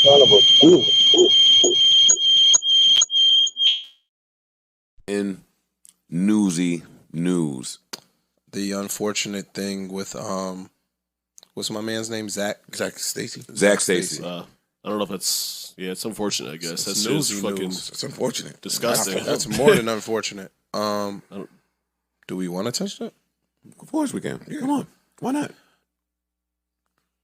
Son of a bitch. In newsy news, The unfortunate thing with what's my man's name? Zack Stacy. Zack Stacy. I don't know if it's it's unfortunate. I guess that's newsy just fucking news. It's unfortunate. disgusting. That's more than unfortunate. Do we want to touch that? Of course we can. Yeah. Come on. Why not?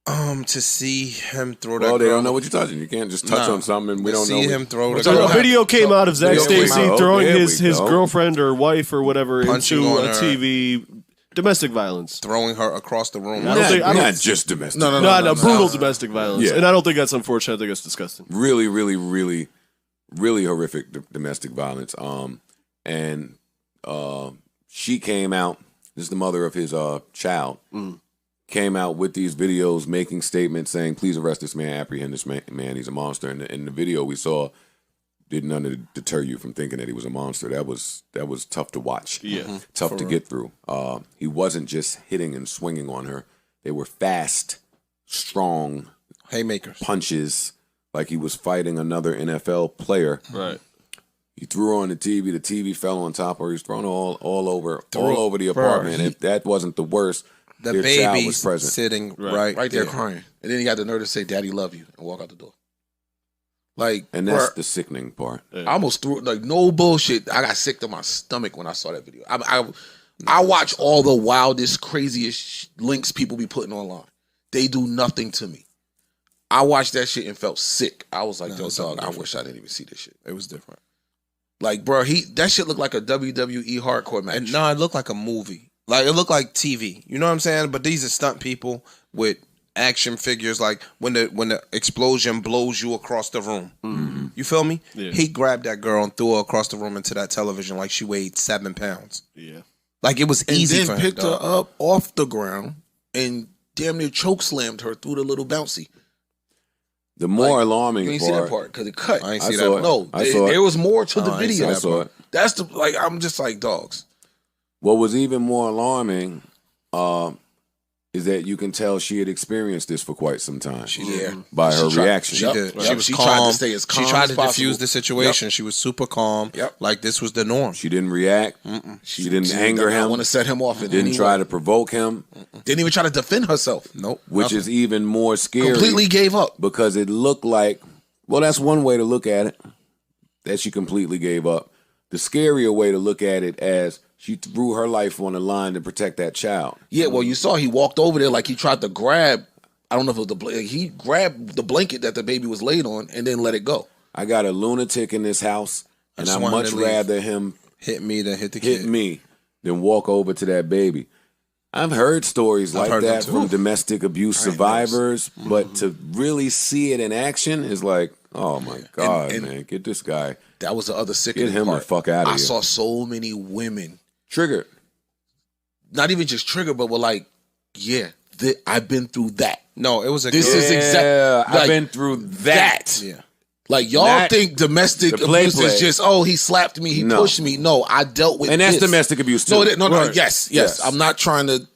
To see him throw that. Well, they girl, don't know what you're touching. You can't just touch on something and we don't know. See him throw the So girl. a video came out of Zack Video came Stacy out. throwing There his we go. girlfriend or wife or whatever Punching into on a her. TV. Domestic violence. Throwing her across the room. Not just domestic. No, brutal domestic violence. Yeah. And I don't think that's unfortunate. I think it's disgusting. Really, really, really, really horrific domestic violence. And she came out. This is the mother of his child. Came out with these videos, making statements saying, "Please arrest this man, apprehend this man. He's a monster." And in the video we saw, did none to deter you from thinking that he was a monster. That was tough to watch. Yeah, tough to get through. He wasn't just hitting and swinging on her. They were fast, strong haymakers, punches, like he was fighting another NFL player. Right. He threw her on the TV. The TV fell on top of her. He was thrown all over the apartment. If that wasn't the worst, the their child baby was present. sitting Right there crying. And then he got the nerve to say, "Daddy, love you," and walk out the door. Like, And that's the sickening part. I almost threw it, like, no bullshit. I got sick to my stomach when I saw that video. I watch all the wildest, craziest links people be putting online. They do nothing to me. I watched that shit and felt sick. I was like, yo, dog, I wish I didn't even see this shit. It was different. Like, bro, that shit looked like a WWE hardcore match. And no, it looked like a movie. Like, it looked like TV. You know what I'm saying? But these are stunt people with action figures. Like when the explosion blows you across the room. Mm-hmm. You feel me? Yeah. He grabbed that girl and threw her across the room into that television like she weighed 7 pounds. Yeah. Like it was and easy then for him. picked her up off the ground and damn near choke slammed her through the little bouncy. The more Like, alarming You ain't part. see that part because it cut. I ain't I see saw that. it. No, I saw it. There was more to the I ain't see video. I saw it. That's the like. I'm just like dogs. What was even more alarming is that you can tell she had experienced this for quite some time. By her reaction. She did. Yep. She was She calm. tried to stay as calm She tried as to possible. diffuse the situation. She was super calm. Yep. Like this was the norm. She didn't react. She didn't anger I him. want to set him off. Didn't try to provoke him, Didn't even try to defend herself. Nope. which is even more scary. Completely gave up. Because it looked like, well, that's one way to look at it, that she completely gave up. The scarier way to look at it as she threw her life on the line to protect that child. Yeah, well, you saw he walked over there like he tried to grab. I don't know if it was he grabbed the blanket that the baby was laid on and then let it go. I got a lunatic in this house, and just I'd wanted much to leave. rather him Hit me than hit the kid. hit me than walk over to that baby. I've heard stories like heard them that too. from domestic abuse survivors, but to really see it in action is like, oh my God, and man, get this guy. That was the other sickening Get him part. the fuck out of I here. saw so many women, Triggered. not even just triggered, but were like, yeah, I've been through that. No, it was a This girl. is exact. I've been through that. Yeah. Like y'all That- think domestic the play abuse is just, oh, he slapped me, he No. pushed me. No, I dealt with And that's this. domestic abuse too. No, no, Right. yes. I'm not trying to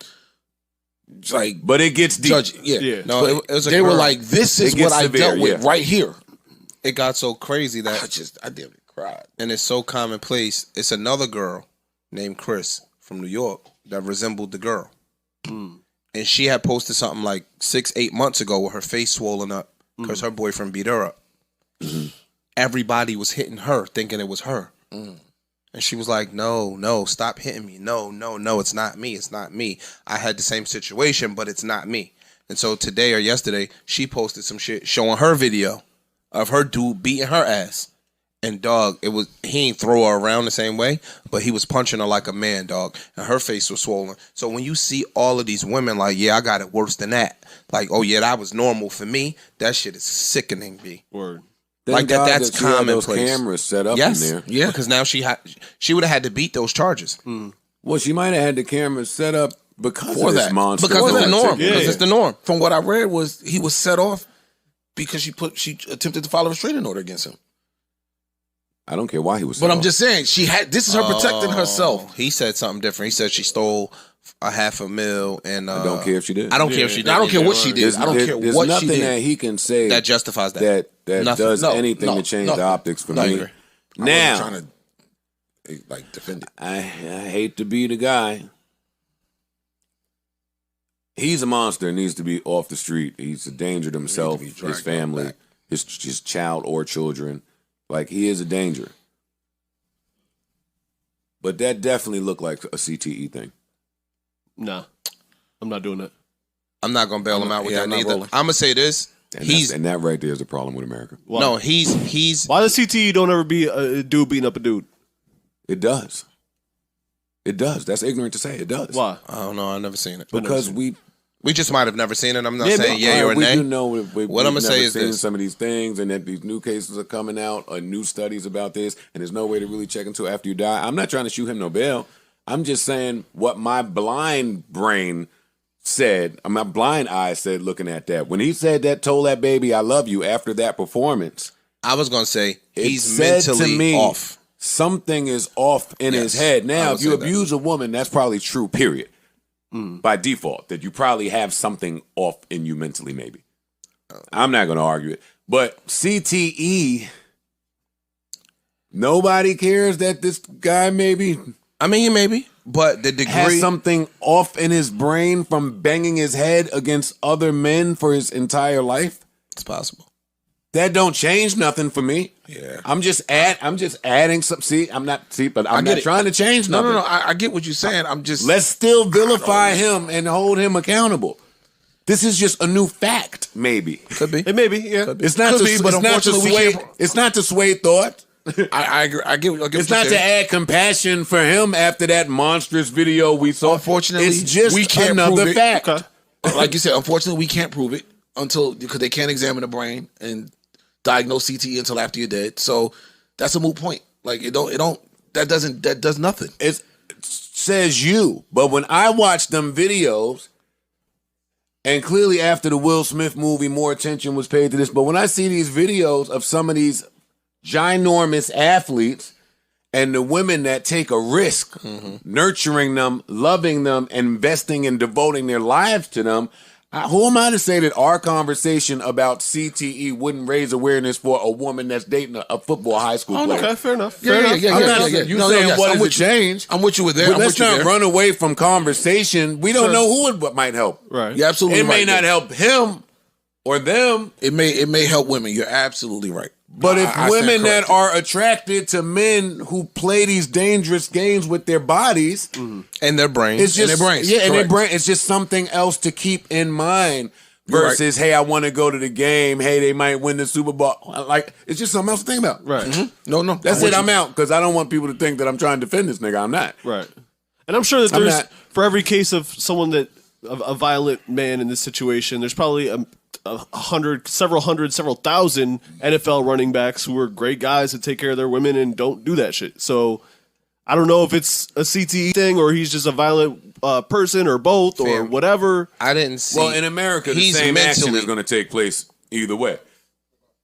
like But it gets deep. judge. Yeah, Yeah. No, But it was a they were girl. like, this It is gets what I severe, dealt with yeah. right here. It got so crazy that I damn near cried. and it's so commonplace. It's another girl named Chris from New York that resembled the girl. And she had posted something like 6-8 months ago with her face swollen up because her boyfriend beat her up. Everybody was hitting her thinking it was her. And she was like, no, stop hitting me. No, it's not me. It's not me. I had the same situation, but it's not me. And so today or yesterday, she posted some shit showing her video of her dude beating her ass. And dog, he ain't throw her around the same way, but he was punching her like a man, dog. And her face was swollen. So when you see all of these women like, yeah, I got it worse than that. Like, oh yeah, that was normal for me. That shit is sickening, B. Word. Like Thank God that's that she had those commonplace. cameras set up Yes, in there. yeah, because now she would have had to beat those charges Well, she might have had the cameras set up because For of this that. monster. because it's the norm. Yeah, Because yeah. it's the norm. From what I read was he was set off because she attempted to file a restraining order against him. I don't care why he was. But I'm just saying, this is her protecting herself. He said something different. He said she stole $500,000 and I don't care if she did. I don't care if she did. I don't care what she did. I don't care There's what she nothing did. that he can say that justifies that. that Nothing. does No, anything to change the optics for me. Now, I'm trying to like defend it. I hate to be the guy. He's a monster and needs to be off the street. He's a danger to himself, his family, his child or children. Like, he is a danger. But that definitely looked like a CTE thing. Nah, I'm not doing that. I'm not gonna bail him out with that neither. rolling. I'm gonna say this. And that right there is the problem with America. Why? No, he's Why the CTE don't ever be a dude beating up a dude? It does. It does. That's ignorant to say. It does. Why? I don't know. I've never seen it. Because we just might have never seen it. I'm not saying yay or we nay. do know What I'm gonna say is seen this. some of these things, and that these new cases are coming out, or new studies about this, and there's no way to really check until after you die. I'm not trying to shoot him no bail. I'm just saying what my blind brain said, my blind eye said looking at that. When he said that, told that baby, I love you after that performance, I was gonna say he's said mentally to me, off. something is off in his head. I Now, would if you say that. abuse a woman, that's probably true, period. By default, that you probably have something off in you mentally, maybe. I'm not going to argue it. But CTE, nobody cares that this guy maybe I mean, maybe, but the degree has something off in his brain from banging his head against other men for his entire life. it's possible. That don't change nothing for me. Yeah. I'm just adding some. I'm not trying to change nothing. No. I get what you're saying. I'm just Let's still vilify him and hold him accountable. This is just a new fact, maybe. Could be. It may be, yeah. It's not Could to, be, but it's not to unfortunately, sway. we can't- It's not to sway thought. I agree. I get what It's you're not to saying. add compassion for him after that monstrous video we saw. Unfortunately, it's just we can't another prove it. fact. Okay. Like you said, unfortunately, we can't prove it because they can't examine the brain and diagnose CTE until after you're dead. So that's a moot point. Like that does nothing. It says you, but when I watch them videos, and clearly after the Will Smith movie, more attention was paid to this. But when I see these videos of some of these ginormous athletes and the women that take a risk, nurturing them, loving them, investing and devoting their lives to them, who am I to say that our conversation about CTE wouldn't raise awareness for a woman that's dating a football high school player? Okay, fair enough. Yeah, Fair enough. yeah, I'm yeah, not- yeah. You No, saying yes, what I'm does it with you. change? I'm with you with that. But I'm let's with you not there. run away from conversation. We don't know who it might help. Right. You're absolutely It right. may not there. help him or them, It may help women. You're absolutely right. but if I stand women that corrected. are attracted to men who play these dangerous games with their bodies, And their brain. it's just their brains, yeah, and their correct. brain. It's just something else to keep in mind. You're right. Versus, hey, I want to go to the game. Hey, they might win the Super Bowl. Like, it's just something else to think about. Right. No, That's with it. you. I'm out because I don't want people to think that I'm trying to defend this nigga. I'm not. Right. And I'm sure that I'm there's, not- for every case of someone that, a violent man in this situation, there's probably several thousand NFL running backs who are great guys that take care of their women and don't do that shit. So I don't know if it's a CTE thing or he's just a violent person or both or Fair. whatever. I didn't see. Well, in America, the he's same action mentally- is going to take place either way.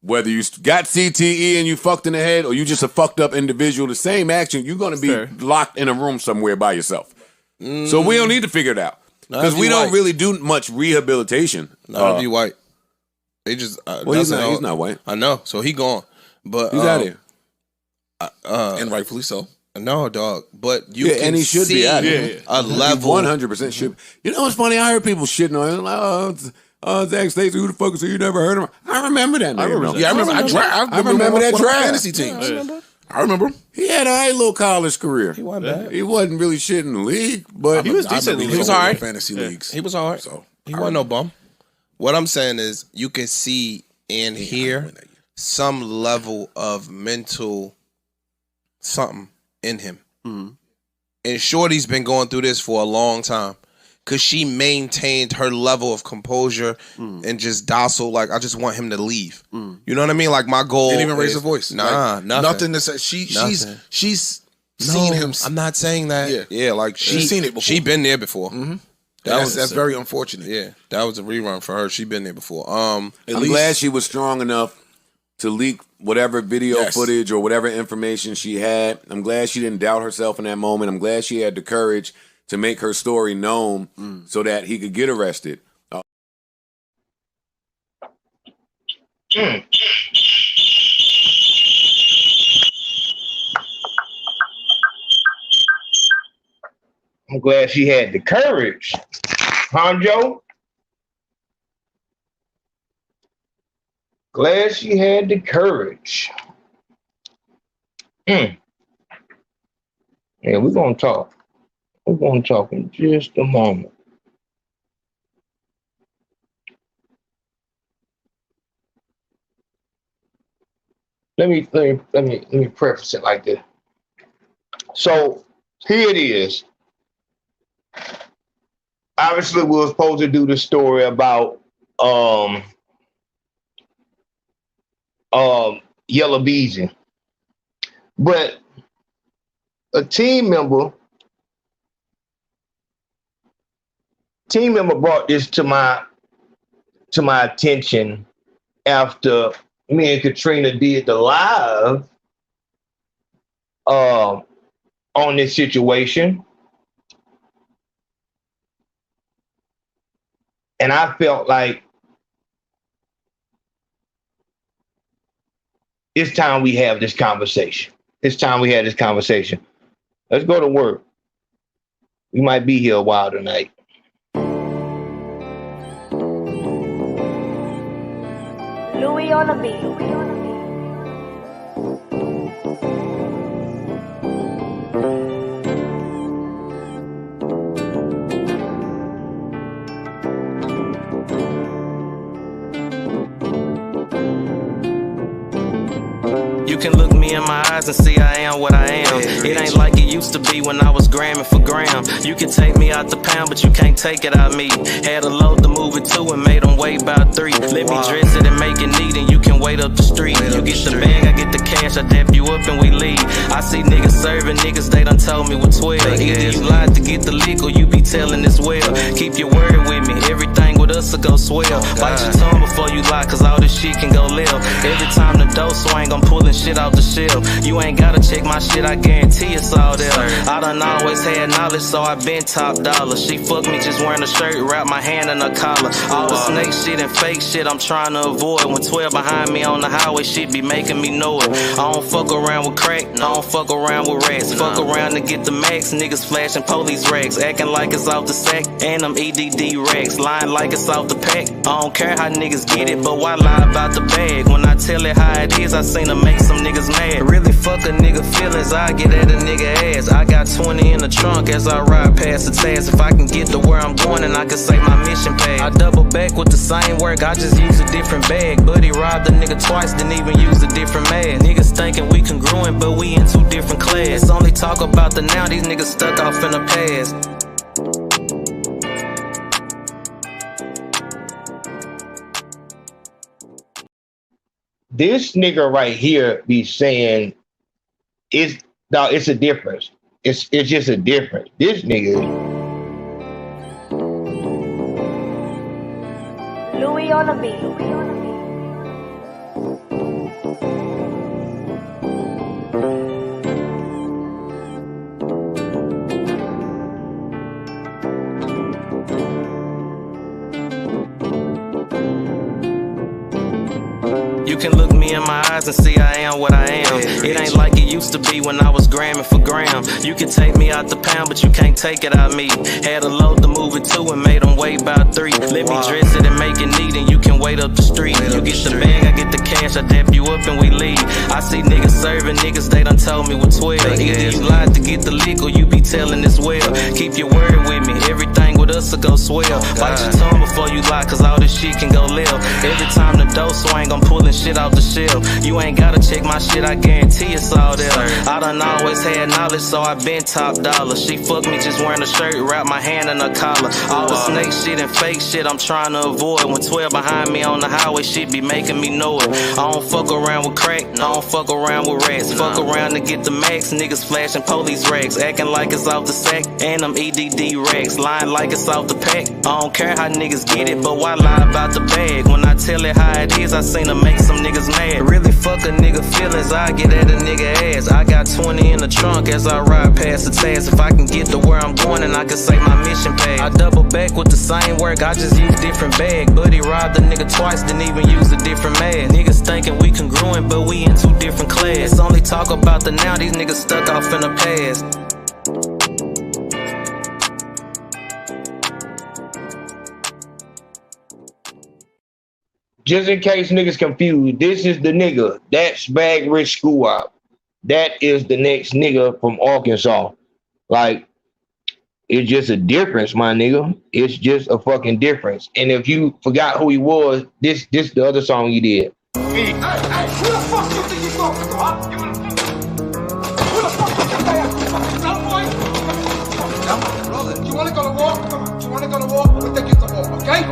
Whether you got CTE and you fucked in the head or you just a fucked up individual, the same action, you're going to be Fair. locked in a room somewhere by yourself. So we don't need to figure it out. Because if we you don't white. really do much rehabilitation. Not if you white. They just. Well, he's not white. I know. So he gone. But He's out here. And rightfully so. no, dog. But you Yeah, can and he should see be out Yeah, here. a level. 100% should. You know what's funny? I heard people shitting on him. Like, Zack Stacy, who the fuck is he? You never heard of him? I remember that name. remember though. that. Yeah, I remember. I remember that one of my draft. fantasy teams. I remember him. He had a high little college career. He wasn't bad. He wasn't really shit in the league, but He was I decent. remember He was in alright. fantasy leagues. He was all right. So He wasn't no bum. What I'm saying is you can see and hear some level of mental something in him. And Shorty's been going through this for a long time. Cause she maintained her level of composure and just docile. Like, I just want him to leave. You know what I mean? Like, my goal Didn't even raise is- her voice. Nah, Like, nothing. nothing to say. Nothing. She's No, seen him. I'm not saying that. Yeah. Like, She's seen it before. She been there before. That's very unfortunate. Yeah, that was a rerun for her. She been there before. At I'm least glad she was strong enough to leak whatever video Yes. footage or whatever information she had. I'm glad she didn't doubt herself in that moment. I'm glad she had the courage to make her story known so that he could get arrested. I'm glad she had the courage. Huh, Joe? Glad she had the courage. Yeah, we're going to talk. We're going to talk in just a moment. Let me preface it like this. So here it is. Obviously, we were supposed to do the story about Yellow Beezy, but a team member brought this to my attention after me and Katrina did the live on this situation. And I felt like it's time we have this conversation. It's time we had this conversation. Let's go to work. We might be here a while tonight. Louis on the beat. You can look me in my eyes and see I am what I am. It ain't like it used to be when I was gramming for gram. You can take me out the pound, but you can't take it out me. Had a load to move it to and made them weigh about 3. Let me dress it and make it neat and you can wait up the street. You get the bag, I get the cash, I dap you up and we leave. I see niggas serving niggas, they done told me with 12. Either you lied to get the lick or you be telling this well. Keep your word with me, everything with us will go swell. Bite your tongue before you lie, cause all this shit can go left. Every time the dough swing, I'm pulling shit out the shelf. You ain't gotta check my shit, I guarantee it's all there. I done always had knowledge, so I been top dollar. She fucked me just wearing a shirt, wrap my hand in her collar. All the snake shit and fake shit I'm trying to avoid. When 12 behind me on the highway, shit be making me know it. I don't fuck around with crack, I don't fuck around with rats. Fuck around to get the max, niggas flashing police rags. Acting like it's off the sack, and them EDD racks. Lying like it's off the pack. I don't care how niggas get it, but why lie about the bag? When I tell it how it is, I seen her make some niggas mad. Really fuck a nigga feelings, I get at a nigga ass. I got 20 in the trunk as I ride past the task. If I can get to where I'm going, and I can say my mission paid. I double back with the same work, I just use a different bag. Buddy robbed a nigga twice, didn't even use a different mag. Niggas thinking we congruent, but we in 2 different class. Only talk about the now, these niggas stuck off in the past. This nigga right here be saying it's a difference. It's just a difference. This nigga. Louis on the beat. You can look me in my eyes and see I am what I am. It ain't like it used to be when I was gramming for gram. You can take me out the pound, but you can't take it out me. Had a load to move it to and made them weigh about 3. Let me dress it and make it neat and you can wait up the street. You get the bag, I get the cash, I dap you up and we leave. I see niggas serving niggas, they done told me with 12. Either you lied to get the lick or you be telling this well. Keep your word with me, everything with us will go swell. Bite your tongue before you lie, cause all this shit can go left. Every time the dough swing, I'm pulling shit out the shelf. You ain't gotta check my shit, I guarantee it's all there. I done always had knowledge, so I been top dollar. She fucked me just wearing a shirt, wrap my hand in her collar. All the snake shit and fake shit I'm trying to avoid. When 12 behind me on the highway, shit be making me know it. I don't fuck around with crack, I don't fuck around with rats. Fuck around to get the max, niggas flashing police rags. Acting like it's off the sack, and them EDD racks. Lying like it's off the pack. I don't care how niggas get it, but why lie about the bag? When I tell it how it is, I seen her make some niggas mad. Really fuck a nigga feelings, I get at a nigga ass. I got 20 in the trunk as I ride past the task. If I can get to where I'm going, and I can say my mission paid. I double back with the same work, I just use different bag. Buddy robbed the nigga twice, didn't even use a different mag. Niggas thinking we congruent, but we in two different class. It's only talk about the now, these niggas stuck off in the past. Just in case niggas confused, this is the nigga. That's Bag Rich School Op. That is the next nigga from Arkansas. Like, it's just a difference, my nigga. It's just a fucking difference. And if you forgot who he was, this the other song he did. Hey, who the fuck you think you talking to, huh? Who the fuck you think I am? You fucking dumb boy? Dumb brother. You wanna go to war? Come on. You wanna go to war? We'll take you to war, okay?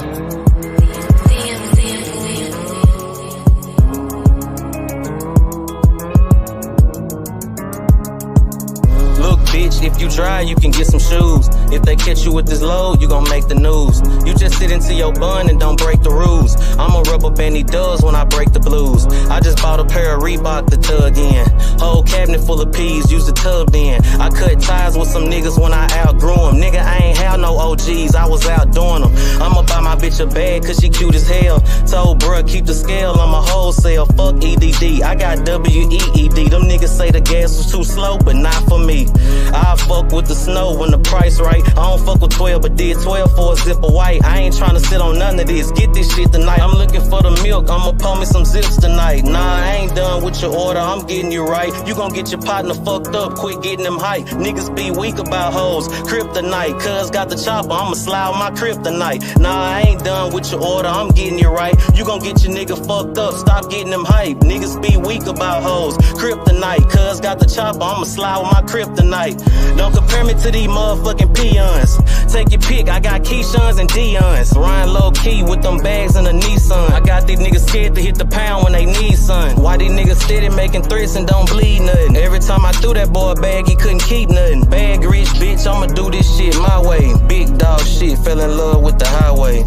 Look, bitch, if you try, you can get some shoes. If they catch you with this load, you gon' make the news. You just sit into your bun and don't break the rules. I'm a rubber band, he does when I break the blues. I just bought a pair of Reebok to tug in. Whole cabinet full of peas, use the tub then. I cut ties with some niggas when I outgrew them. Nigga, I ain't have no OGs, I was out doing them. I'ma buy my bitch a bag cause she cute as hell. Told bruh, keep the scale, I'm a wholesale. Fuck EDD, I got WEED. Them niggas say the gas was too slow, but not for me. I fuck with the snow when the price right. I don't fuck with 12, but did 12 for a zip of white. I ain't tryna sit on none of this. Get this shit tonight. I'm looking for the milk. I'ma pull me some zips tonight. Nah, I ain't done with your order. I'm getting you right. You gon' get your partner fucked up. Quit getting them hype. Niggas be weak about hoes. Kryptonite. Cuz got the chopper. I'ma slide with my kryptonite. Nah, I ain't done with your order. I'm getting you right. You gon' get your nigga fucked up. Stop getting them hype. Niggas be weak about hoes. Kryptonite. Cuz got the chopper. I'ma slide with my kryptonite. Don't compare me to these motherfucking peons. Take your pick, I got Keyshawn's and Dion's. Ryan low key with them bags in a Nissan. I got these niggas scared to hit the pound when they need son. Why these niggas steady making threats and don't bleed nothing? Every time I threw that boy a bag, he couldn't keep nothing. Bag rich bitch, I'ma do this shit my way. Big dog shit, fell in love with the highway.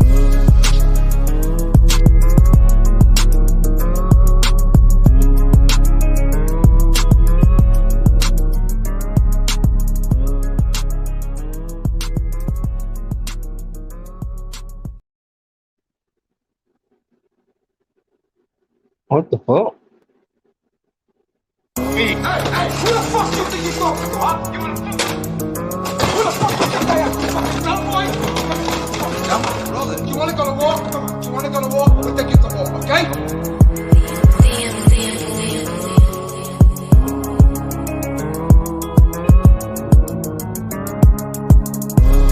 What the fuck? Hey, who the fuck you think you talking to, huh? Who the fuck you think I am? You fucking dumb boy? Dumb brother. You wanna go to war? Come on. You wanna go to war? We'll take you to war, okay?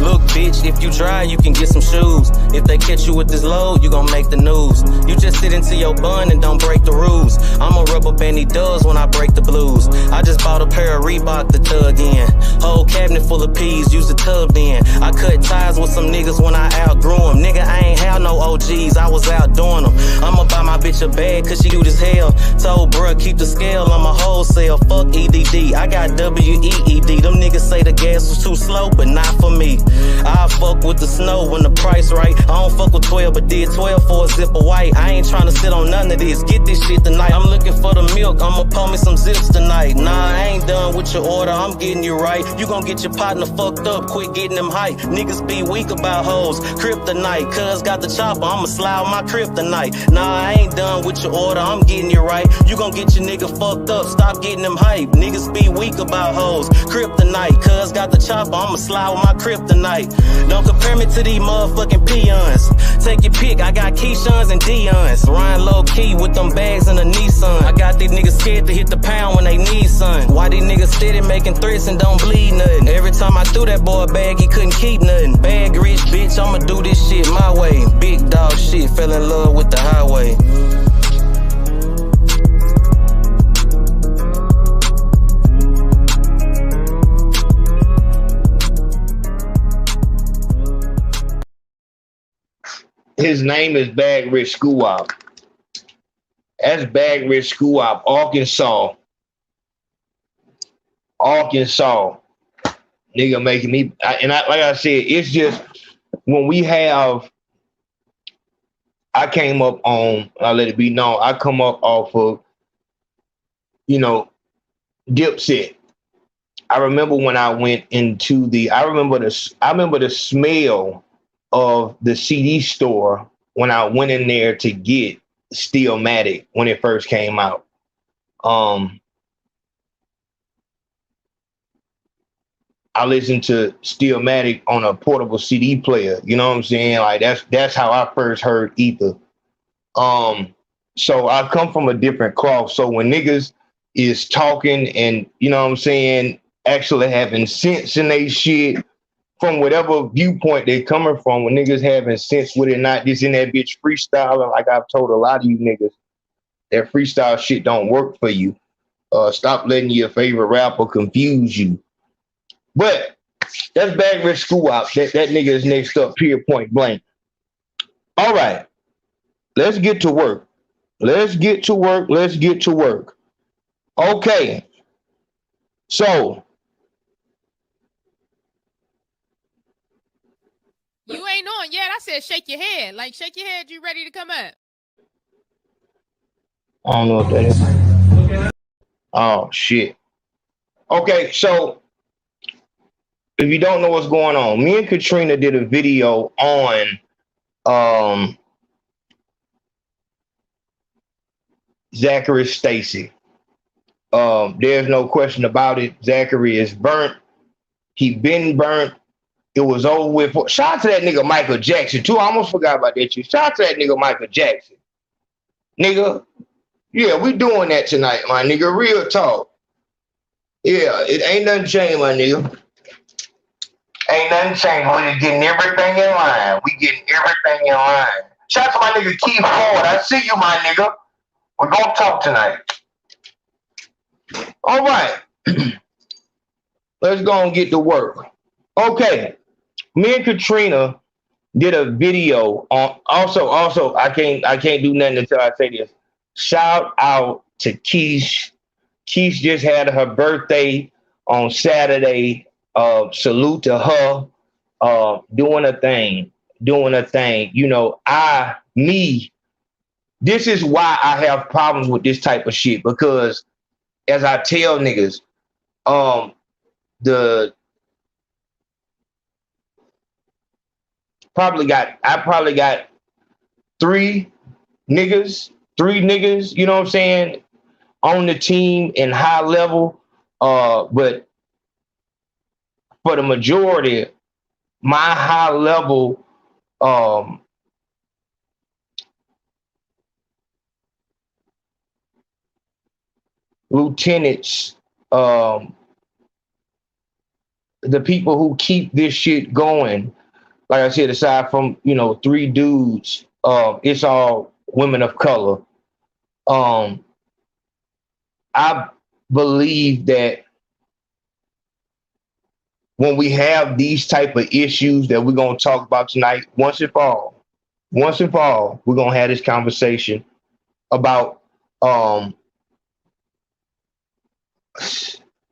Look, bitch, if you try, you can get some shoes. If they catch you with this load, you gon' make the news. You just sit into your bun and don't break the rules. I'm a rubber band, he does when I break the blues. I just bought a pair of Reebok to tug in. Whole cabinet full of peas, use the tub then. I cut ties with some niggas when I outgrew them. Nigga, I ain't have no OGs, I was out doing them. I'ma buy my bitch a bag cause she cute as hell. Told bruh, keep the scale, I'm a wholesale. Fuck EDD, I got WEED. Them niggas say the gas was too slow, but not for me. I fuck with the snow when the price right. I don't fuck with 12, but did 12 for a zip of white. I ain't tryna sit on none of this. Get this shit tonight. I'm looking for the milk. I'ma pull me some zips tonight. Nah, I ain't done with your order. I'm getting you right. You gon' get your partner fucked up. Quit getting them hype. Niggas be weak about hoes. Kryptonite. Cuz got the chopper. I'ma slide with my kryptonite. Nah, I ain't done with your order. I'm getting you right. You gon' get your nigga fucked up. Stop getting them hype. Niggas be weak about hoes. Kryptonite. Cuz got the chopper. I'ma slide with my kryptonite. Don't compare me to these motherfucking peons. Take your pick, I got Keyshawn's and Dion's. Ryan low key with them bags in a Nissan. I got these niggas scared to hit the pound when they need son. Why these niggas steady making threats and don't bleed nothing? Every time I threw that boy a bag, he couldn't keep nothing. Bag rich bitch, I'ma do this shit my way. Big dog shit, fell in love with the highway. His name is Bag Rich School Op. That's Bag Rich School Op, Arkansas. Arkansas. Nigga making me, like I said, it's just when we have, I came up on, I'll let it be known, I come up off of, you know, Dipset. I remember when I went into I remember the smell of the CD store when I went in there to get Stillmatic when it first came out. I listened to Stillmatic on a portable CD player. You know what I'm saying? Like that's how I first heard Ether. So I come from a different cloth. So when niggas is talking and, you know what I'm saying, actually having sense in they shit from whatever viewpoint they coming from, when niggas having sense with it, not just in that bitch freestyling, like I've told a lot of you niggas, that freestyle shit don't work for you. Stop letting your favorite rapper confuse you. But that's Bag Rich School Out. That nigga is next up, period, point blank. All right. Let's get to work. Let's get to work. Let's get to work. Okay. So. You ain't on yet. I said shake your head. Like, shake your head. You ready to come up? I don't know what that is. Oh, shit. Okay, so if you don't know what's going on, me and Katrina did a video on Zachary Stacy. There's no question about it. Zachary is burnt. He been burnt. It was over with. Shout out to that nigga Michael Jackson, too. I almost forgot about that shit. Shout out to that nigga Michael Jackson. Nigga, yeah, we doing that tonight, my nigga. Real talk. Yeah, it ain't nothing changed, my nigga. Ain't nothing changed. We just getting everything in line. We getting everything in line. Shout out to my nigga Keith Ford. I see you, my nigga. We're gonna talk tonight. All right. Let's go and get to work. Okay. Me and Katrina did a video on also I can't do nothing until I say this. Shout out to Keish. Keish just had her birthday on Saturday. Salute to her. Doing a thing. You know, this is why I have problems with this type of shit, because as I tell niggas, I probably got three niggas, you know what I'm saying, on the team in high level. But for the majority, my high level lieutenants, the people who keep this shit going, like I said, aside from, you know, three dudes, it's all women of color. I believe that when we have these type of issues that we're going to talk about tonight, once and for all, we're going to have this conversation about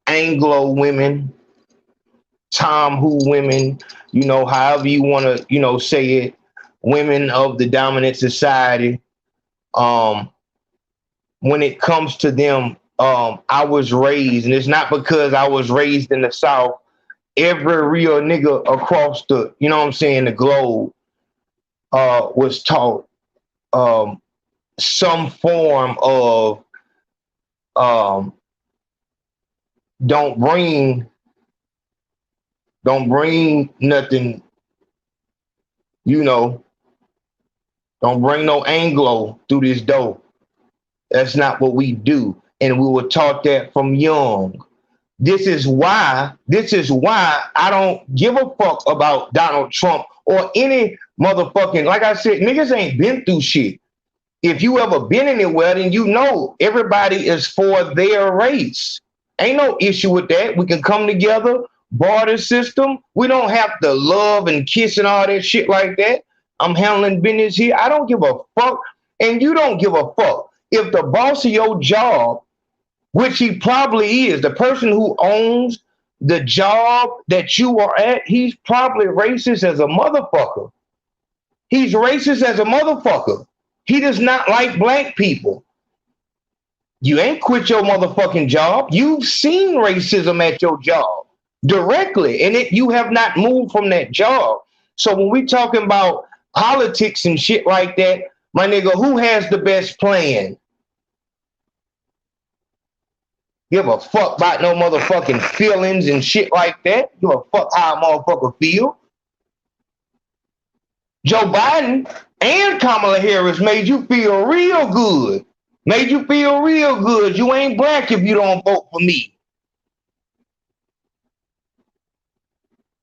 Anglo women, Tom Who women, you know, however you want to, you know, say it, women of the dominant society. When it comes to them, I was raised, and it's not because I was raised in the South, every real nigga across the, you know what I'm saying, the globe was taught some form of don't bring nothing, you know, don't bring no Anglo through this door. That's not what we do. And we were taught that from young. This is why I don't give a fuck about Donald Trump or any motherfucking, like I said, niggas ain't been through shit. If you ever been anywhere, then you know everybody is for their race. Ain't no issue with that. We can come together, barter system. We don't have to love and kiss and all that shit like that. I'm handling business here. I don't give a fuck. And you don't give a fuck. If the boss of your job, which he probably is, the person who owns the job that you are at, he's probably racist as a motherfucker. He's racist as a motherfucker. He does not like black people. You ain't quit your motherfucking job. You've seen racism at your job directly, and you have not moved from that job. So when we talking about politics and shit like that, my nigga, who has the best plan? Give a fuck about no motherfucking feelings and shit like that. Give a fuck how a motherfucker feel. Joe Biden and Kamala Harris made you feel real good. Made you feel real good. You ain't black if you don't vote for me.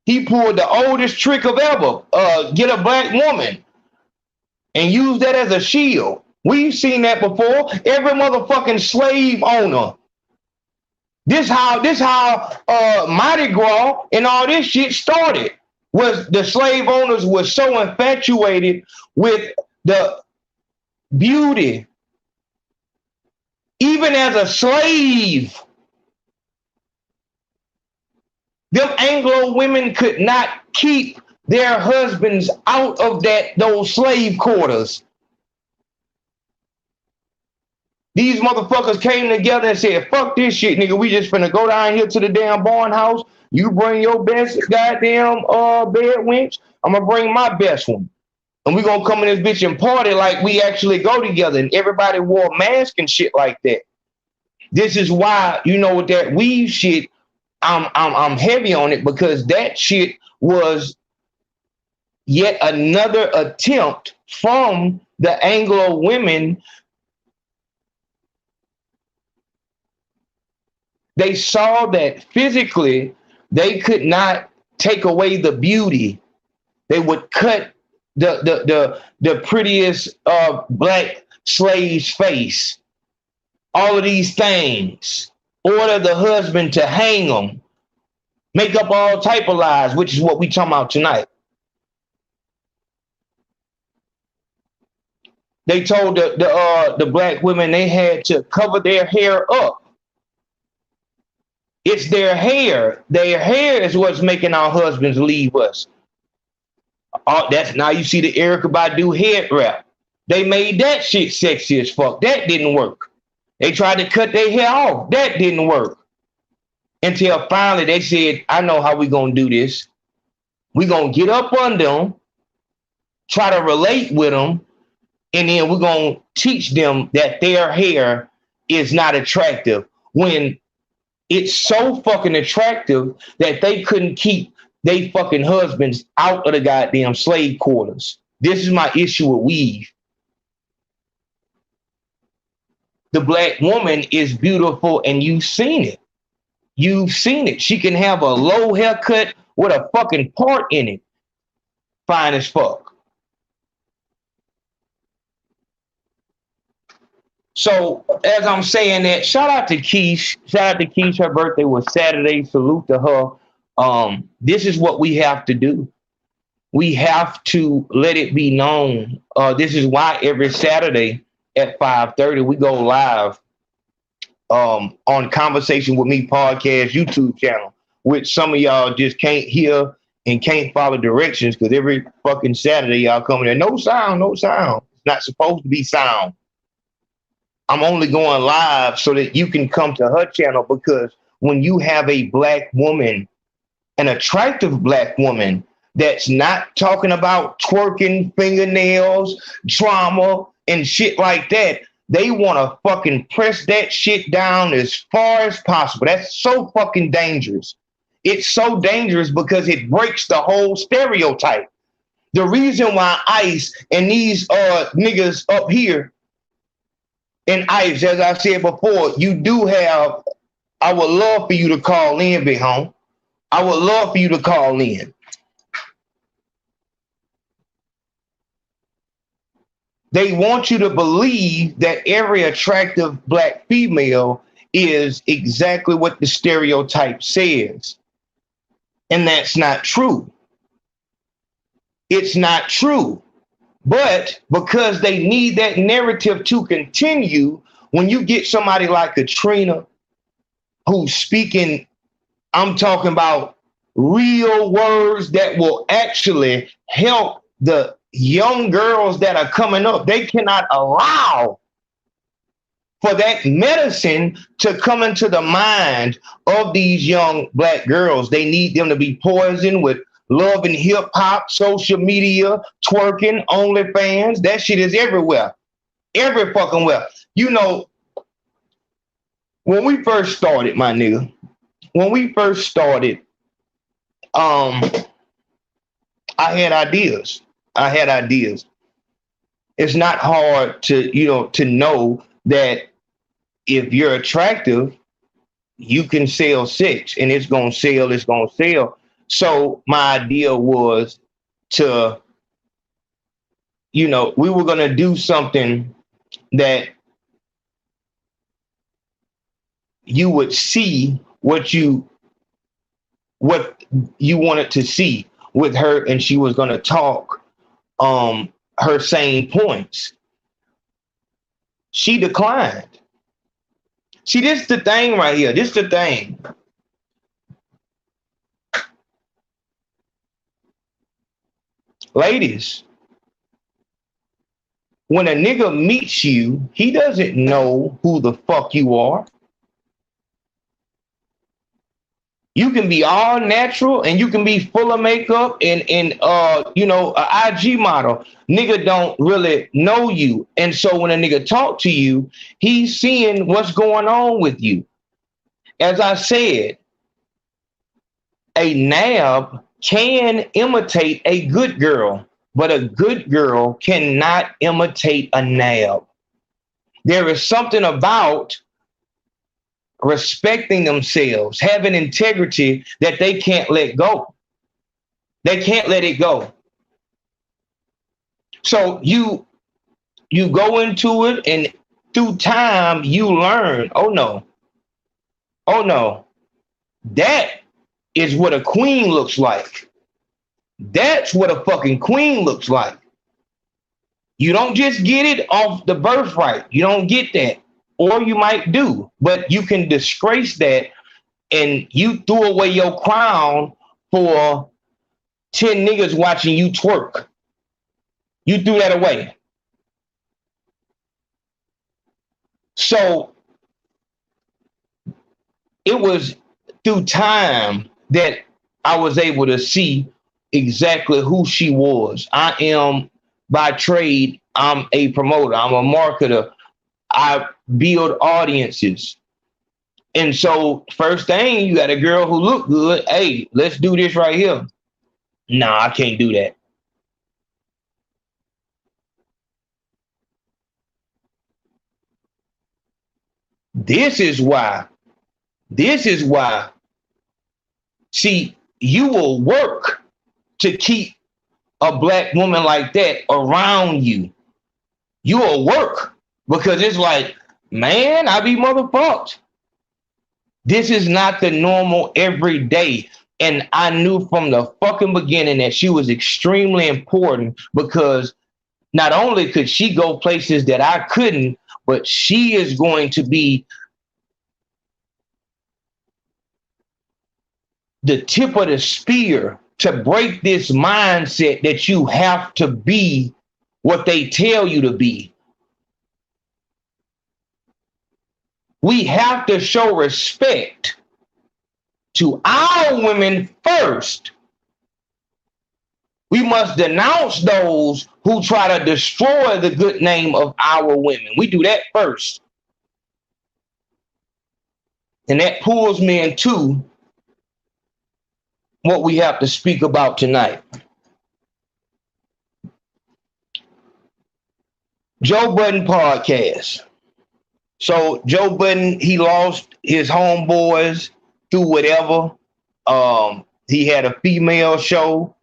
He pulled the oldest trick of ever. Get a black woman and use that as a shield. We've seen that before. Every motherfucking slave owner. This how Mardi Gras and all this shit started. Was the slave owners were so infatuated with the beauty. Even as a slave, them Anglo women could not keep their husbands out of those slave quarters. These motherfuckers came together and said, fuck this shit, nigga. We just finna go down here to the damn barn house. You bring your best goddamn bed winch. I'm gonna bring my best one. And we gonna come in this bitch and party like we actually go together. And everybody wore a mask and shit like that. This is why, you know, with that weave shit, I'm heavy on it, because that shit was yet another attempt from the Anglo women. They saw that physically they could not take away the beauty. They would cut the prettiest black slave's face. All of these things. Order the husband to hang them. Make up all type of lies, which is what we talking about tonight. They told the black women they had to cover their hair up. It's their hair. Their hair is what's making our husbands leave us. That's now you see the Erykah Badu head wrap. They made that shit sexy as fuck. That didn't work. They tried to cut their hair off. That didn't work. Until finally they said, I know how we gonna do this. We gonna get up under them, try to relate with them, and then we're gonna teach them that their hair is not attractive. When it's so fucking attractive that they couldn't keep they fucking husbands out of the goddamn slave quarters. This is my issue with weave. The black woman is beautiful, and you've seen it. You've seen it. She can have a low haircut with a fucking part in it. Fine as fuck. So as I'm saying that, shout out to Keish. Shout out to Keish. Her birthday was Saturday. Salute to her. This is what we have to do. We have to let it be known. This is why every Saturday at 5:30 we go live on Conversation with Me podcast YouTube channel, which some of y'all just can't hear and can't follow directions, because every fucking Saturday y'all come in there. No sound, no sound. It's not supposed to be sound. I'm only going live so that you can come to her channel, because when you have a black woman, an attractive black woman, that's not talking about twerking, fingernails, drama, and shit like that, they want to fucking press that shit down as far as possible. That's so fucking dangerous. It's so dangerous because it breaks the whole stereotype. The reason why ICE and these niggas up here, and ICE, as I said before, you do have, I would love for you to call in, Big Home. I would love for you to call in. They want you to believe that every attractive black female is exactly what the stereotype says. And that's not true. It's not true. But because they need that narrative to continue, when you get somebody like Katrina who's speaking I'm talking about real words that will actually help the young girls that are coming up. They cannot allow for that medicine to come into the mind of these young black girls. They need them to be poisoned with love and hip hop, social media, twerking, OnlyFans. That shit is everywhere. Every fucking where. You know, when we first started, my nigga, when we first started, I had ideas. It's not hard to know that if you're attractive, you can sell sex and it's gonna sell. So my idea was to, we were gonna do something that you would see what you wanted to see with her, and she was gonna talk her same points. She declined. See, this is the thing right here. This is the thing. Ladies, when a nigga meets you, he doesn't know who the fuck you are. You can be all natural and you can be full of makeup and an IG model. Nigga don't really know you. And so when a nigga talk to you, he's seeing what's going on with you. As I said, a nab can imitate a good girl, but a good girl cannot imitate a nab. There is something about respecting themselves, having integrity that they can't let go. They can't let it go. So you go into it, and through time you learn, oh no, that is what a queen looks like. That's what a fucking queen looks like. You don't just get it off the birthright. You don't get that. Or you might do, but you can disgrace that, and you threw away your crown for 10 niggas watching you twerk. You threw that away. So it was through time that I was able to see exactly who she was. I am, by trade, I'm a promoter. I'm a marketer. I build audiences. And so first thing, you got a girl who look good. Hey, let's do this right here. Nah, I can't do that. This is why. See, you will work to keep a black woman like that around you. You will work. Because it's like, man, I be motherfucked. This is not the normal everyday. And I knew from the fucking beginning that she was extremely important, because not only could she go places that I couldn't, but she is going to be the tip of the spear to break this mindset that you have to be what they tell you to be. We have to show respect to our women first. We must denounce those who try to destroy the good name of our women. We do that first. And that pulls me into what we have to speak about tonight. Joe Budden podcast. So Joe Budden, he lost his homeboys through whatever. He had a female show.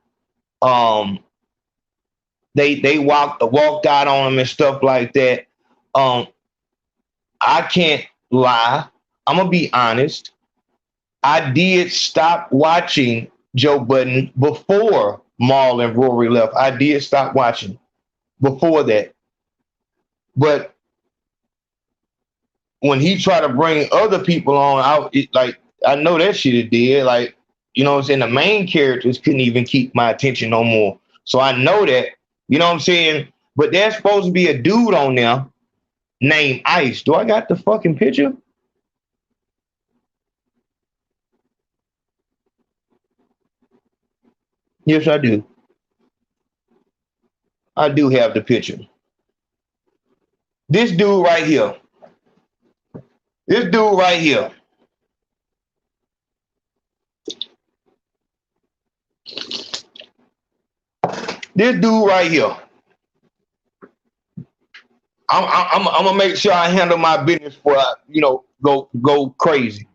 They walked out on him and stuff like that. I can't lie. I'm gonna be honest. I did stop watching Joe Budden before Maul and Rory left. I did stop watching before that. But when he tried to bring other people on, I know that shit it did. Like, you know what I'm saying? The main characters couldn't even keep my attention no more. So I know that, you know what I'm saying? But there's supposed to be a dude on there named Ice. Do I got the fucking picture? Yes, I do. I do have the picture. This dude right here. This dude right here. This dude right here. I'm gonna make sure I handle my business before I, go crazy.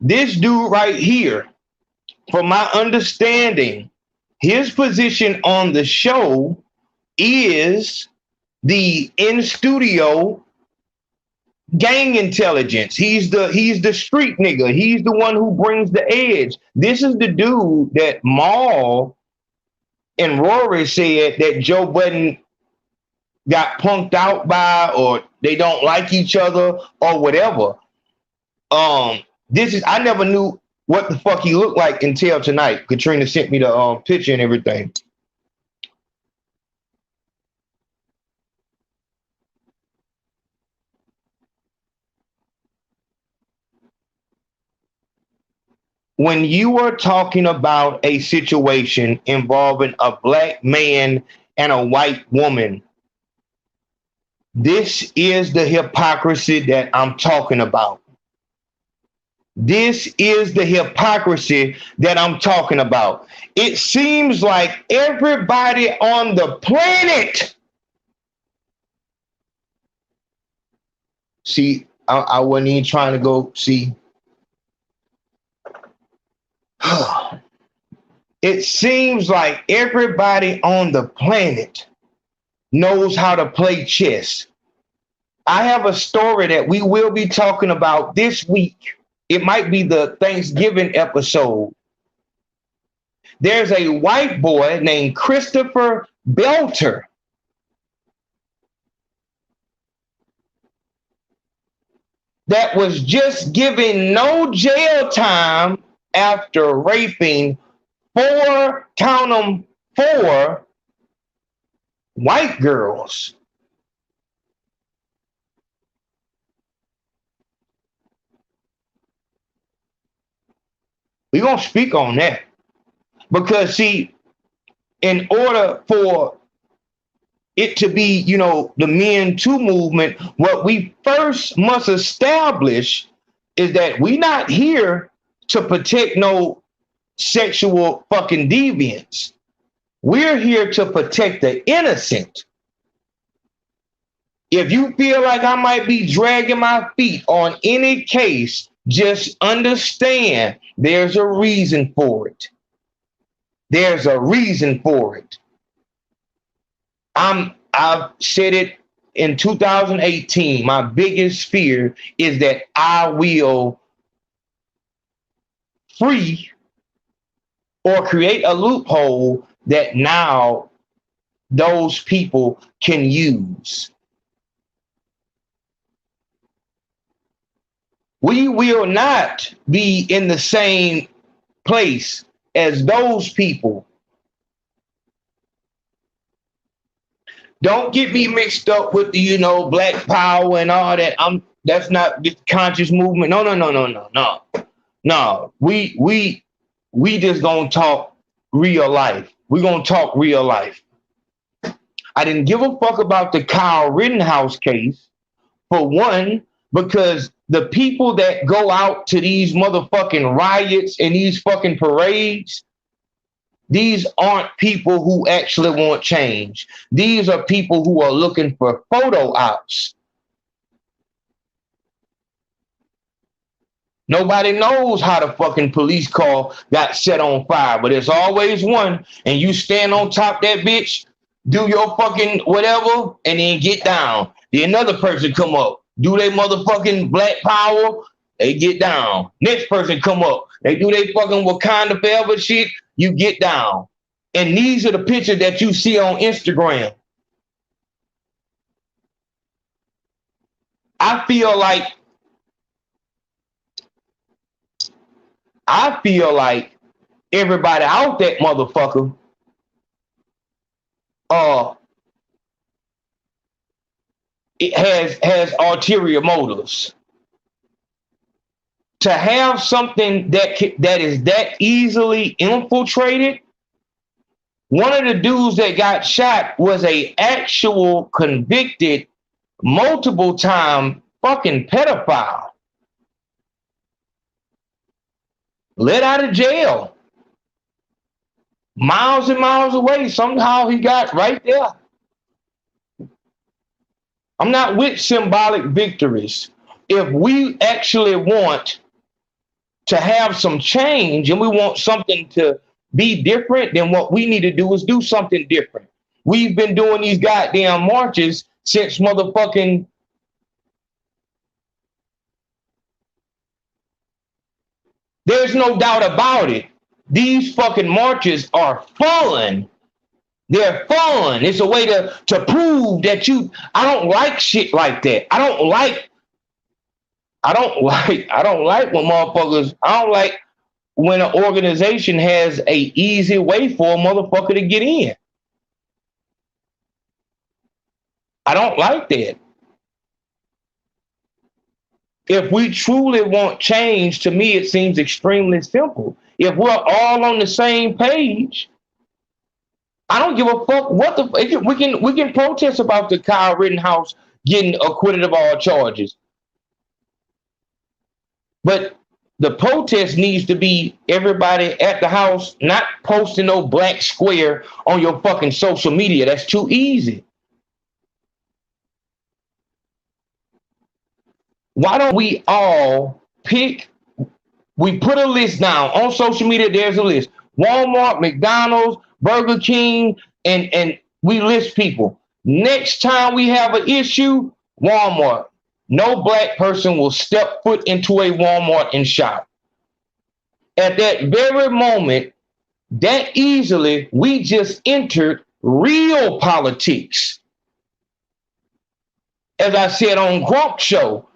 This dude right here, from my understanding, his position on the show is the in studio gang intelligence. He's the street nigga. He's the one who brings the edge. This is the dude that Maul and Rory said that Joe Budden got punked out by, or they don't like each other, or whatever. I never knew what the fuck he looked like until tonight. Katrina sent me the picture and everything. When you are talking about a situation involving a black man and a white woman, this is the hypocrisy that I'm talking about. This is the hypocrisy that I'm talking about. It seems like everybody on the planet. See, I wasn't even trying to go see. It seems like everybody on the planet knows how to play chess. I have a story that we will be talking about this week. It might be the Thanksgiving episode. There's a white boy named Christopher Belter. That was just given no jail time after raping four white girls. We're going to speak on that. Because, see, in order for it to be, the Men Too movement, what we first must establish is that we're not here to protect no sexual fucking deviants. We're here to protect the innocent. If you feel like I might be dragging my feet on any case, just understand there's a reason for it. There's a reason for it. I've said it in 2018. My biggest fear is that I will free or create a loophole that now those people can use. We will not be in the same place as those people. Don't get me mixed up with the, Black Power and all that. That's not the conscious movement. No. We just gonna talk real life. We're gonna talk real life. I didn't give a fuck about the Kyle Rittenhouse case, for one, because the people that go out to these motherfucking riots and these fucking parades, these aren't people who actually want change. These are people who are looking for photo ops. Nobody knows how the fucking police car got set on fire, but it's always one, and you stand on top of that bitch, do your fucking whatever, and then get down. Then another person come up, do they motherfucking Black Power, they get down. Next person come up, they do they fucking Wakanda Forever shit, you get down. And these are the pictures that you see on Instagram. I feel like I feel like everybody out that motherfucker it has ulterior motives. To have something that is that easily infiltrated. One of the dudes that got shot was a actual convicted multiple time fucking pedophile. Let out of jail. Miles and miles away. Somehow he got right there. I'm not with symbolic victories. If we actually want to have some change and we want something to be different, then what we need to do is do something different. We've been doing these goddamn marches since motherfucking there's no doubt about it. These fucking marches are fun. They're fun. It's a way to prove that I don't like shit like that. I don't like when motherfuckers, I don't like when an organization has a easy way for a motherfucker to get in. I don't like that. If we truly want change, to me, it seems extremely simple. If we're all on the same page, I don't give a fuck we can protest about the Kyle Rittenhouse getting acquitted of all charges. But the protest needs to be everybody at the house not posting no black square on your fucking social media. That's too easy. Why don't we all pick? We put a list down on social media. There's a list: Walmart, McDonald's, Burger King, and we list people. Next time we have an issue, Walmart. No black person will step foot into a Walmart and shop. At that very moment, that easily, we just entered real politics. As I said on Grump's show,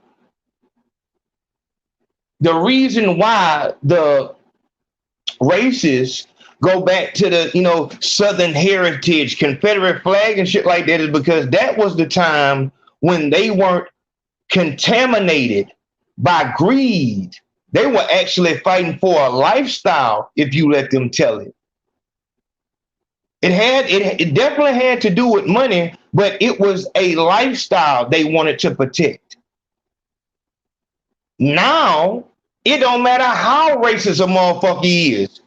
the reason why the racists go back to the, Southern heritage, Confederate flag and shit like that is because that was the time when they weren't contaminated by greed. They were actually fighting for a lifestyle, if you let them tell it. It definitely had to do with money, but it was a lifestyle they wanted to protect. Now, it don't matter how racist a motherfucker is.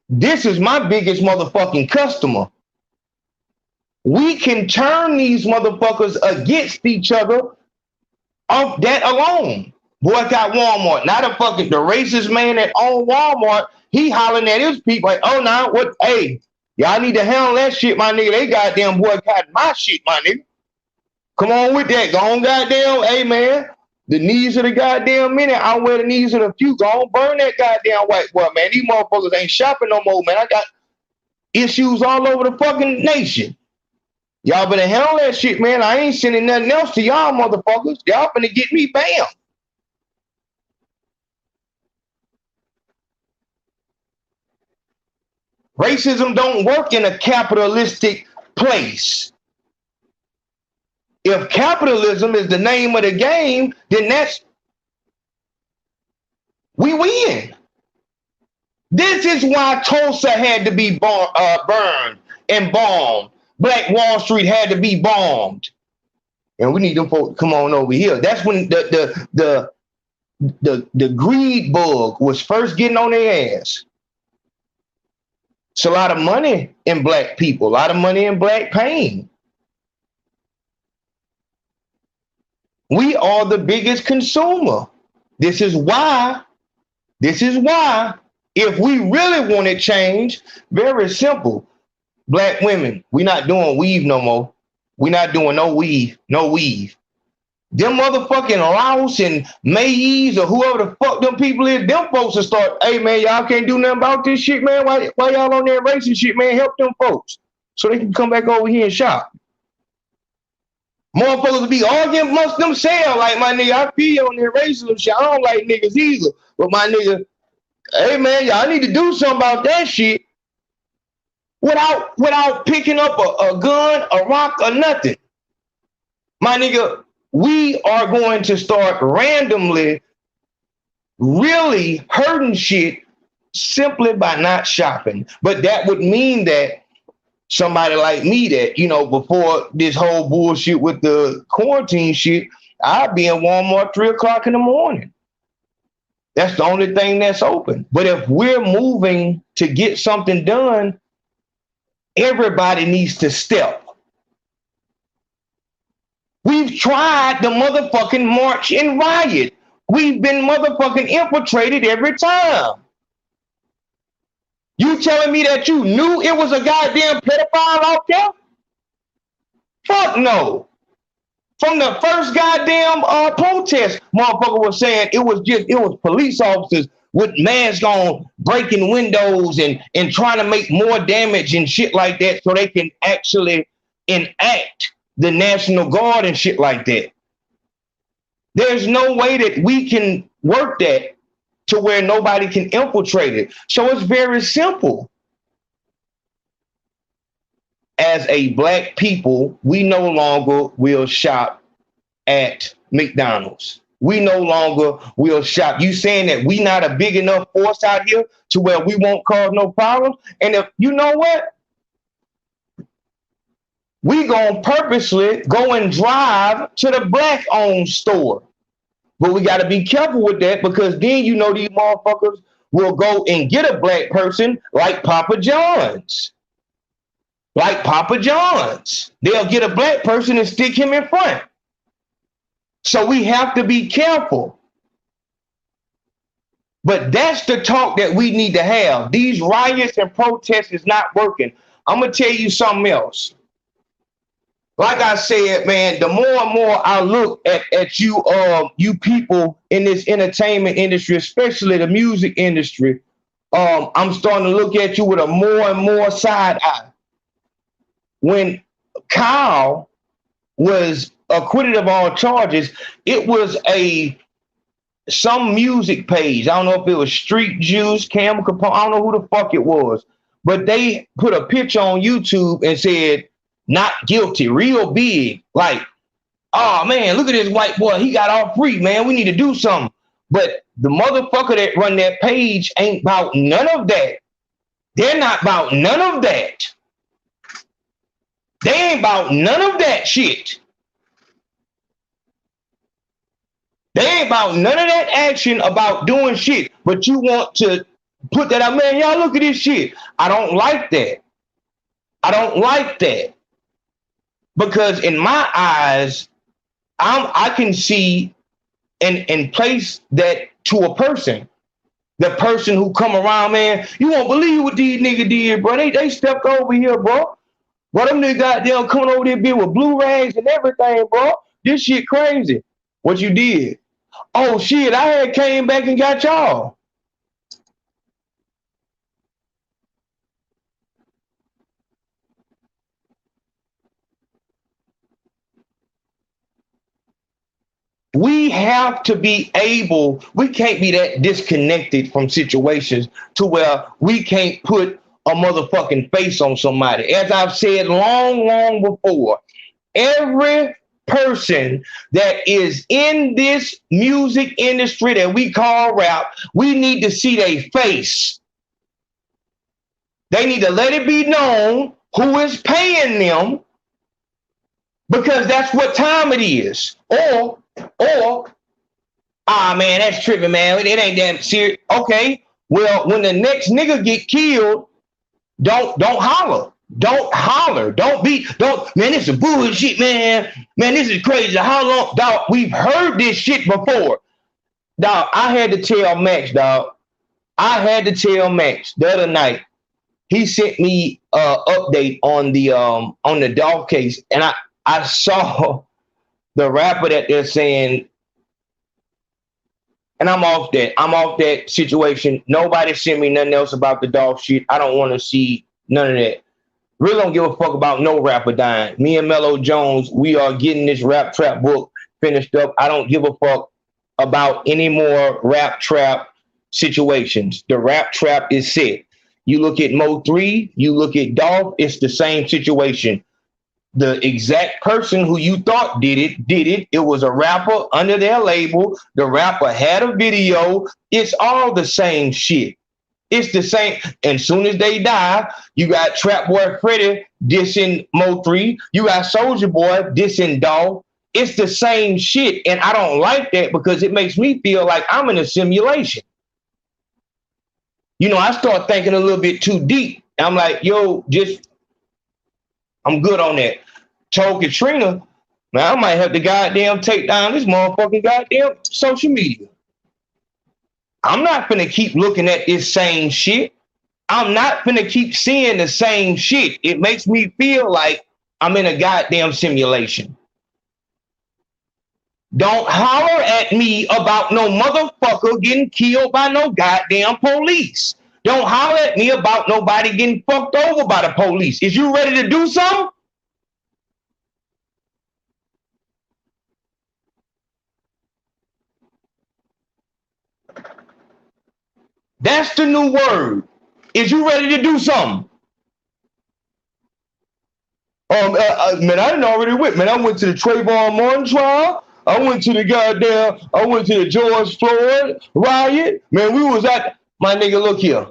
This is my biggest motherfucking customer. We can turn these motherfuckers against each other off that alone. Boycott Walmart. Not the racist man that owned Walmart. He hollering at his people like, oh, now what? Hey, y'all need to handle that shit, my nigga. They goddamn boycott my shit, my nigga. Come on with that. Go on, goddamn. Hey, man. The needs of the goddamn minute outweigh the needs of the few. Go on, burn that goddamn white boy, man. These motherfuckers ain't shopping no more, man. I got issues all over the fucking nation. Y'all better handle that shit, man. I ain't sending nothing else to y'all motherfuckers. Y'all finna get me bam. Racism don't work in a capitalistic place. If capitalism is the name of the game, then we win. This is why Tulsa had to be burned and bombed. Black Wall Street had to be bombed. And we need them folks to come on over here. That's when the greed bug was first getting on their ass. It's a lot of money in black people, a lot of money in black pain. We are the biggest consumer. This is why, if we really want to change, very simple. Black women, we not doing weave no more. We not doing no weave. Them motherfucking Laos and Mays or whoever the fuck them people is, them folks will start, hey man, y'all can't do nothing about this shit, man. Why y'all on that racist shit, man? Help them folks so they can come back over here and shop. Motherfuckers will be arguing amongst themselves like, my nigga, I feel you on that racism shit. I don't like niggas either. But my nigga, Hey man, y'all need to do something about that shit without picking up a gun, a rock, or nothing. My nigga, we are going to start randomly really hurting shit simply by not shopping. But that would mean that somebody like me that, you know, before this whole bullshit with the quarantine shit, I'd be in Walmart 3 o'clock in the morning. That's the only thing that's open. But if we're moving to get something done, everybody needs to step. We've tried the motherfucking march and riot. We've been motherfucking infiltrated every time. You telling me that you knew it was a goddamn pedophile out there? Fuck no. From the first goddamn protest, motherfucker was saying it was police officers with masks on, breaking windows and trying to make more damage and shit like that so they can actually enact the National Guard and shit like that. There's no way that we can work that to where nobody can infiltrate it. So it's very simple. As a black people, we no longer will shop at McDonald's. We no longer will shop. You saying that we not a big enough force out here to where we won't cause no problems? And if you know what? We gonna purposely go and drive to the black-owned store. But we got to be careful with that because then you know these motherfuckers will go and get a black person like Papa John's. Like Papa John's. They'll get a black person and stick him in front. So we have to be careful. But that's the talk that we need to have. These riots and protests is not working. I'm going to tell you something else. Like I said, man, the more and more I look at you, you people in this entertainment industry, especially the music industry, I'm starting to look at you with a more and more side eye. When Kyle was acquitted of all charges, it was some music page. I don't know if it was Street Juice, Cam Capone, I don't know who the fuck it was, but they put a picture on YouTube and said, "Not guilty," real big. Like, oh man, look at this white boy. He got off free, man. We need to do something. But the motherfucker that run that page ain't about none of that. They're not about none of that. They ain't about none of that shit. They ain't about none of that action about doing shit. But you want to put that out, man, y'all look at this shit. I don't like that. I don't like that. Because in my eyes, I can see and place that to a person. The person who come around, man, you won't believe what these niggas did, bro. They stepped over here, bro. Bro, them niggas goddamn coming over there bit with blue rags and everything, bro. This shit crazy. What you did? Oh shit, I had came back and got y'all. We have to be able, we can't be that disconnected from situations to where we can't put a motherfucking face on somebody. As I've said long before, every person that is in this music industry that we call rap, we need to see their face. They need to let it be known who is paying them, because that's what time it is. Or, man, that's tripping, man. It ain't that serious. Okay, well, when the next nigga get killed, don't holler. Don't holler. Don't, man, this is bullshit, man. Man, this is crazy. How long, dog? We've heard this shit before. Dog, I had to tell Max, dog. I had to tell Max the other night. He sent me an update on the Dolph case, and I saw the rapper that they're saying, and I'm off that situation. Nobody sent me nothing else about the Dolph shit. I don't want to see none of that. Really don't give a fuck about no rapper dying. Me and Mello Jones, we are getting this rap trap book finished up. I don't give a fuck about any more rap trap situations. The rap trap is set. You look at Mo3, you look at Dolph, it's the same situation. The exact person who you thought did it. It was a rapper under their label. The rapper had a video. It's all the same shit. It's the same. And soon as they die, you got Trap Boy Freddy dissing Mo3. You got Soulja Boy dissing Dolph. It's the same shit. And I don't like that because it makes me feel like I'm in a simulation. You know, I start thinking a little bit too deep. I'm like, yo, I'm good on that. Told Katrina, man, I might have to goddamn take down this motherfucking goddamn social media. I'm not finna keep looking at this same shit. I'm not finna keep seeing the same shit. It makes me feel like I'm in a goddamn simulation. Don't holler at me about no motherfucker getting killed by no goddamn police. Don't holler at me about nobody getting fucked over by the police. Is you ready to do something? That's the new word. Is you ready to do something? Man, I didn't already went. Man, I went to the Trayvon Martin trial. I went to the George Floyd riot. Man, we was at, my nigga, look here.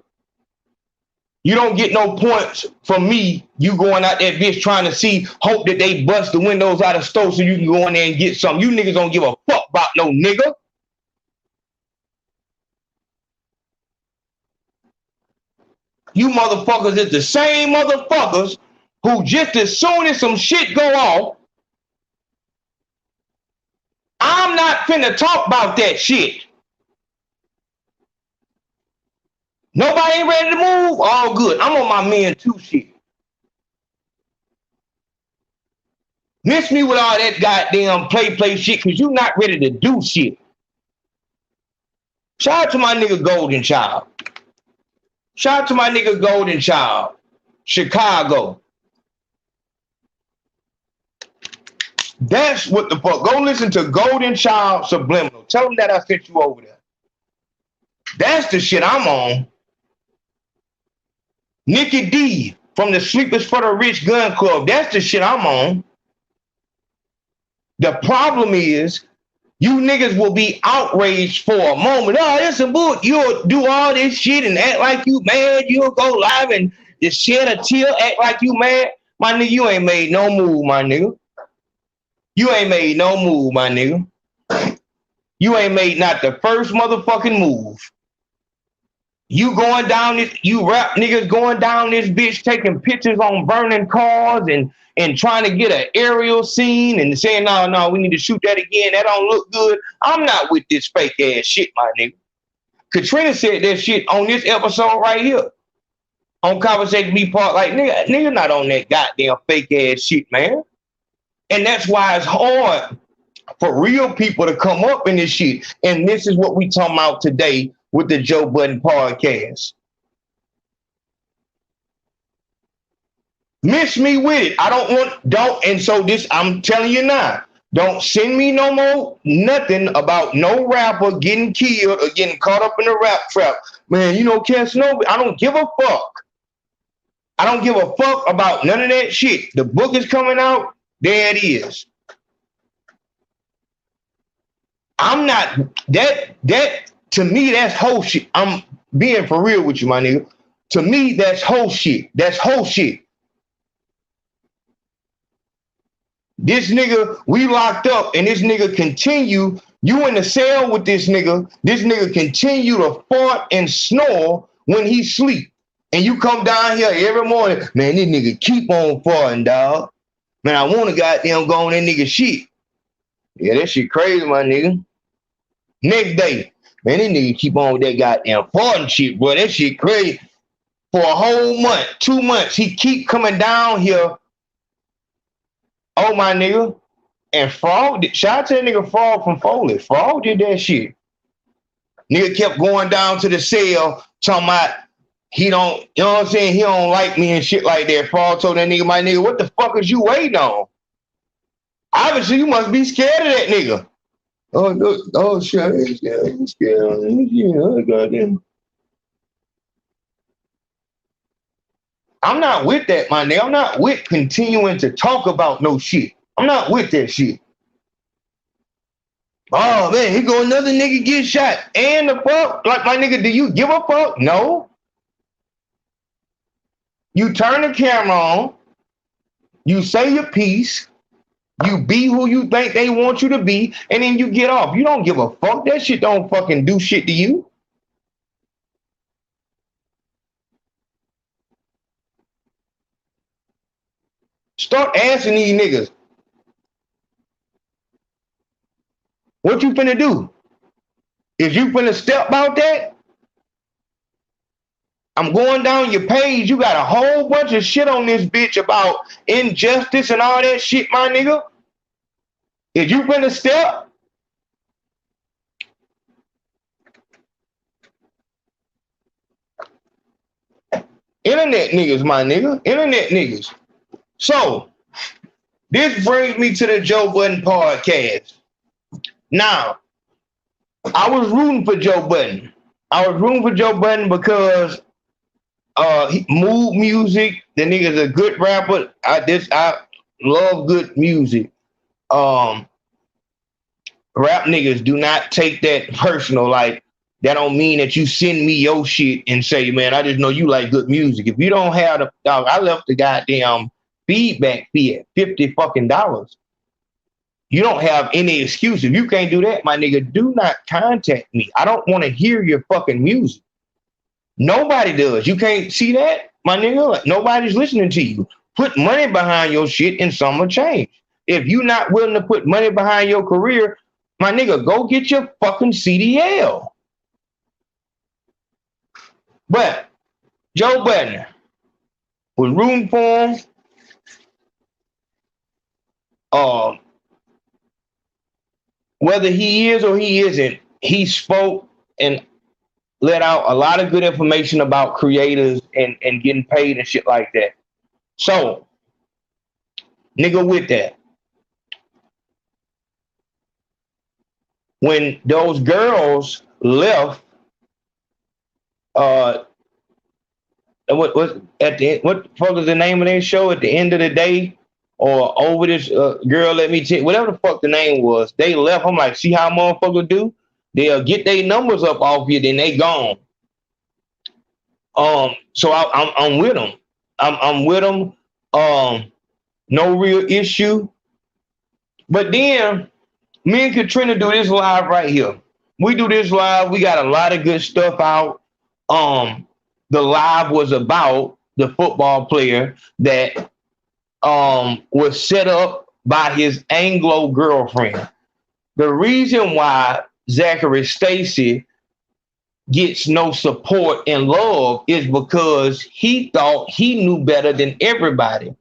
You don't get no points from me. You going out that bitch trying to hope that they bust the windows out of stores so you can go in there and get something. You niggas don't give a fuck about no nigga. You motherfuckers is the same motherfuckers who just as soon as some shit go off, I'm not finna talk about that shit. Nobody ain't ready to move? All good. I'm on my men too shit. Miss me with all that goddamn play shit because you not ready to do shit. Shout out to my nigga Golden Child. Shout out to my nigga Golden Child. Chicago. That's what the fuck. Go listen to Golden Child Subliminal. Tell them that I sent you over there. That's the shit I'm on. Nikki D from the Sleepers for the Rich Gun Club. That's the shit I'm on. The problem is, you niggas will be outraged for a moment. Oh, it's a book. You'll do all this shit and act like you mad. You'll go live and just shed a tear, act like you mad. My nigga, you ain't made no move, my nigga. You ain't made no move, my nigga. You ain't made not the first motherfucking move. You going down this, you rap niggas going down this bitch taking pictures on burning cars and trying to get an aerial scene and saying, no, we need to shoot that again. That don't look good. I'm not with this fake ass shit, my nigga. Katrina said that shit on this episode right here. On Conversation Me Part, like, nigga not on that goddamn fake ass shit, man. And that's why it's hard for real people to come up in this shit. And this is what we talking about today with the Joe Budden podcast. Miss me with it. And so this, I'm telling you now, don't send me no more nothing about no rapper getting killed or getting caught up in a rap trap. Man, you know, Casanova, I don't give a fuck. I don't give a fuck about none of that shit. The book is coming out. There it is. I'm not, that to me, that's whole shit. I'm being for real with you, my nigga. To me, that's whole shit. That's whole shit. This nigga, we locked up, and this nigga continue, you in the cell with this nigga continue to fart and snore when he sleep. And you come down here every morning, man, this nigga keep on farting, dog. Man, I want to goddamn go on that nigga shit. Yeah, that shit crazy, my nigga. Next day, man, this nigga keep on with that goddamn farting shit, bro. That shit crazy. For a whole month, 2 months, he keep coming down here. Oh, my nigga. And Frog, shout out to that nigga Frog from Foley. Frog did that shit. Nigga kept going down to the cell, talking about he don't, you know what I'm saying? He don't like me and shit like that. Frog told that nigga, my nigga, what the fuck is you waiting on? Obviously, you must be scared of that nigga. Oh, no, oh, shit. Yeah, goddamn. I'm not with that, my nigga. I'm not with continuing to talk about no shit. I'm not with that shit. Oh, man, here go another nigga get shot. And the fuck? Like, my nigga, do you give a fuck? No. You turn the camera on. You say your piece. You be who you think they want you to be. And then you get off. You don't give a fuck. That shit don't fucking do shit to you. Start asking these niggas, what you finna do? If you finna step out that, I'm going down your page. You got a whole bunch of shit on this bitch about injustice and all that shit, my nigga. If you finna step, internet niggas, my nigga. Internet niggas. So, this brings me to the Joe Budden podcast. Now, I was rooting for Joe Budden. I was rooting for Joe Budden because mood music. The nigga's a good rapper. I love good music. Rap niggas do not take that personal. Like, that don't mean that you send me your shit and say, man, I just know you like good music. If you don't have the dog, I left the goddamn feedback fee at $50 fucking. You don't have any excuse. If you can't do that, my nigga, do not contact me. I don't want to hear your fucking music. Nobody does. You can't see that, my nigga? Like, nobody's listening to you. Put money behind your shit and some will change. If you're not willing to put money behind your career, my nigga, go get your fucking CDL. But Joe Budden was rooting for him. Whether he is or he isn't, he spoke and let out a lot of good information about creators and getting paid and shit like that. So, nigga, with that, when those girls left, what the fuck is the name of their show? At the end of the day, or over this girl, let me tell you, whatever the fuck the name was, they left. I'm like, see how motherfuckers do? They'll get their numbers up off you, then they gone. So I'm with them. I'm with them. No real issue. But then me and Katrina do this live right here. We do this live. We got a lot of good stuff out. The live was about the football player that was set up by his Anglo girlfriend. The reason why Zack Stacy gets no support and love is because he thought he knew better than everybody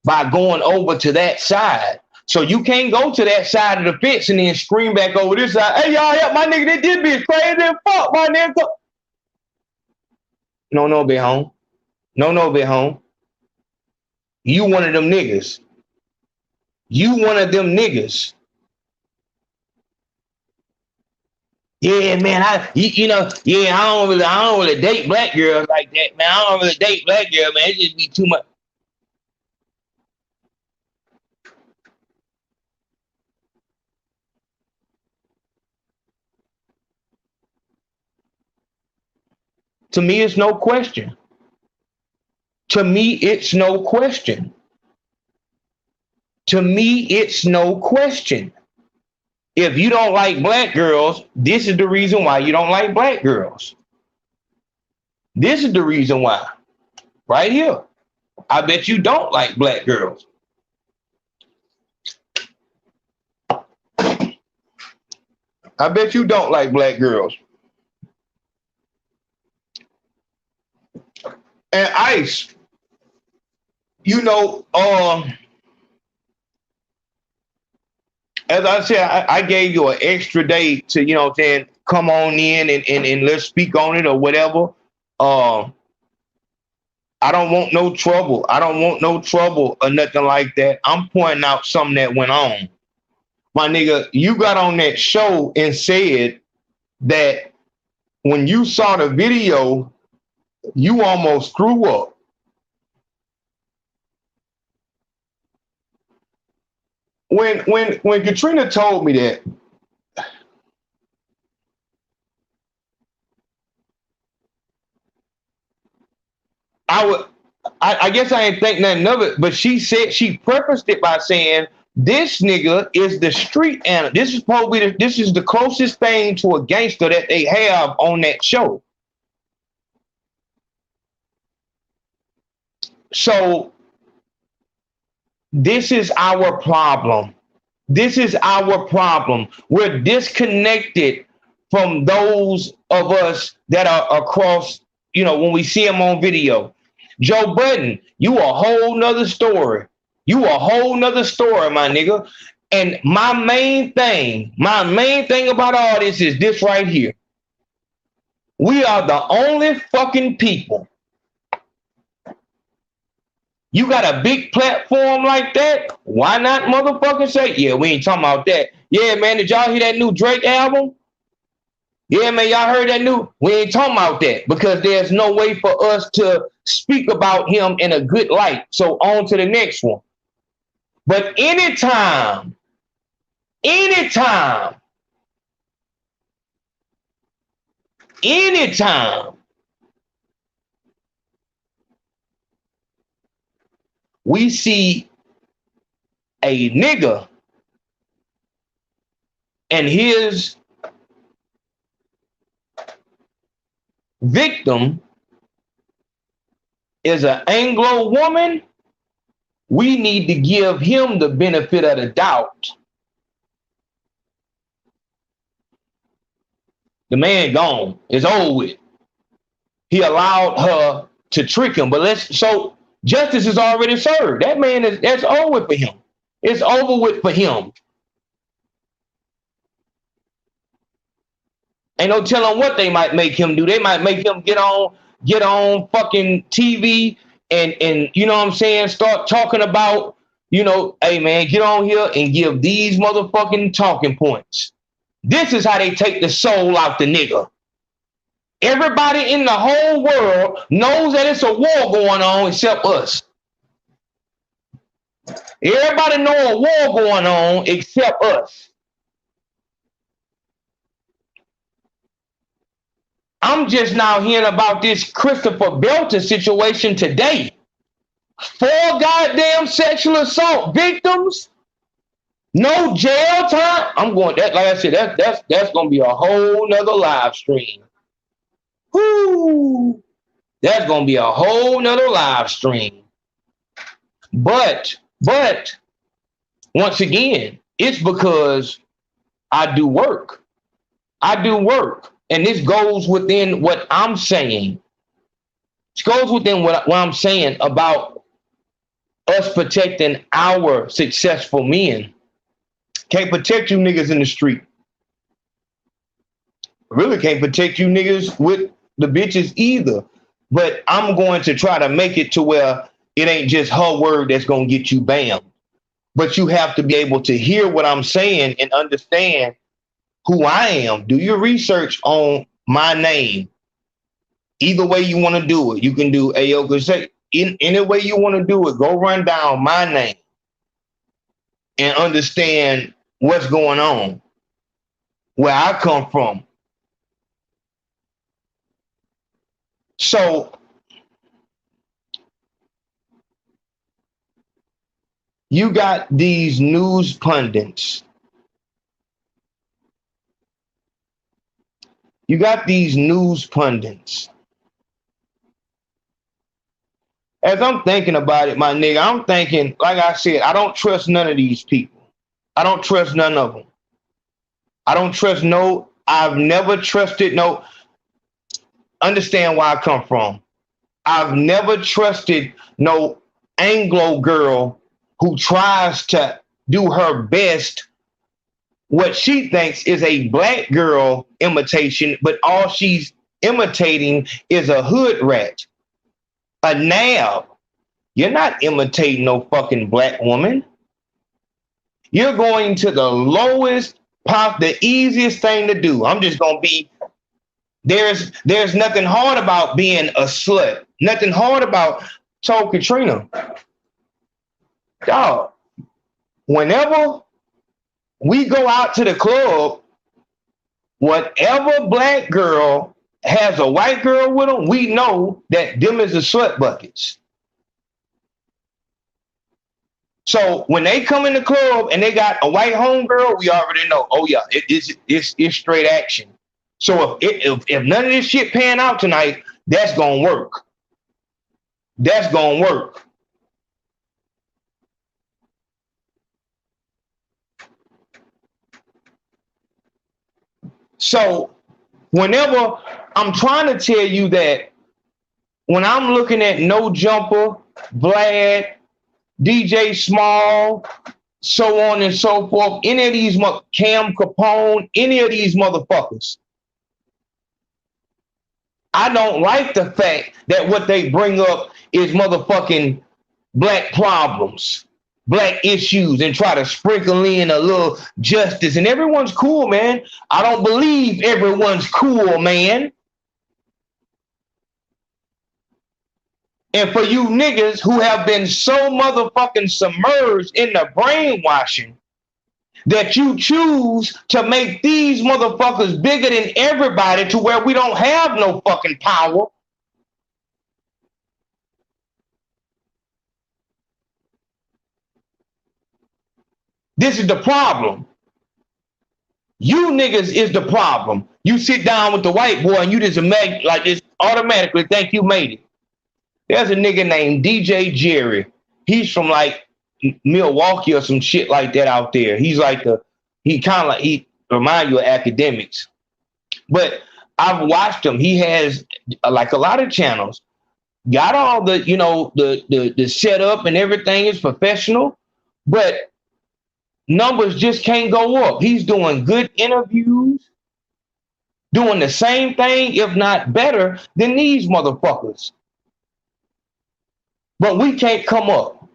by going over to that side. So you can't go to that side of the fence and then scream back over this side. Hey, y'all, help my nigga, that did be crazy as fuck, my nigga. No, be home. No, be home. You one of them niggas. You one of them niggas. Yeah, man, I don't really date black girls like that, man. I don't really date black girls, man. It just be too much. To me, it's no question. To me, it's no question. To me, it's no question. If you don't like black girls, this is the reason why you don't like black girls. This is the reason why. Right here. I bet you don't like black girls. I bet you don't like black girls. And Ice, as I said, I gave you an extra day to, come on in and let's speak on it or whatever. I don't want no trouble. I don't want no trouble or nothing like that. I'm pointing out something that went on. my nigga, you got on that show and said that when you saw the video, you almost threw up. When Katrina told me that, I guess I ain't think nothing of it, but she said, she prefaced it by saying, this nigga is the street animal. This is probably this is the closest thing to a gangster that they have on that show. So this is our problem. This is our problem. We're disconnected from those of us that are across, you know, when we see them on video. Joe Budden, you a whole nother story. You a whole nother story, my nigga. And my main thing about all this is this right here. We are the only fucking people. You got a big platform like that, why not motherfucking say, yeah, we ain't talking about that. Yeah, man, did y'all hear that new Drake album? Yeah, man, y'all heard that new? We ain't talking about that because there's no way for us to speak about him in a good light. So on to the next one. But anytime we see a nigga and his victim is an Anglo woman, we need to give him the benefit of the doubt. The man gone. It's over with. He allowed her to trick him. But so justice is already served. That man that's over with for him. It's over with for him. Ain't no telling what they might make him do. They might make him get on fucking TV and you know what I'm saying, start talking about, you know, hey man, get on here and give these motherfucking talking points. This is how they take the soul out the nigga. Everybody in the whole world knows that it's a war going on except us. Everybody know a war going on except us. I'm just now hearing about this Christopher Belton situation today. 4 goddamn sexual assault victims, no jail time. I'm going that, like I said, that's gonna be a whole nother live stream. Whoo! That's gonna be a whole nother live stream. But once again, it's because I do work. And this goes within what I'm saying. It goes within what I'm saying about us protecting our successful men. Can't protect you niggas in the street. Really can't protect you niggas with the bitches either. But I'm going to try to make it to where it ain't just her word that's going to get you banned. But you have to be able to hear what I'm saying and understand who I am. Do your research on my name. Either way you want to do it. You can do Ayo. In any way you want to do it, go run down my name and understand what's going on, where I come from. So you got these news pundits. You got these news pundits. As I'm thinking about it, my nigga, I'm thinking, like I said, I don't trust none of these people. I don't trust none of them. I've never trusted no, understand where I come from. I've never trusted no Anglo girl who tries to do her best what she thinks is a black girl imitation, but all she's imitating is a hood rat, a nab. You're not imitating no fucking black woman. You're going to the lowest pop, the easiest thing to do. I'm just gonna be. There's nothing hard about being a slut. Nothing hard about. Told Katrina, dog. Whenever we go out to the club, whatever black girl has a white girl with them, we know that them is the slut buckets. So when they come in the club and they got a white homegirl, we already know. Oh yeah, it's straight action. So if none of this shit pan out tonight, that's gonna work. That's gonna work. So whenever I'm trying to tell you that when I'm looking at No Jumper, Vlad, DJ Small, so on and so forth, any of these Cam Capone, any of these motherfuckers, I don't like the fact that what they bring up is motherfucking black problems, black issues, and try to sprinkle in a little justice. And everyone's cool, man. I don't believe everyone's cool, man. And for you niggas who have been so motherfucking submerged in the brainwashing that you choose to make these motherfuckers bigger than everybody to where we don't have no fucking power. This is the problem. You niggas is the problem. You sit down with the white boy and you just make like this automatically think you made it. There's a nigga named DJ Jerry. He's from like Milwaukee or some shit like that out there. He's like he remind you of academics. But I've watched him. He has like a lot of channels. Got all the, you know, the setup and everything is professional, but numbers just can't go up. He's doing good interviews, doing the same thing, if not better, than these motherfuckers. But we can't come up.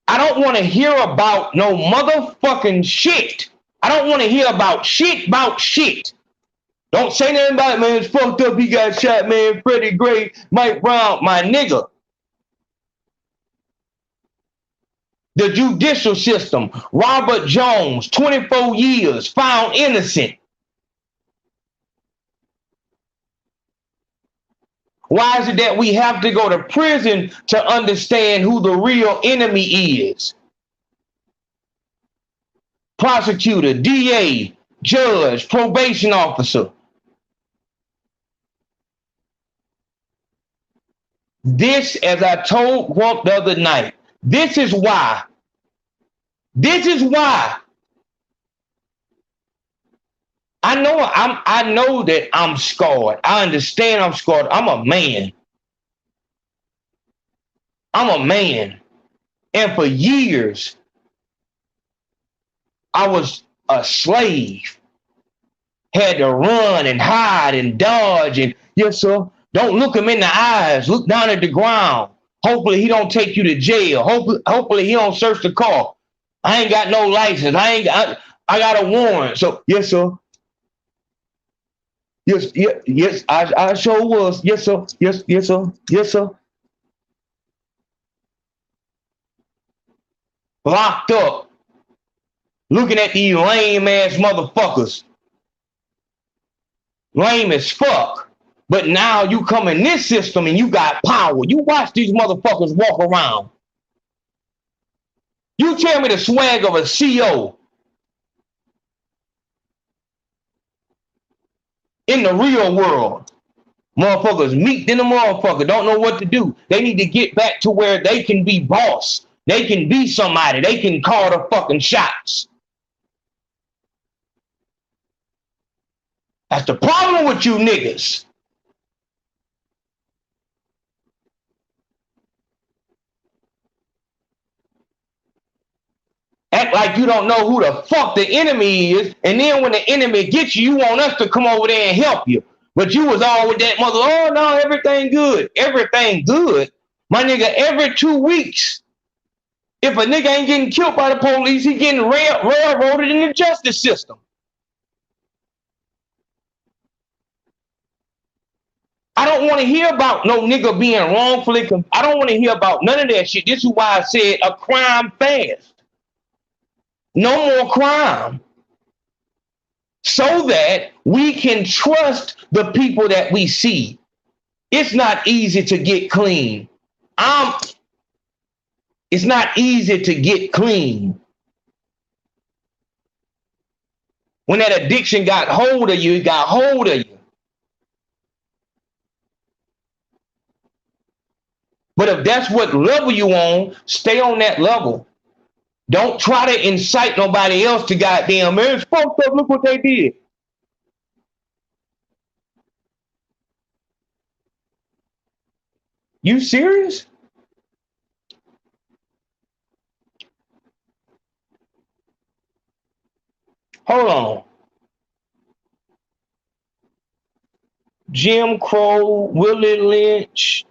I don't want to hear about no motherfucking shit. I don't want to hear about shit. Don't say nothing about it, man. It's fucked up. He got shot, man. Freddie Gray, Mike Brown, my nigga. The judicial system, Robert Jones, 24 years, found innocent. Why is it that we have to go to prison to understand who the real enemy is? Prosecutor, DA, judge, probation officer. This, as I told Grump the other night, this is why I know that I'm scarred. I understand I'm scarred. I'm a man. And for years, I was a slave. Had to run and hide and dodge and, yes, sir, don't look him in the eyes. Look down at the ground. Hopefully he don't take you to jail. Hopefully he don't search the car. I ain't got no license. I got a warrant. So, yes, sir. Yes, I sure was. Yes, sir. Yes, sir. Yes, sir. Locked up. Looking at these lame ass motherfuckers. Lame as fuck. But now you come in this system and you got power. You watch these motherfuckers walk around. You tell me the swag of a CO in the real world. Motherfuckers meek than a motherfucker, don't know what to do. They need to get back to where they can be boss. They can be somebody. They can call the fucking shots. That's the problem with you niggas. Act like you don't know who the fuck the enemy is, and then when the enemy gets you, you want us to come over there and help you. But you was all with that mother, oh no, everything good. Everything good. My nigga, every 2 weeks, If a nigga ain't getting killed by the police, he getting railroaded in the justice system. I don't want to hear about no nigga being wrongfully. I don't want to hear about none of that shit. This is why I said a crime fast. No more crime. So that we can trust the people that we see. It's not easy to get clean. It's not easy to get clean. When that addiction got hold of you, it got hold of you. But if that's what level you on, stay on that level. Don't try to incite nobody else to goddamn, man, it's fucked up, look what they did. You serious? Hold on. Jim Crow, Willie Lynch,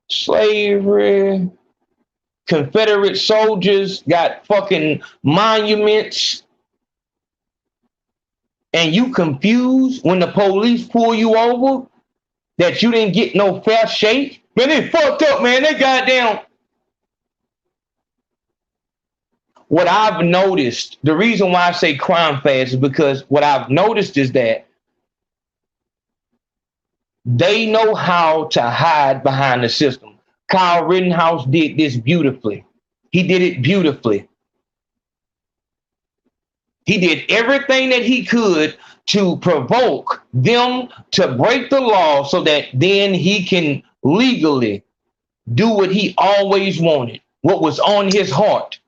slavery, Confederate soldiers got fucking monuments. And you confused when the police pull you over that you didn't get no fair shake? Man, they fucked up, man. They goddamn. What I've noticed, the reason why I say crime fast is because what I've noticed is that they know how to hide behind the system. Kyle Rittenhouse did this beautifully. He did it beautifully. He did everything that he could to provoke them to break the law so that then he can legally do what he always wanted, what was on his heart.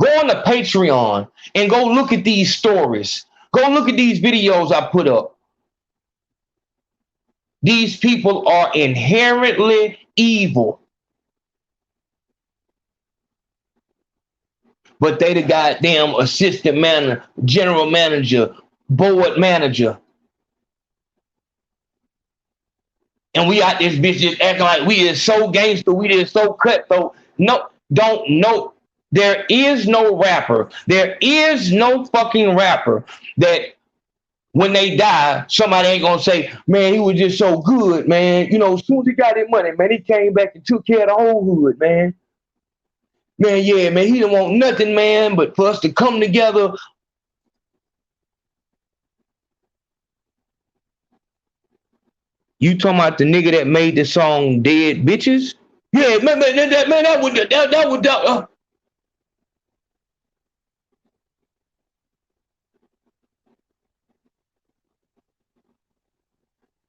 Go on to Patreon and go look at these stories. Go look at these videos I put up. These people are inherently evil. But they the goddamn assistant manager, general manager, board manager. And we out this bitch just acting like we is so gangster, we is so cutthroat. No, don't know. There is no rapper. There is no fucking rapper that when they die, somebody ain't gonna say, man, he was just so good, man. You know, as soon as he got his money, man, he came back and took care of the whole hood, man. Man, yeah, man, he didn't want nothing, man, but for us to come together. You talking about the nigga that made the song Dead Bitches? Yeah, man, that would.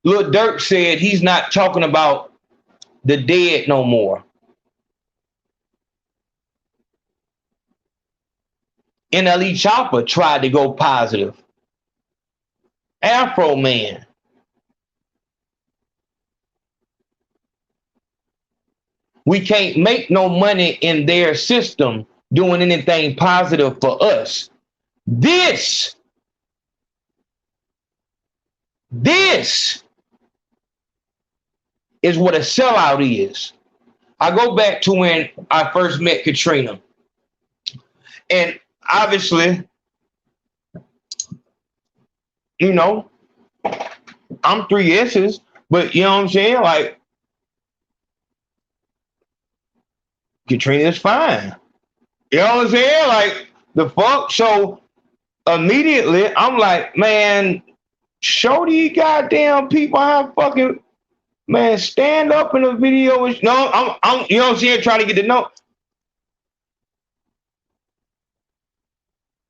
Lil Durk said he's not talking about the dead no more. NLE Chopper tried to go positive. Afro Man. We can't make no money in their system doing anything positive for us. This is what a sellout is. I go back to when I first met Katrina. And obviously, you know, I'm 3 S's, but you know what I'm saying? Like, Katrina's fine. You know what I'm saying? Like, the fuck? So immediately, I'm like, man, show these goddamn people how fucking, man, stand up in a video. No, I'm you know what I'm saying? Trying to get to know.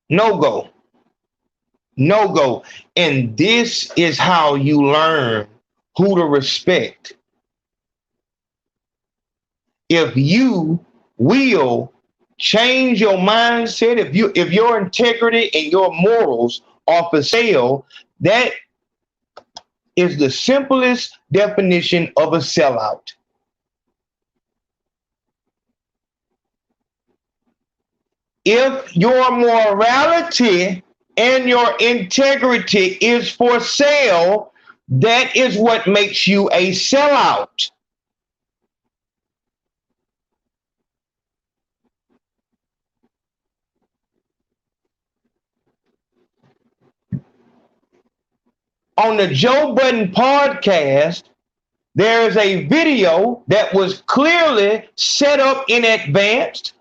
No go. No go. And this is how you learn who to respect. If you will change your mindset, if your integrity and your morals are for sale, that is the simplest definition of a sellout. If your morality and your integrity is for sale, that is what makes you a sellout. on the Joe Budden podcast, there is a video that was clearly set up in advance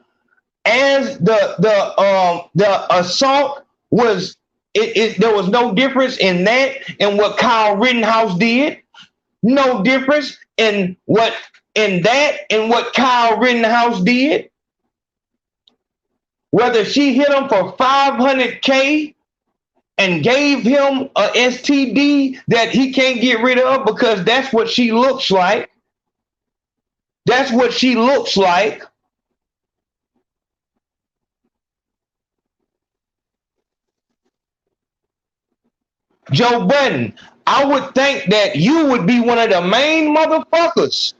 as the assault was. There was no difference in that and what Kyle Rittenhouse did. No difference in what Kyle Rittenhouse did. Whether she hit him for $500K and gave him a STD that he can't get rid of because that's what she looks like. That's what she looks like. Joe Budden, I would think that you would be one of the main motherfuckers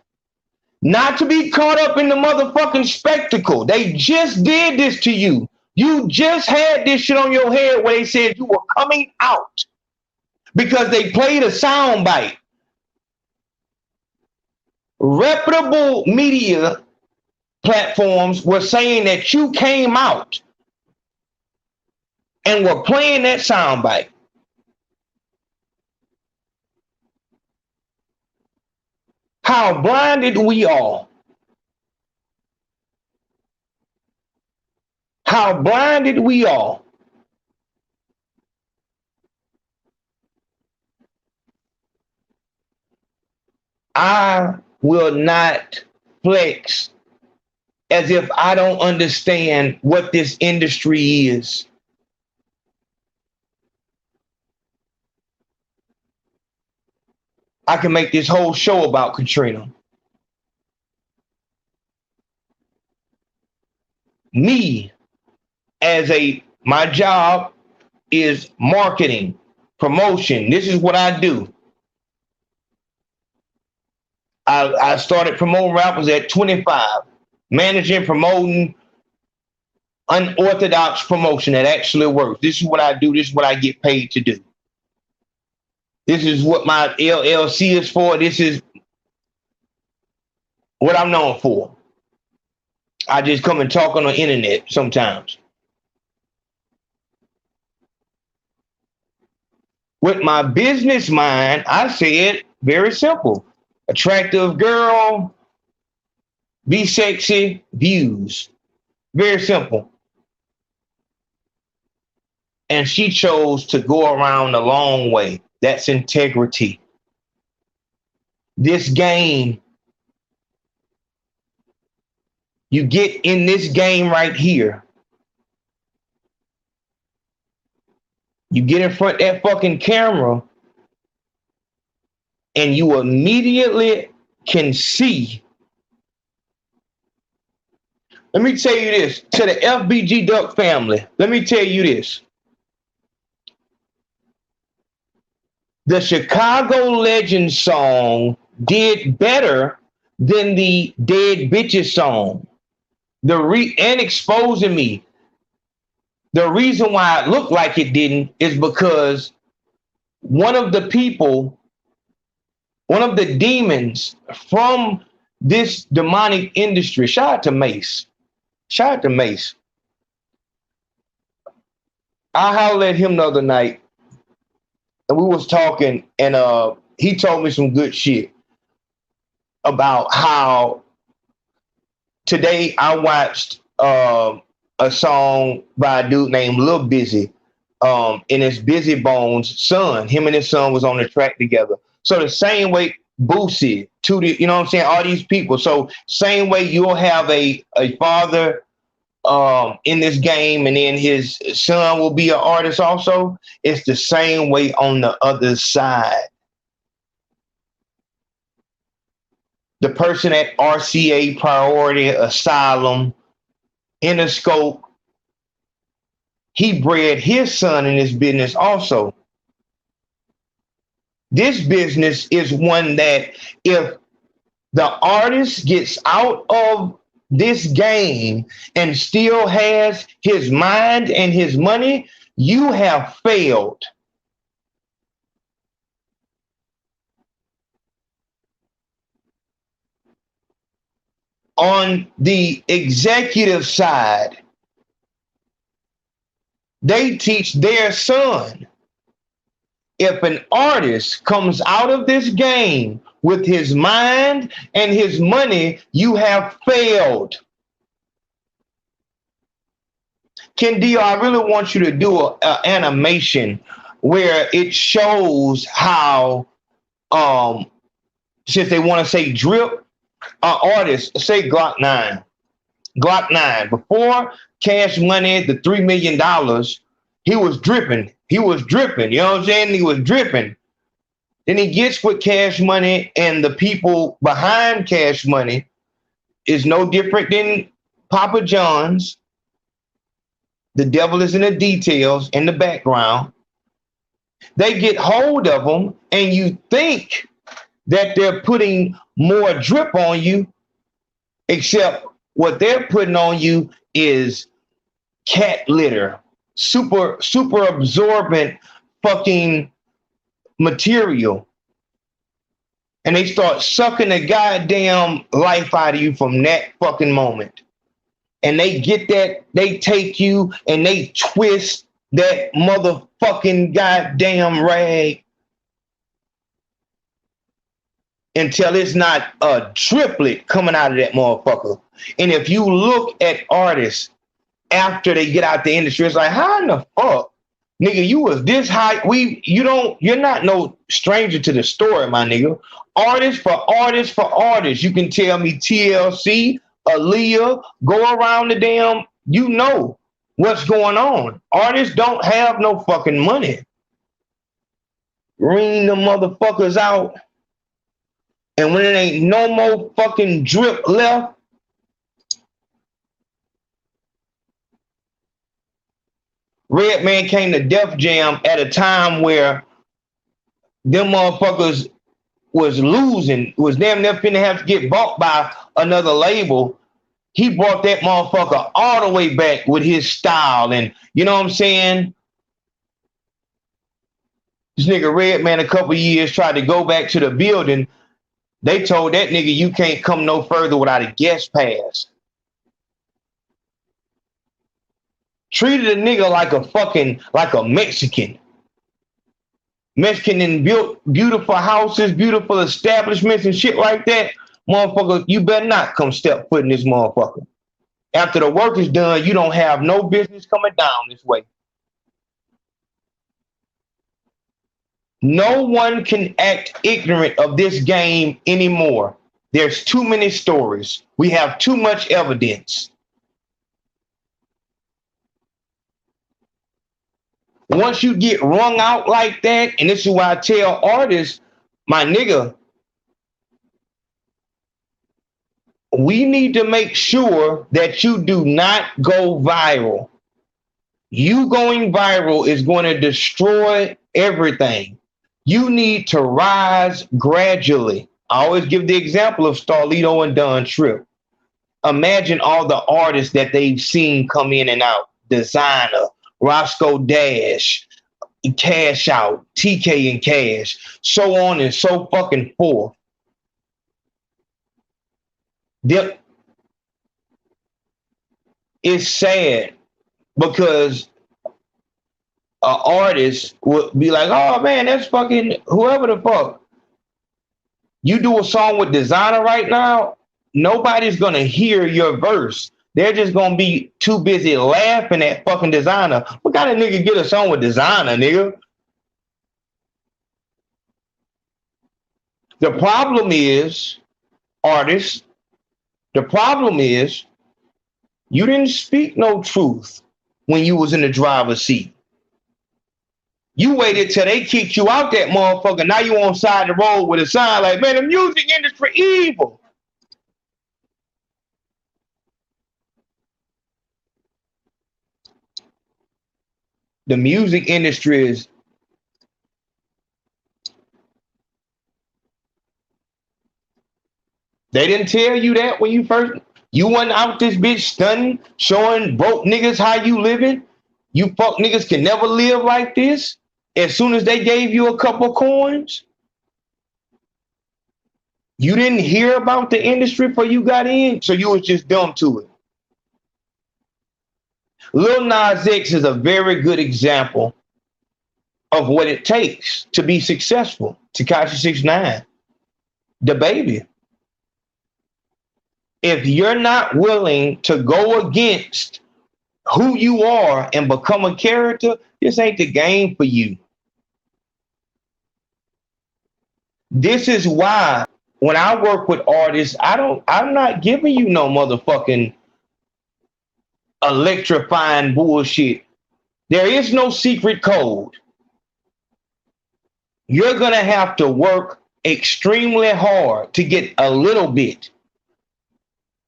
not to be caught up in the motherfucking spectacle. They just did this to you. You just had this shit on your head where they said you were coming out because they played a soundbite. Reputable media platforms were saying that you came out and were playing that soundbite. How blinded we are. How blinded we are. I will not flex as if I don't understand what this industry is. I can make this whole show about Katrina. Me, my job is marketing, promotion. This is what I do. I started promoting rappers at 25, managing, promoting unorthodox promotion that actually works. This is what I do. This is what I get paid to do. This is what my LLC is for. This is what I'm known for. I just come and talk on the internet sometimes. With my business mind, I said very simple. Attractive girl, be sexy, views. Very simple. And she chose to go around the long way. That's integrity. This game, you get in this game right here. You get in front of that fucking camera and you immediately can see. Let me tell you this, to the FBG Duck family, let me tell you this. The Chicago Legend song did better than the Dead Bitches song. And exposing me. The reason why it looked like it didn't is because one of the demons from this demonic industry, shout out to Mace. I hollered at him the other night. And we was talking, and he told me some good shit about how today I watched a song by a dude named Lil Busy, and it's Busy Bones' son. Him and his son was on the track together. So the same way Boosie, you know what I'm saying? All these people. So same way you'll have a father in this game, and then his son will be an artist also. It's the same way on the other side. The person at RCA, Priority, Asylum, Interscope, he bred his son in this business also. This business is one that if the artist gets out of this game and still has his mind and his money, you have failed. On the executive side, they teach their son if an artist comes out of this game with his mind and his money, you have failed. Ken D, I really want you to do an animation where it shows how, since they want to say drip, artists, say Glock 9. Glock 9, before Cash Money, the $3 million, he was dripping. He was dripping. You know what I'm saying? He was dripping. Then he gets with Cash Money, and the people behind Cash Money is no different than Papa John's. The devil is in the details, in the background. They get hold of them, and you think that they're putting more drip on you, except what they're putting on you is cat litter, super absorbent fucking material. And they start sucking the goddamn life out of you from that fucking moment. And they get that, they take you and they twist that motherfucking goddamn rag until it's not a triplet coming out of that motherfucker. And if you look at artists after they get out the industry, it's like, how in the fuck, nigga, you was this high? You're not no stranger to the story, my nigga. Artist for artist for artist. You can tell me TLC, Aaliyah, go around the damn, you know what's going on. Artists don't have no fucking money. Ring the motherfuckers out. And when it ain't no more fucking drip left, Redman came to Def Jam at a time where them motherfuckers was losing, was damn near finna have to get bought by another label. He brought that motherfucker all the way back with his style, and you know what I'm saying? This nigga Redman a couple years tried to go back to the building. They told that nigga, you can't come no further without a guest pass. Treated a nigga like a Mexican. Mexican and built beautiful houses, beautiful establishments and shit like that. Motherfucker, you better not come step foot in this motherfucker. After the work is done, you don't have no business coming down this way. No one can act ignorant of this game anymore. There's too many stories. We have too much evidence. Once you get wrung out like that, and this is why I tell artists, my nigga, we need to make sure that you do not go viral. You going viral is going to destroy everything. You need to rise gradually. I always give the example of Starlito and Don Tripp. Imagine all the artists that they've seen come in and out. Designer, Roscoe Dash, Cash Out, TK and Cash, so on and so fucking forth. It's sad because an artist would be like, oh man, that's fucking whoever the fuck. You do a song with Designer right now, nobody's gonna hear your verse. They're just gonna be too busy laughing at fucking Designer. What kind of nigga get a song with Designer, nigga? The problem is, artists, the problem is you didn't speak no truth when you was in the driver's seat. You waited till they kicked you out that motherfucker. Now you on side of the road with a sign like, man, the music industry evil. The music industry is they didn't tell you that when you went out this bitch stunning, showing broke niggas how you living. You fuck niggas can never live like this. As soon as they gave you a couple coins, you didn't hear about the industry before you got in, so you was just dumb to it. Lil Nas X is a very good example of what it takes to be successful. Tekashi 6ix9ine, the baby. If you're not willing to go against who you are and become a character, this ain't the game for you. This is why when I work with artists, I'm not giving you no motherfucking electrifying bullshit. There is no secret code. You're going to have to work extremely hard to get a little bit.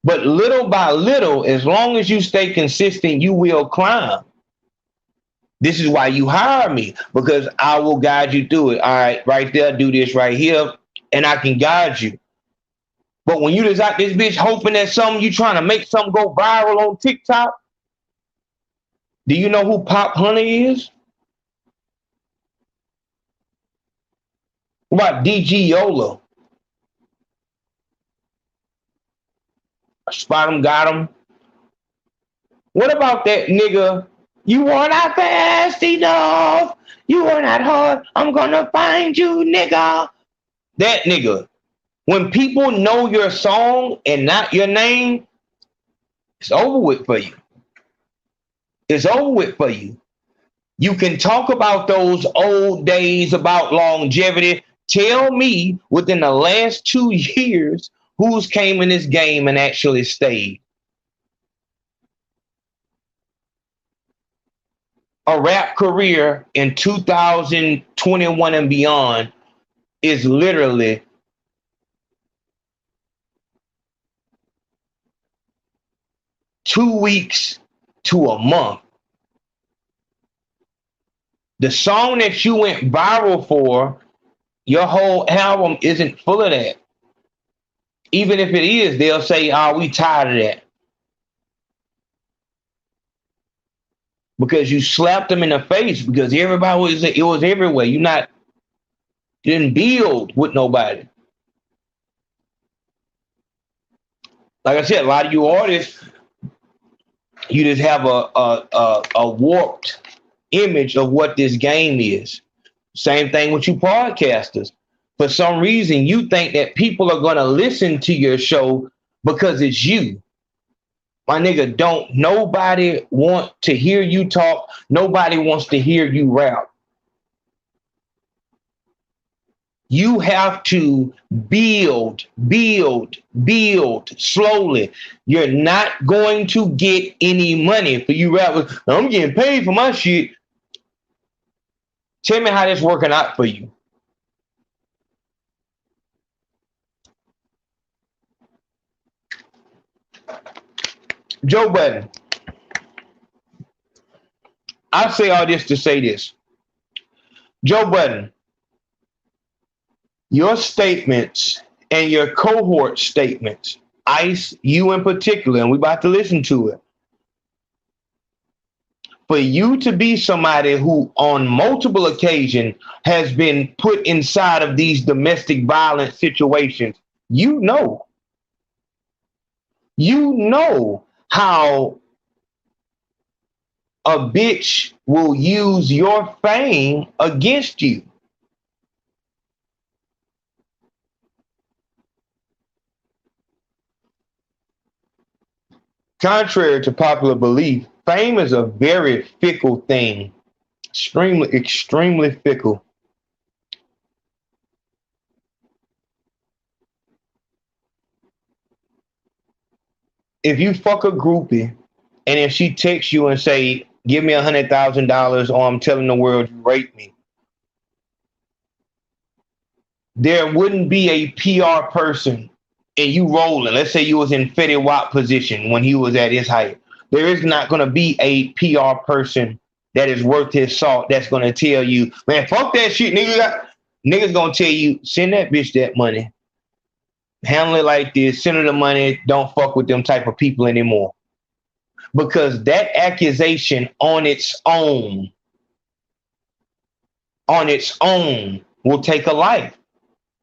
But little by little, as long as you stay consistent, you will climb. This is why you hire me, because I will guide you through it. All right, right there, do this right here, and I can guide you. But when you just out this bitch hoping that you trying to make something go viral on TikTok, do you know who Pop Hunter is? What about DG Yola? Spot him, got him. What about that nigga? You were not fast enough. You were not hard. I'm gonna find you, nigga. That nigga. When people know your song and not your name, it's over with for you. It's over with for you. You can talk about those old days about longevity. Tell me within the last 2 years who's came in this game and actually stayed. A rap career in 2021 and beyond is literally two weeks to a month. The song that you went viral for, your whole album isn't full of that. Even if it is, they'll say, "Oh, we tired of that." Because you slapped them in the face, because everybody it was everywhere. You didn't build with nobody. Like I said, a lot of you artists, you just have a warped image of what this game is. Same thing with you podcasters. For some reason, you think that people are going to listen to your show because it's you. My nigga, don't nobody want to hear you talk. Nobody wants to hear you rap. You have to build slowly. You're not going to get any money for you rappers. I'm getting paid for my shit. Tell me how that's working out for you. Joe Budden. I say all this to say this. Joe Budden, your statements and your cohort statements, ICE, you in particular, and we're about to listen to it. For you to be somebody who on multiple occasions has been put inside of these domestic violence situations, you know how a bitch will use your fame against you. Contrary to popular belief, fame is a very fickle thing. Extremely fickle. If you fuck a groupie, and if she texts you and say, "Give me $100,000 or I'm telling the world you raped me," there wouldn't be a PR person and you rolling. Let's say you was in Fetty Wap position when he was at his height. There is not going to be a PR person that is worth his salt that's going to tell you, "Man, fuck that shit, nigga." Niggas going to tell you, "Send that bitch that money. Handle it like this. Send her the money. Don't fuck with them type of people anymore." Because that accusation on its own will take a life.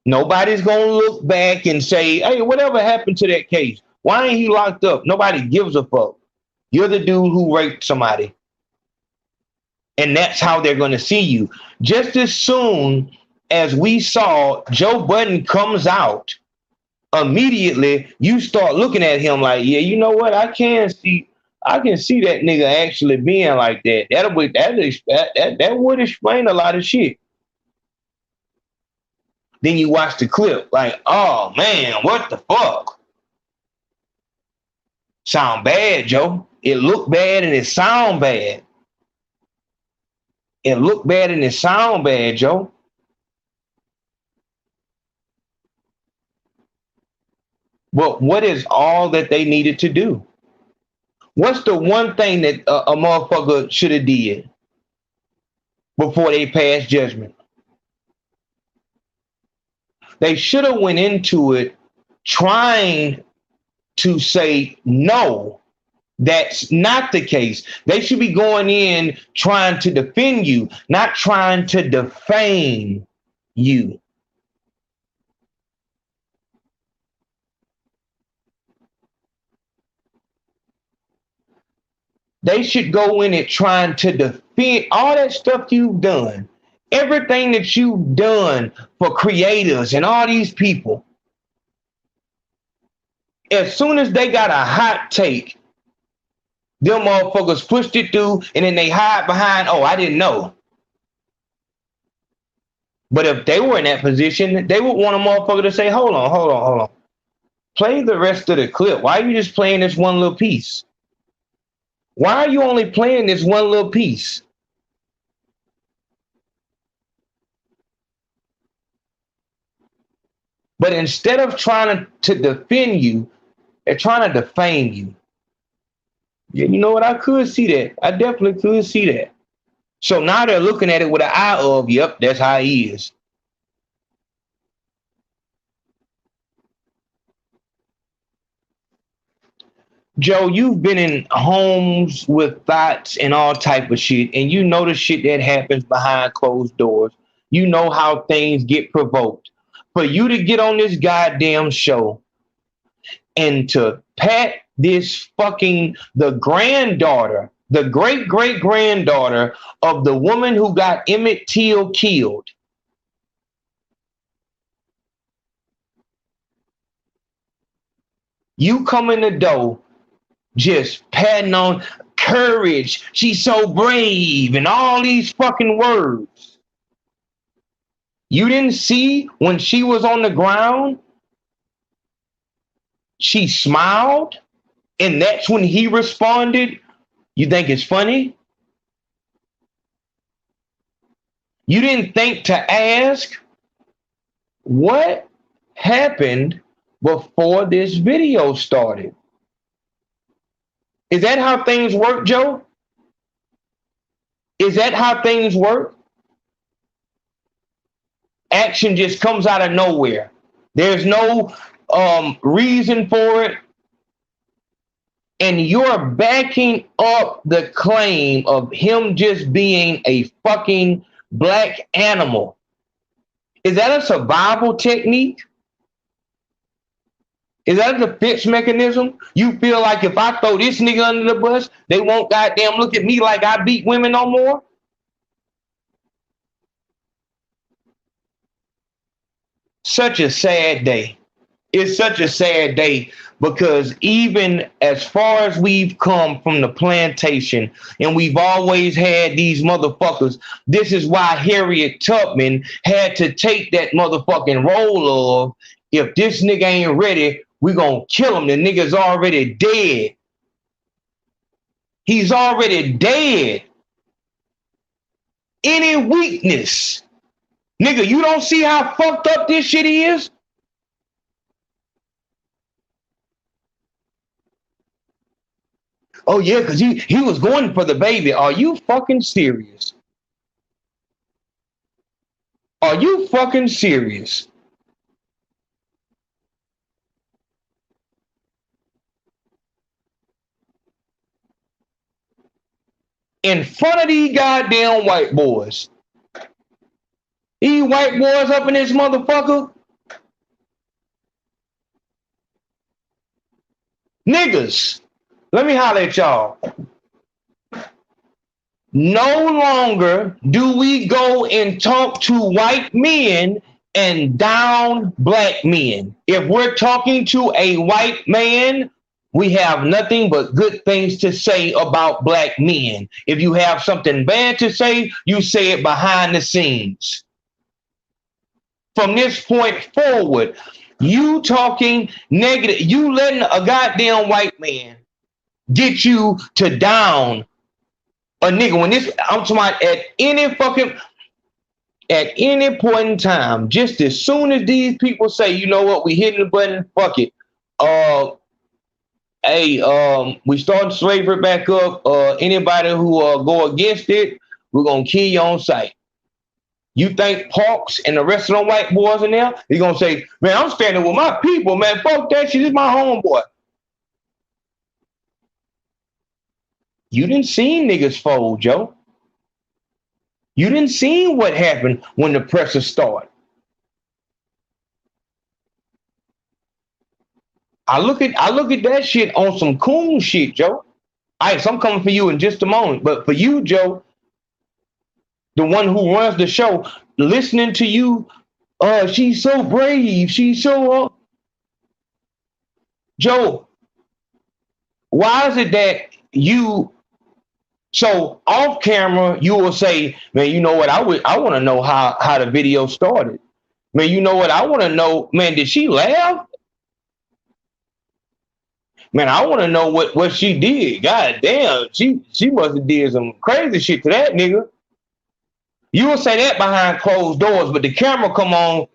Nobody's going to look back and say, "Hey, whatever happened to that case? Why ain't he locked up?" Nobody gives a fuck. You're the dude who raped somebody. And that's how they're going to see you. Just as soon as we saw Joe Budden comes out, immediately you start looking at him like, yeah, you know what? I can see that nigga actually being like that. That would explain a lot of shit. Then you watch the clip, like, oh man, what the fuck? Sound bad, Joe. It look bad and it sound bad. It look bad and it sound bad, Joe. But what is all that they needed to do? What's the one thing that a motherfucker should have did before they passed judgment? They should have went into it trying to say, no, that's not the case. They should be going in trying to defend you, not trying to defame you. They should go in it trying to defend all that stuff you've done. Everything that you've done for creators and all these people. As soon as they got a hot take, them motherfuckers pushed it through and then they hide behind, oh, I didn't know. But if they were in that position, they would want a motherfucker to say, hold on. Play the rest of the clip. Why are you just playing this one little piece? Why are you only playing this one little piece? But instead of trying to defend you, they're trying to defame you. Yeah, you know what? I could see that. I definitely could see that. So now they're looking at it with an eye of, yep, that's how he is. Joe, you've been in homes with thoughts and all type of shit, and you know the shit that happens behind closed doors. You know how things get provoked. For you to get on this goddamn show and to pat this fucking, the granddaughter, the great-great-granddaughter of the woman who got Emmett Till killed. You come in the door just patting on courage. She's so brave and all these fucking words. You didn't see when she was on the ground, she smiled, and that's when he responded. You think it's funny? You didn't think to ask what happened before this video started. Is that how things work, Joe? Is that how things work? Action just comes out of nowhere. There's no reason for it. And you're backing up the claim of him just being a fucking black animal. Is that a survival technique? Is that a defense mechanism? You feel like if I throw this nigga under the bus, they won't goddamn look at me like I beat women no more? Such a sad day. It's such a sad day because even as far as we've come from the plantation and we've always had these motherfuckers, this is why Harriet Tubman had to take that motherfucking role of, if this nigga ain't ready, we gonna kill him. The nigga's already dead. He's already dead. Any weakness, nigga, you don't see how fucked up this shit is? Oh yeah, because he was going for the baby. Are you fucking serious? Are you fucking serious? In front of these goddamn white boys. These white boys up in this motherfucker. Niggas. Let me holler at y'all. No longer do we go and talk to white men and down black men. If we're talking to a white man, we have nothing but good things to say about black men. If you have something bad to say, you say it behind the scenes. From this point forward, you talking negative, you letting a goddamn white man get you to down a nigga. When this, I'm talking about at any point in time, just as soon as these people say, you know what, we hitting the button, fuck it. We starting slavery back up. Anybody who go against it, we're gonna kill you on sight. You think Parks and the rest of them white boys in there, you're gonna say, man, I'm standing with my people, man. Fuck that shit, it's my homeboy. You didn't see niggas fold, Joe. You didn't see what happened when the presser started. I look at that shit on some cool shit, Joe. So I'm coming for you in just a moment. But for you, Joe, the one who runs the show, listening to you, she's so brave. She's so Joe, why is it that you so off camera you will say, man, you know what, I want to know how the video started. Man, you know what, I want to know, man, did she laugh? Man, I want to know what she did. God damn, she must have did some crazy shit to that nigga. You will say that behind closed doors, but the camera come on,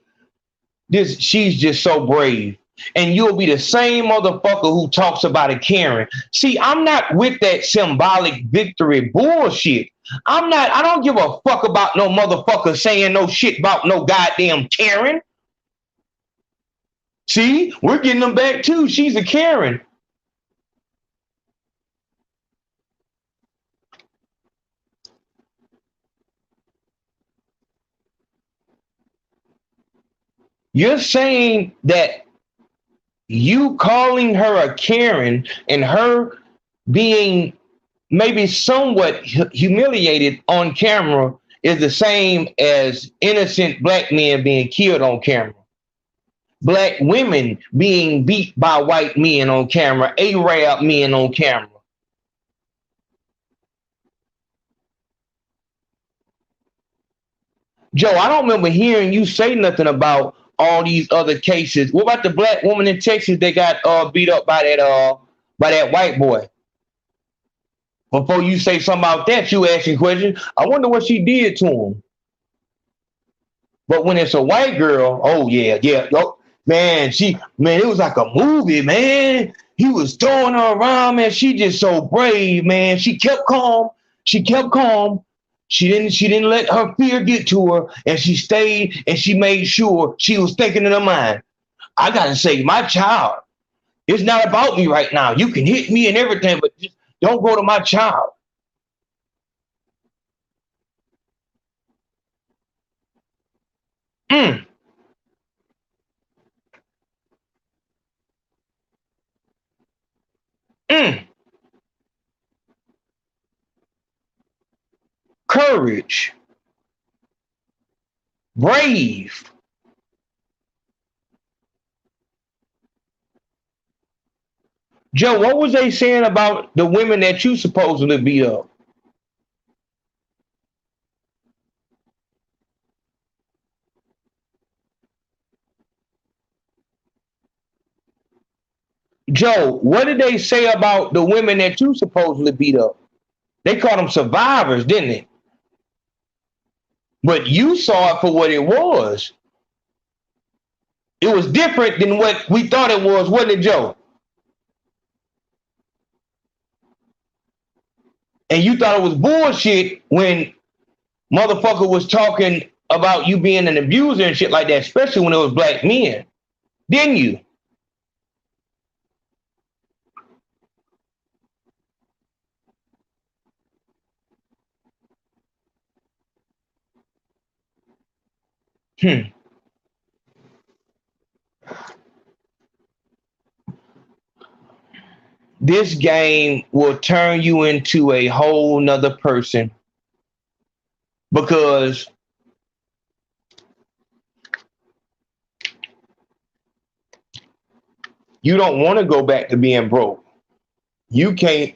she's just so brave. And you'll be the same motherfucker who talks about a Karen. See, I'm not with that symbolic victory bullshit. I don't give a fuck about no motherfucker saying no shit about no goddamn Karen. See, we're getting them back too. She's a Karen. You're saying that you calling her a Karen and her being maybe somewhat humiliated on camera is the same as innocent black men being killed on camera. Black women being beat by white men on camera, Arab men on camera. Joe, I don't remember hearing you say nothing about all these other cases. What about the black woman in Texas that got beat up by that white boy? Before you say something about that, you asking questions. I wonder what she did to him. But when it's a white girl, oh yeah. Oh, man, it was like a movie, man. He was throwing her around, man. She just so brave, man. She kept calm. She didn't let her fear get to her, and she stayed and she made sure she was thinking in her mind, I gotta save my child. It's not about me right now. You can hit me and everything, but just don't go to my child. Courage. Brave. Joe, what was they saying about the women that you supposedly beat up? Joe, what did they say about the women that you supposedly beat up? They called them survivors, didn't they? But you saw it for what it was. It was different than what we thought it was, wasn't it, Joe? And you thought it was bullshit when motherfucker was talking about you being an abuser and shit like that, especially when it was black men. Didn't you? This game will turn you into a whole nother person because you don't want to go back to being broke. You can't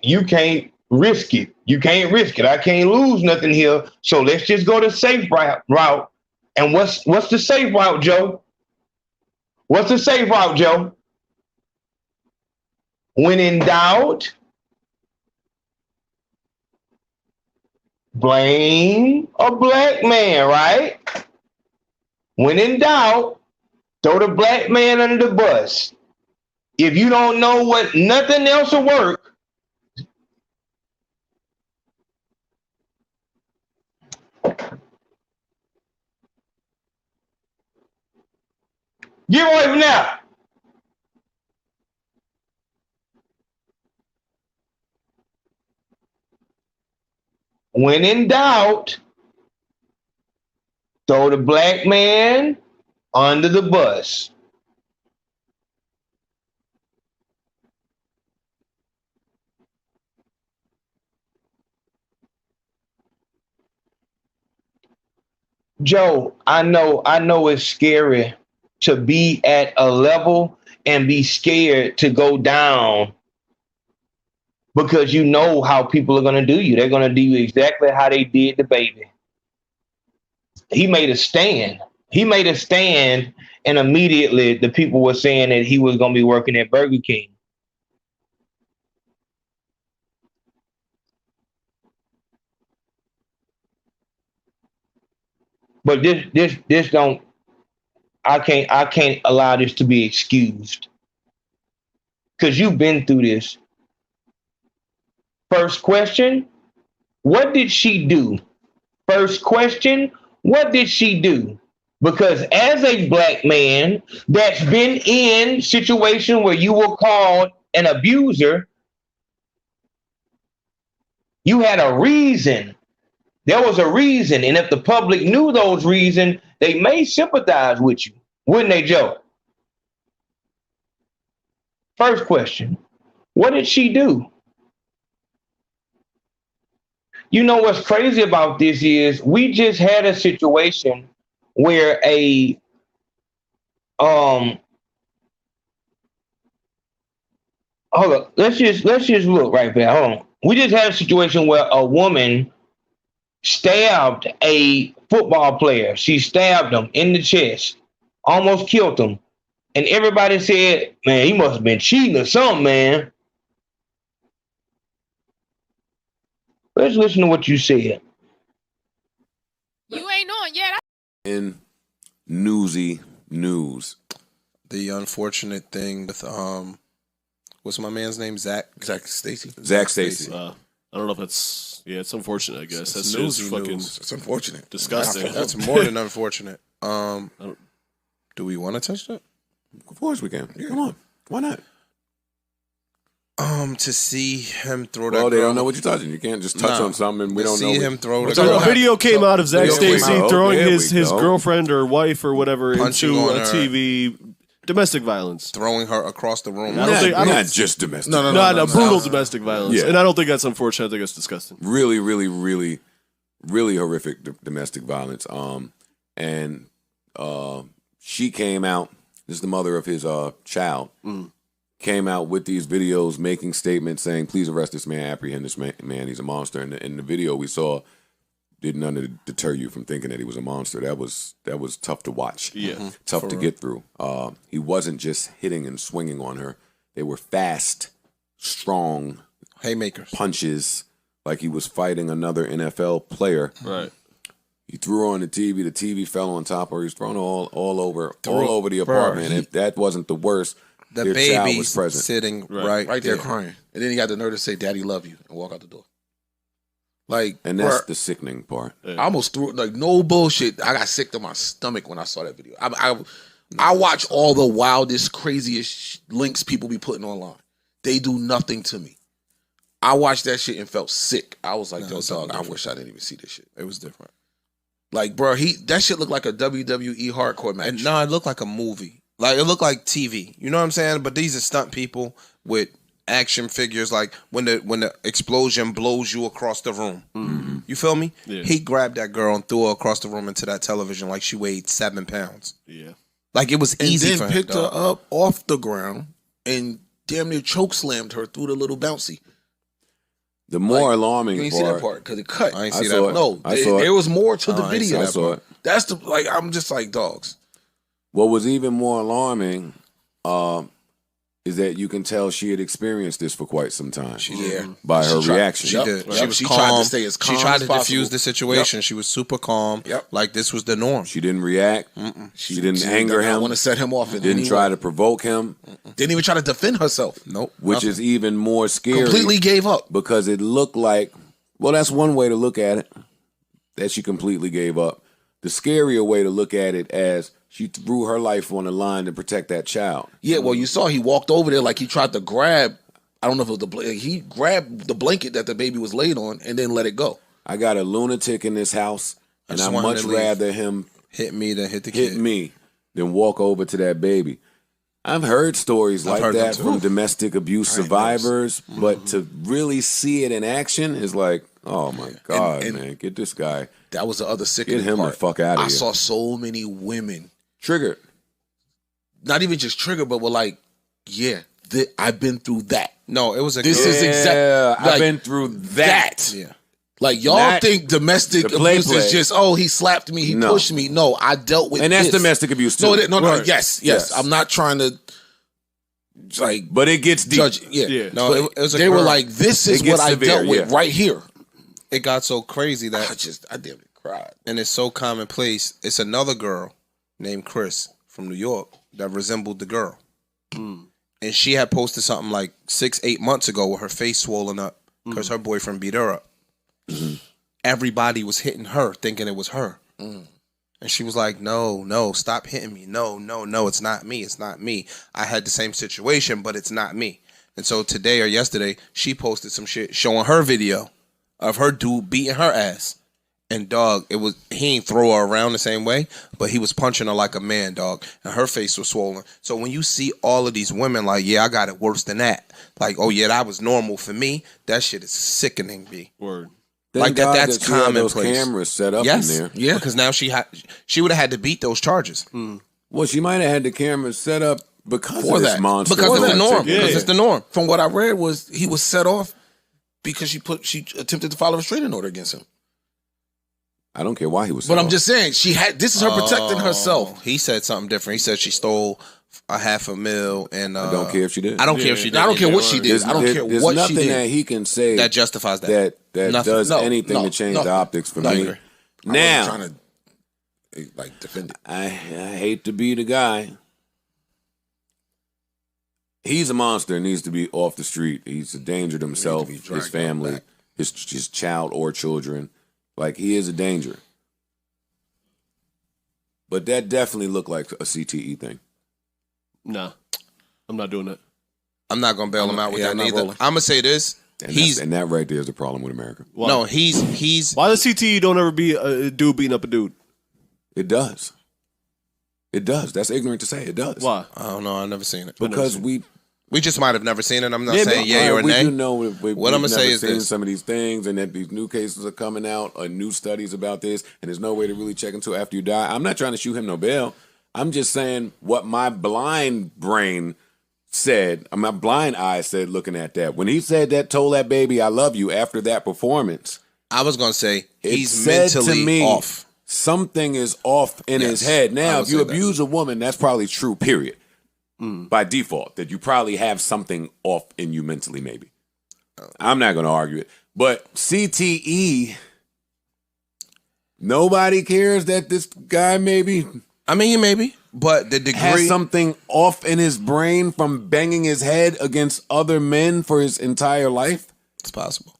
risk it. You can't risk it. I can't lose nothing here. So let's just go the safe route. And what's the safe route, Joe? What's the safe route, Joe? When in doubt, blame a black man, right? When in doubt, throw the black man under the bus. If you don't know what, nothing else will work. Get away from now. When in doubt, throw the black man under the bus. Joe, I know it's scary to be at a level and be scared to go down because you know how people are going to do you. They're going to do you exactly how they did the baby. He made a stand. And immediately the people were saying that he was going to be working at Burger King. But this don't. I can't allow this to be excused because you've been through this. First question, what did she do? First question, what did she do? Because as a black man that's been in situation where you were called an abuser, you had a reason. There was a reason. And if the public knew those reasons, they may sympathize with you, wouldn't they, Joe? First question, what did she do? You know what's crazy about this is we just had a situation where hold on, let's just look right there. Hold on. We just had a situation where a woman stabbed a football player. She stabbed him in the chest, almost killed him. And everybody said, man, he must have been cheating or something, man. Let's listen to what you said. You ain't on yet. In newsy news, The unfortunate thing with what's my man's name? Zack Stacy. Zack Stacy. I don't know if it's unfortunate, I guess. That's newsy just fucking news. It's unfortunate. disgusting. That's more than unfortunate. Do we want to touch that? Of course we can. Yeah. Come on. Why not? To see him throw that. Well, they girl, don't know what you're touching. You can't just touch on something and we don't know. See him throw the So girl. a video came out of Zack Video Stacy came out. throwing There we his go. girlfriend or wife or whatever Punching into on a her. TV. Domestic violence. Throwing her across the room. Not just domestic. No, brutal domestic violence. Yeah. And I don't think that's unfortunate. I think that's disgusting. Really, really, really, really horrific domestic violence. And she came out. This is the mother of his child. Came out with these videos, making statements saying, "Please arrest this man, apprehend this man. He's a monster." And in the video we saw, did none of deter you from thinking that he was a monster. That was tough to watch. Yeah, tough to get through. He wasn't just hitting and swinging on her. They were fast, strong haymakers, punches, like he was fighting another NFL player. Right. He threw her on the TV. The TV fell on top of her. He was thrown all over the apartment. If that wasn't the worst, the their child was baby's present. sitting right there crying. And then he got the nerve to say, "Daddy, love you," and walk out the door. Like, And that's the sickening part. I almost threw it, like, no bullshit. I got sick to my stomach when I saw that video. I watch all the wildest, craziest links people be putting online. They do nothing to me. I watched that shit and felt sick. I was like, yo, dog, I wish I didn't even see this shit. It was different. Like, bro, that shit looked like a WWE hardcore match. And no, it looked like a movie. Like, it looked like TV. You know what I'm saying? But these are stunt people with action figures, like when the explosion blows you across the room. Mm-hmm. You feel me? Yeah. He grabbed that girl and threw her across the room into that television like she weighed 7 pounds. Yeah. Like it was easy and then for him. Picked her up off the ground and damn near choke slammed her through the little bouncy. The more alarming part. You ain't see that part because it cut. I ain't see that part. No, there was more to the video. I saw it. That's the like. I'm just like dogs. What was even more alarming is that you can tell she had experienced this for quite some time. She did. By her reaction. She did. Yep. She calm. Tried to stay as calm. She tried to possible. diffuse the situation. Yep. She was super calm. Yep. Like this was the norm. She didn't react. She didn't anger him. Want to set him off. Didn't try to provoke him. Didn't even try to defend herself. Nope. Which nothing. is even more scary. Completely gave up. Because it looked like, well, that's one way to look at it, that she completely gave up. The scarier way to look at it as she threw her life on the line to protect that child. Yeah, well, you saw he walked over there like he tried to grab, I don't know if it was he grabbed the blanket that the baby was laid on and then let it go. I got a lunatic in this house, and I'd much rather him hit me than hit the kid. Hit me than walk over to that baby. I've heard stories like that from domestic abuse survivors, but to really see it in action is like, oh my God, man, get this guy. That was the other sickening part. Get him the fuck out of here. I saw so many women. Triggered. Not even just triggered, but were like, yeah, I've been through that. No, it was this is exactly. I've been through that. Yeah. Like y'all think domestic abuse is just, oh, he slapped me, he pushed me. No, I dealt with and that's domestic abuse too. No, yes. I'm not trying to like, but it gets deep. Judge, yeah. No, it was they were like, this is what I dealt with right here. It got so crazy that I damn it cried. And it's so commonplace. It's another girl named Chris from New York that resembled the girl. And she had posted something like 6-8 months ago with her face swollen up because her boyfriend beat her up. Everybody was hitting her thinking it was her. And she was like, no, stop hitting me. No, it's not me. It's not me. I had the same situation, but it's not me. And so today or yesterday, she posted some shit showing her video of her dude beating her ass. And dog, he ain't throw her around the same way, but he was punching her like a man, dog. And her face was swollen. So when you see all of these women like, yeah, I got it worse than that. Like, oh yeah, that was normal for me. That shit is sickening, B. Word. Like that's commonplace. Those cameras set up in there. Yeah, because now she would have had to beat those charges. Well, she might have had the cameras set up because of this monster. Because it's the norm. Because it's the norm. From what I read was he was set off because she attempted to file a restraining order against him. I don't care why he was. But I'm just saying, this is her protecting herself. He said something different. He said she stole $500,000, and I don't care if she did. I don't care if she did. I don't care what she did. I don't care what she did. There's nothing that he can say that justifies that. That does anything to change the optics for me. Now, I'm trying to like defend it. I hate to be the guy. He's a monster and needs to be off the street. He's a danger to himself, his family, his child or children. Like, he is a danger. But that definitely looked like a CTE thing. Nah, I'm not doing that. I'm not going to bail him out with that either. I'm going to say this. And that right there is the problem with America. Why? No, he's... Why the CTE don't ever be a dude beating up a dude? It does. It does. That's ignorant to say. It does. Why? I don't know. I've never seen it. Because we just might have never seen it. I'm not saying yay or nay. We do know what I'm going to say is this. Some of these things and that these new cases are coming out or new studies about this, and there's no way to really check until after you die. I'm not trying to shoot him no bail. I'm just saying what my blind brain said, my blind eye said looking at that. When he said that, told that baby, I love you after that performance. I was going to say he's mentally off. Something is off in his head. Now, if you abuse a woman, that's probably true, period. By default, that you probably have something off in you mentally, maybe. I'm not going to argue it. But CTE, nobody cares that this guy maybe... I mean, maybe, but the degree... has something off in his brain from banging his head against other men for his entire life. It's possible.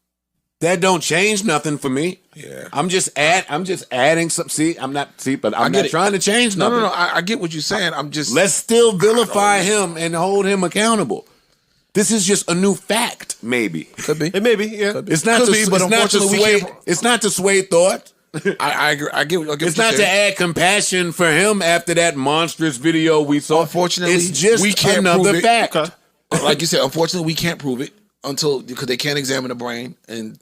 That don't change nothing for me. Yeah. I'm just adding some... but I'm not trying to change nothing. No, I get what you're saying. Let's still vilify him and hold him accountable. This is just a new fact, maybe. Could be. It may be, yeah. It's not to sway thought. I agree. I get it's not to add compassion for him after that monstrous video we saw. Unfortunately, it's just we can't another prove fact. Okay. Like you said, unfortunately, we can't prove it because they can't examine the brain and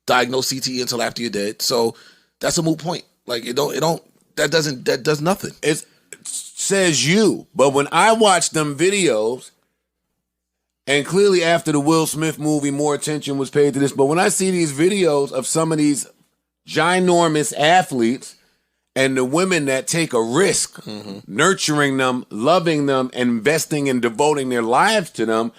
diagnose CTE until after you're dead. So that's a moot point. Like that does nothing. It says you, but when I watch them videos, and clearly after the Will Smith movie, more attention was paid to this. But when I see these videos of some of these ginormous athletes and the women that take a risk, nurturing them, loving them, investing and devoting their lives to them,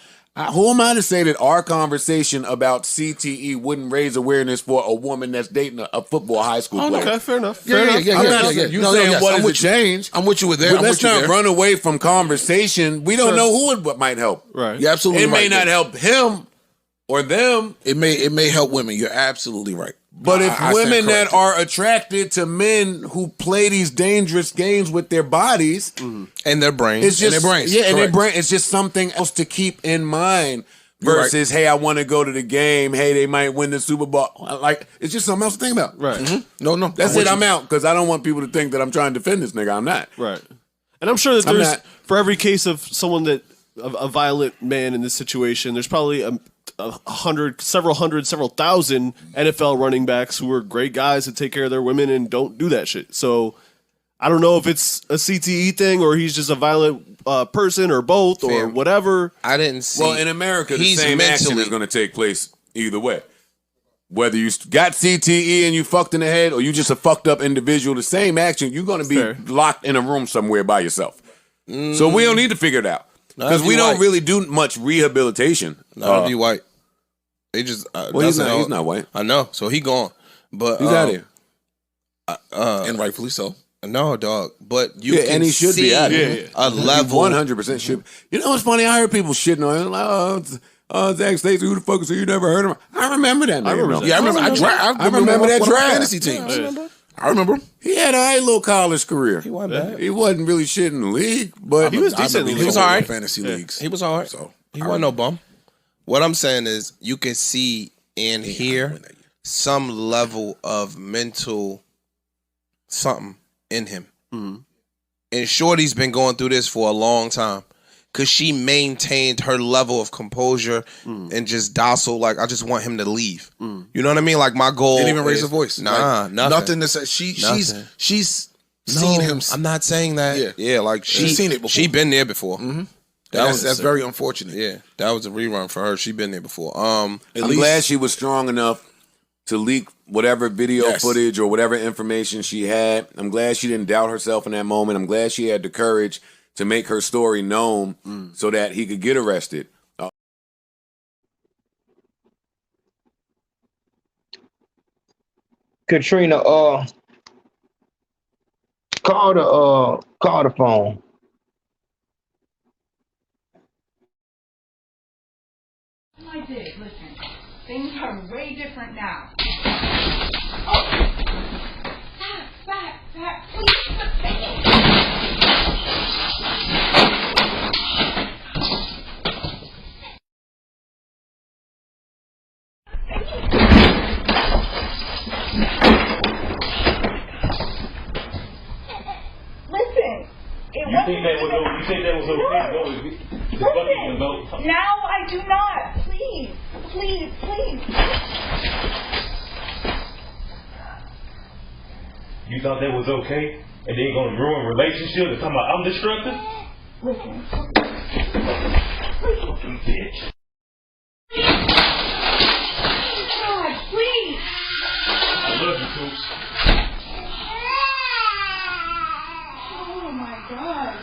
who am I to say that our conversation about CTE wouldn't raise awareness for a woman that's dating a football high school player? Okay, fair enough. Yeah. You saying what is the change? I'm with you with that. But let's not run away from conversation. We don't know who it might help. Right. You're absolutely right. It may not help him or them. It may help women. You're absolutely right. But if I women stand that corrected. are attracted to men who play these dangerous games with their bodies And their brains. it's just their brains, yeah, and their correct. brain. It's just something else to keep in mind You're right. versus, hey, I want to go to the game. Hey, they might win the Super Bowl. Like, it's just something else to think about. Right. No. That's it. I'm out because I don't want people to think that I'm trying to defend this nigga. I'm not. Right. And I'm sure that I'm there's, not- for every case of someone that, a violent man in this situation, there's probably several hundred, several thousand NFL running backs who are great guys that take care of their women and don't do that shit. So I don't know if it's a CTE thing or he's just a violent person or both or Fam. whatever. I didn't see. Well, in America, the He's same action mentally- is going to take place either way. Whether you got CTE and you fucked in the head or you just a fucked up individual, the same action, you're going to be Fair. locked in a room somewhere by yourself. So we don't need to figure it out. Because if we you don't white. really do much rehabilitation. Not if you white. They just. Well, he's not white. I know. So he gone. But He's out of here. And rightfully so. No, dog. But you Yeah, can and he should be see out of here. a level. 100% should. You know what's funny? I heard people shitting on him. Like, Zack Stacy, who the fuck is he? You never heard of him? I remember that name. remember that. Yeah, I remember. I remember that one of my draft. fantasy teams. I remember. He had a little college career. He wasn't bad. He wasn't really shit in the league, but He was decent. He He was was all all right. right. Fantasy leagues. He was all right. So He wasn't no bum. What I'm saying is, you can see and hear some level of mental something in him. And Shorty's been going through this for a long time because she maintained her level of composure and just docile. Like, I just want him to leave. You know what I mean? Like, my goal. didn't even raise is- her voice. Nah, Like, nothing. to say. She's No, seen him. I'm not saying that. Yeah. Like She's seen it before. She been there before. That's very unfortunate. Yeah, that was a rerun for her. She been there before. I'm glad she was strong enough to leak whatever video footage or whatever information she had. I'm glad she didn't doubt herself in that moment. I'm glad she had the courage to make her story known so that he could get arrested. Katrina, call the phone. I did. Listen, things are way different now. Back, Listen, it You think that was okay? Listen, now I do not. Please. You thought that was okay? And then you're gonna ruin relationships and talking about I'm destructive? Listen. Fucking bitch. God, please. I love you, Coops. Oh my God.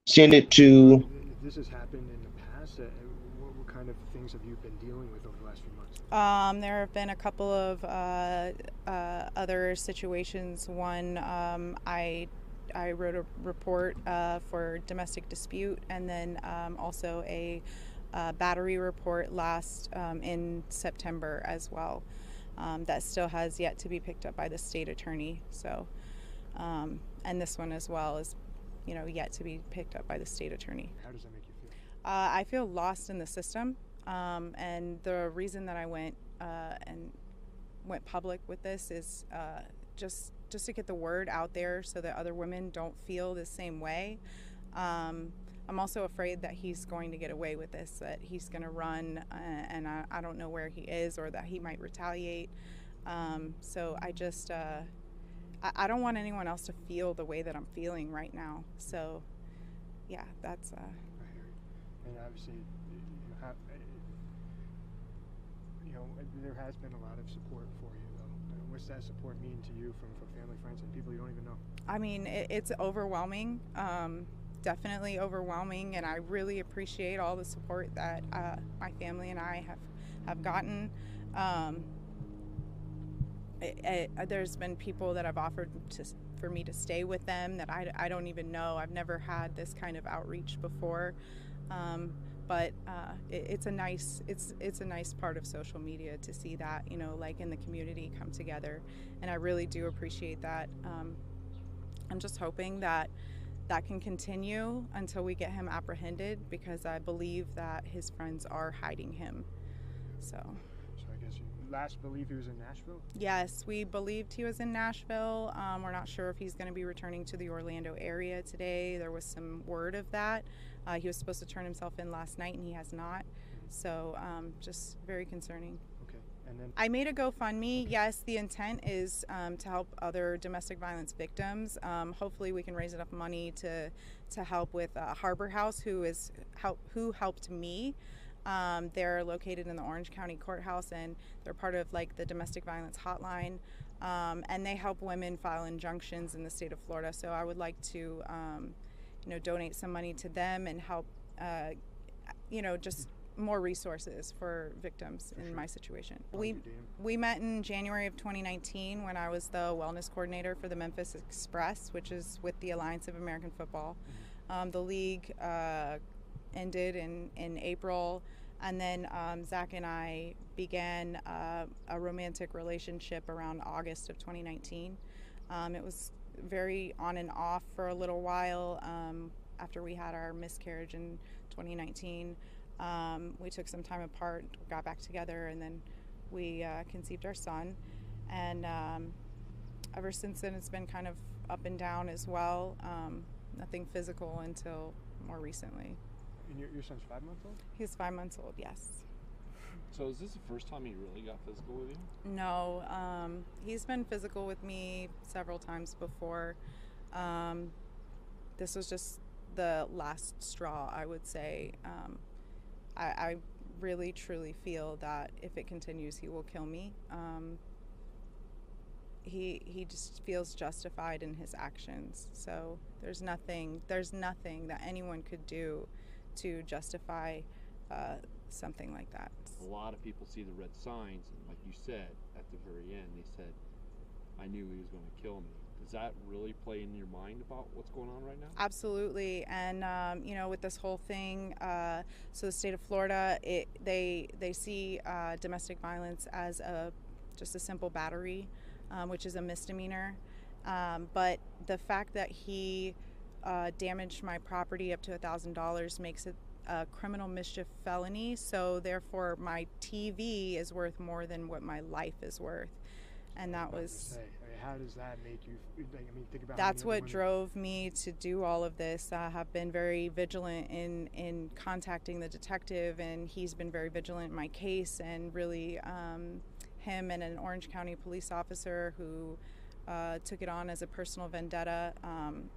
Send it to. This has happened in the past. What kind of things have you been dealing with over the last few months? There have been a couple of other situations. One, I wrote a report for domestic dispute, and then also a battery report last in September as well. That still has yet to be picked up by the state attorney. So, and this one as well is, yet to be picked up by the state attorney. How does that make you feel? I feel lost in the system, and the reason that I went public with this is just just to get the word out there so that other women don't feel the same way. I'm also afraid that he's going to get away with this, that he's going to run, and I don't know where he is, or that he might retaliate. So I just, I don't want anyone else to feel the way that I'm feeling right now. So, yeah, that's. I hear you. And obviously, there has been a lot of support for you, though. What's that support mean to you from family, friends, and people you don't even know? I mean, it's overwhelming. Definitely overwhelming, and I really appreciate all the support that my family and I have gotten. There's been people that have offered for me to stay with them that I don't even know. I've never had this kind of outreach before, but it's a nice part of social media to see that, like in the community come together, and I really do appreciate that. I'm just hoping that can continue until we get him apprehended, because I believe that his friends are hiding him. So I guess you last believe he was in Nashville? Yes, we believed he was in Nashville. We're not sure if he's going to be returning to the Orlando area today. There was some word of that. He was supposed to turn himself in last night, and he has not. So just very concerning. Okay. And then I made a GoFundMe. Yes, the intent is to help other domestic violence victims. Hopefully we can raise enough money to help with Harbor House, who helped me. They're located in the Orange County Courthouse, and they're part of like the domestic violence hotline, and they help women file injunctions in the state of Florida. So I would like to donate some money to them and help just more resources for victims in my situation. We met in January of 2019 when I was the wellness coordinator for the Memphis Express, which is with the Alliance of American Football. The league ended in April, and then Zach and I began a romantic relationship around August of 2019. It was very on and off for a little while. After we had our miscarriage in 2019, we took some time apart, got back together, and then we conceived our son. And ever since then, it's been kind of up and down as well. Nothing physical until more recently. And your son's 5 months old? He's 5 months old, yes. So is this the first time he really got physical with you? No, he's been physical with me several times before. This was just the last straw, I would say. I really, truly feel that if it continues, he will kill me. He just feels justified in his actions. So there's nothing that anyone could do to justify something like that. A lot of people see the red signs, and like you said at the very end, they said, I knew he was going to kill me. Does that really play in your mind about what's going on right now? Absolutely. And with this whole thing, so the state of Florida, they see domestic violence as just a simple battery, which is a misdemeanor. But the fact that he damaged my property up to $1,000 makes it a criminal mischief felony. So therefore, my TV is worth more than what my life is worth. And that was. How does that make you? Think about. That's what drove me to do all of this. I have been very vigilant in contacting the detective, and he's been very vigilant in my case. And really, him and an Orange County police officer who took it on as a personal vendetta.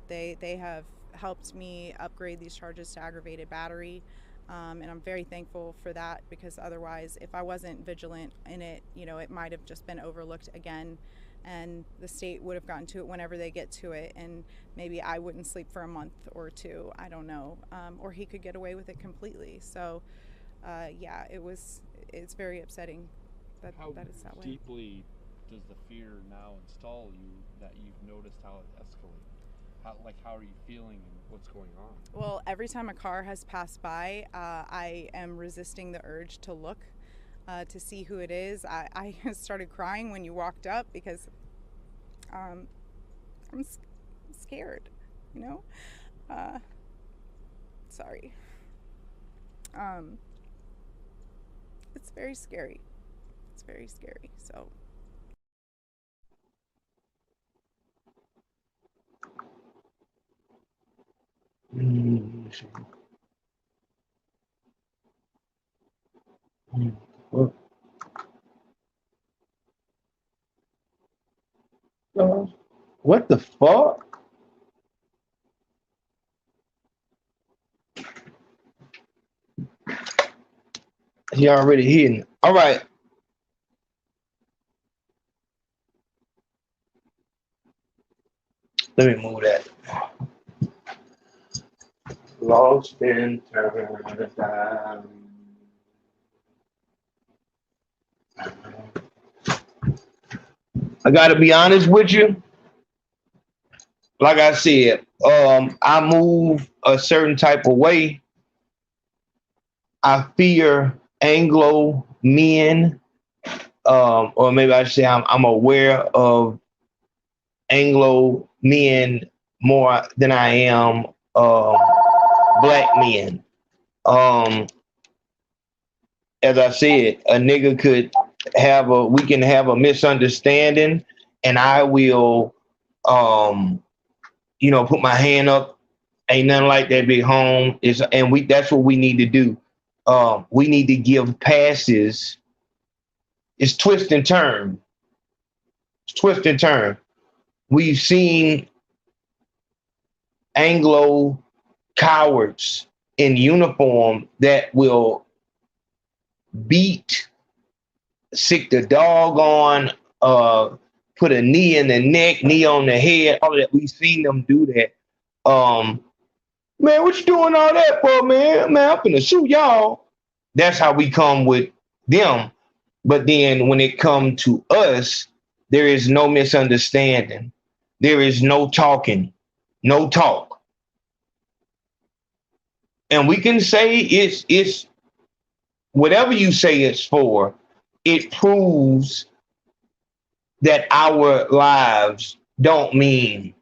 They have helped me upgrade these charges to aggravated battery. And I'm very thankful for that, because otherwise, if I wasn't vigilant in it, it might have just been overlooked again, and the state would have gotten to it whenever they get to it, and maybe I wouldn't sleep for a month or two, I don't know, or he could get away with it completely. So it's very upsetting that it's that way. How deeply does the fear now install you that you've noticed how it escalates? How are you feeling and what's going on? Well, every time a car has passed by, I am resisting the urge to look to see who it is. I started crying when you walked up because I'm scared, sorry. It's very scary. It's very scary, so. What the fuck? He already hidden. All right. Let me move that. Lost in time. I gotta be honest with you. Like I said, I move a certain type of way. I fear Anglo men, or maybe I should say I'm aware of Anglo men more than I am black men. As I said, a nigga could we can have a misunderstanding, and I will, put my hand up. Ain't nothing like that, big home. That's what we need to do. We need to give passes. It's twist and turn. It's twist and turn. We've seen Anglo cowards in uniform that will beat, sick the dog on, put a knee in the neck, knee on the head, all of that. We've seen them do that. Man, what you doing all that for, man? Man, I'm finna shoot y'all. That's how we come with them. But then when it comes to us, there is no misunderstanding. There is no talking, no talk. And we can say it's whatever you say it's for, it proves that our lives don't mean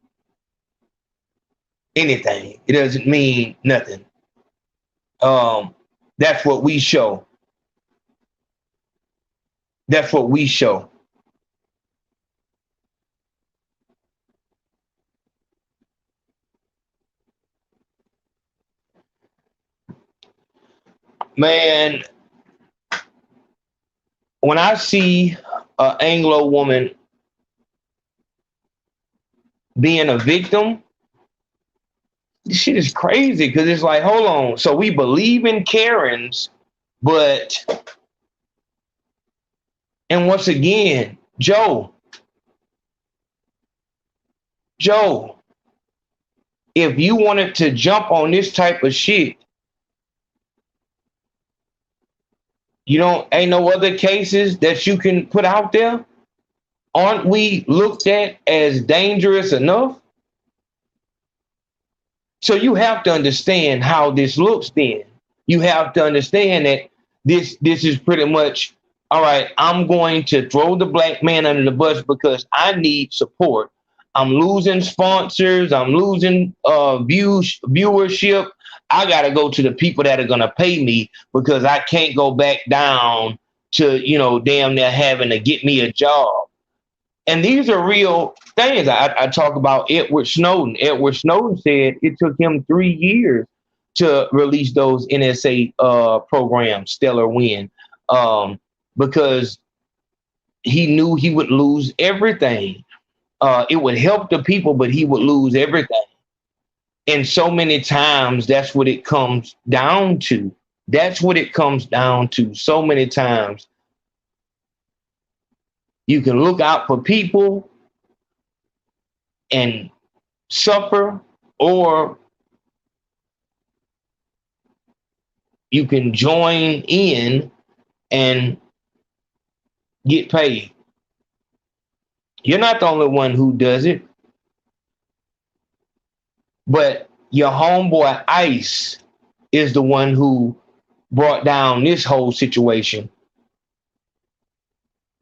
anything. It doesn't mean nothing. That's what we show. That's what we show. Man, when I see an Anglo woman being a victim, this shit is crazy because it's like, hold on. So we believe in Karens, and once again, Joe, if you wanted to jump on this type of shit, ain't no other cases that you can put out there? Aren't we looked at as dangerous enough? So you have to understand how this looks then. You have to understand that this is pretty much, all right, I'm going to throw the black man under the bus because I need support. I'm losing sponsors. I'm losing viewership. I got to go to the people that are going to pay me because I can't go back down to, damn near having to get me a job. And these are real things. I talk about Edward Snowden. Edward Snowden said it took him 3 years to release those NSA programs, Stellar Wind, because he knew he would lose everything. It would help the people, but he would lose everything. And so many times, that's what it comes down to. That's what it comes down to. So many times, you can look out for people and suffer, or you can join in and get paid. You're not the only one who does it. But your homeboy Ice is the one who brought down this whole situation.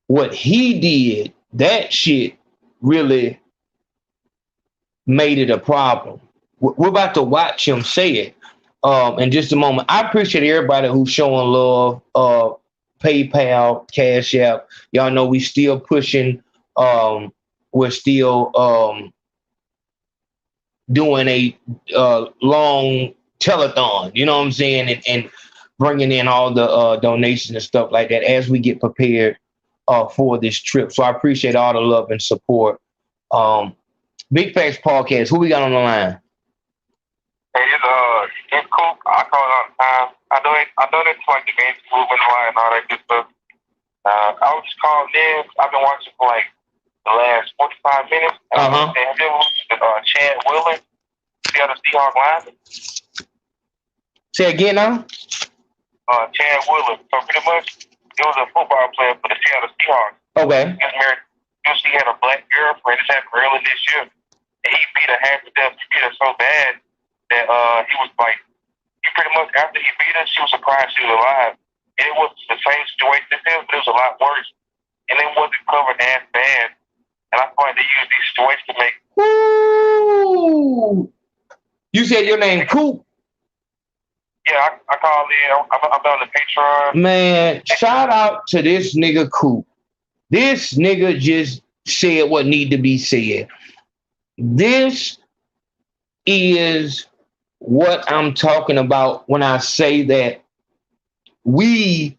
What he did, that shit really made it a problem. We're about to watch him say it in just a moment. I appreciate everybody who's showing love. PayPal, Cash App. Y'all know we still pushing. We're still doing a long telethon, you know what I'm saying, and bringing in all the donations and stuff like that as we get prepared for this trip. So I appreciate all the love and support. Big Facts Podcast. Who we got on the line? Hey, it's cool. I call it all the time. I know it's like the men's movement and all that good stuff. I was just calling in. I've been watching for like the last 45 minutes. And have you ever watched Chad Wheeler, Seattle Seahawks lineman? Say again now? Chad Wheeler. So pretty much, he was a football player for the Seattle Seahawks. Okay. He was married. He had a black girlfriend. This happened early this year. And he beat her half to death. He beat her so bad that he was like, he pretty much, after he beat her, she was surprised she was alive. And it was the same situation as him, but it was a lot worse. And it wasn't covered as bad. And I find they use these stories to make. Woo! You said your name Coop? Yeah, I called in. I'm on the Patreon. Man, shout out to this nigga Coop. This nigga just said what need to be said. This is what I'm talking about when I say that we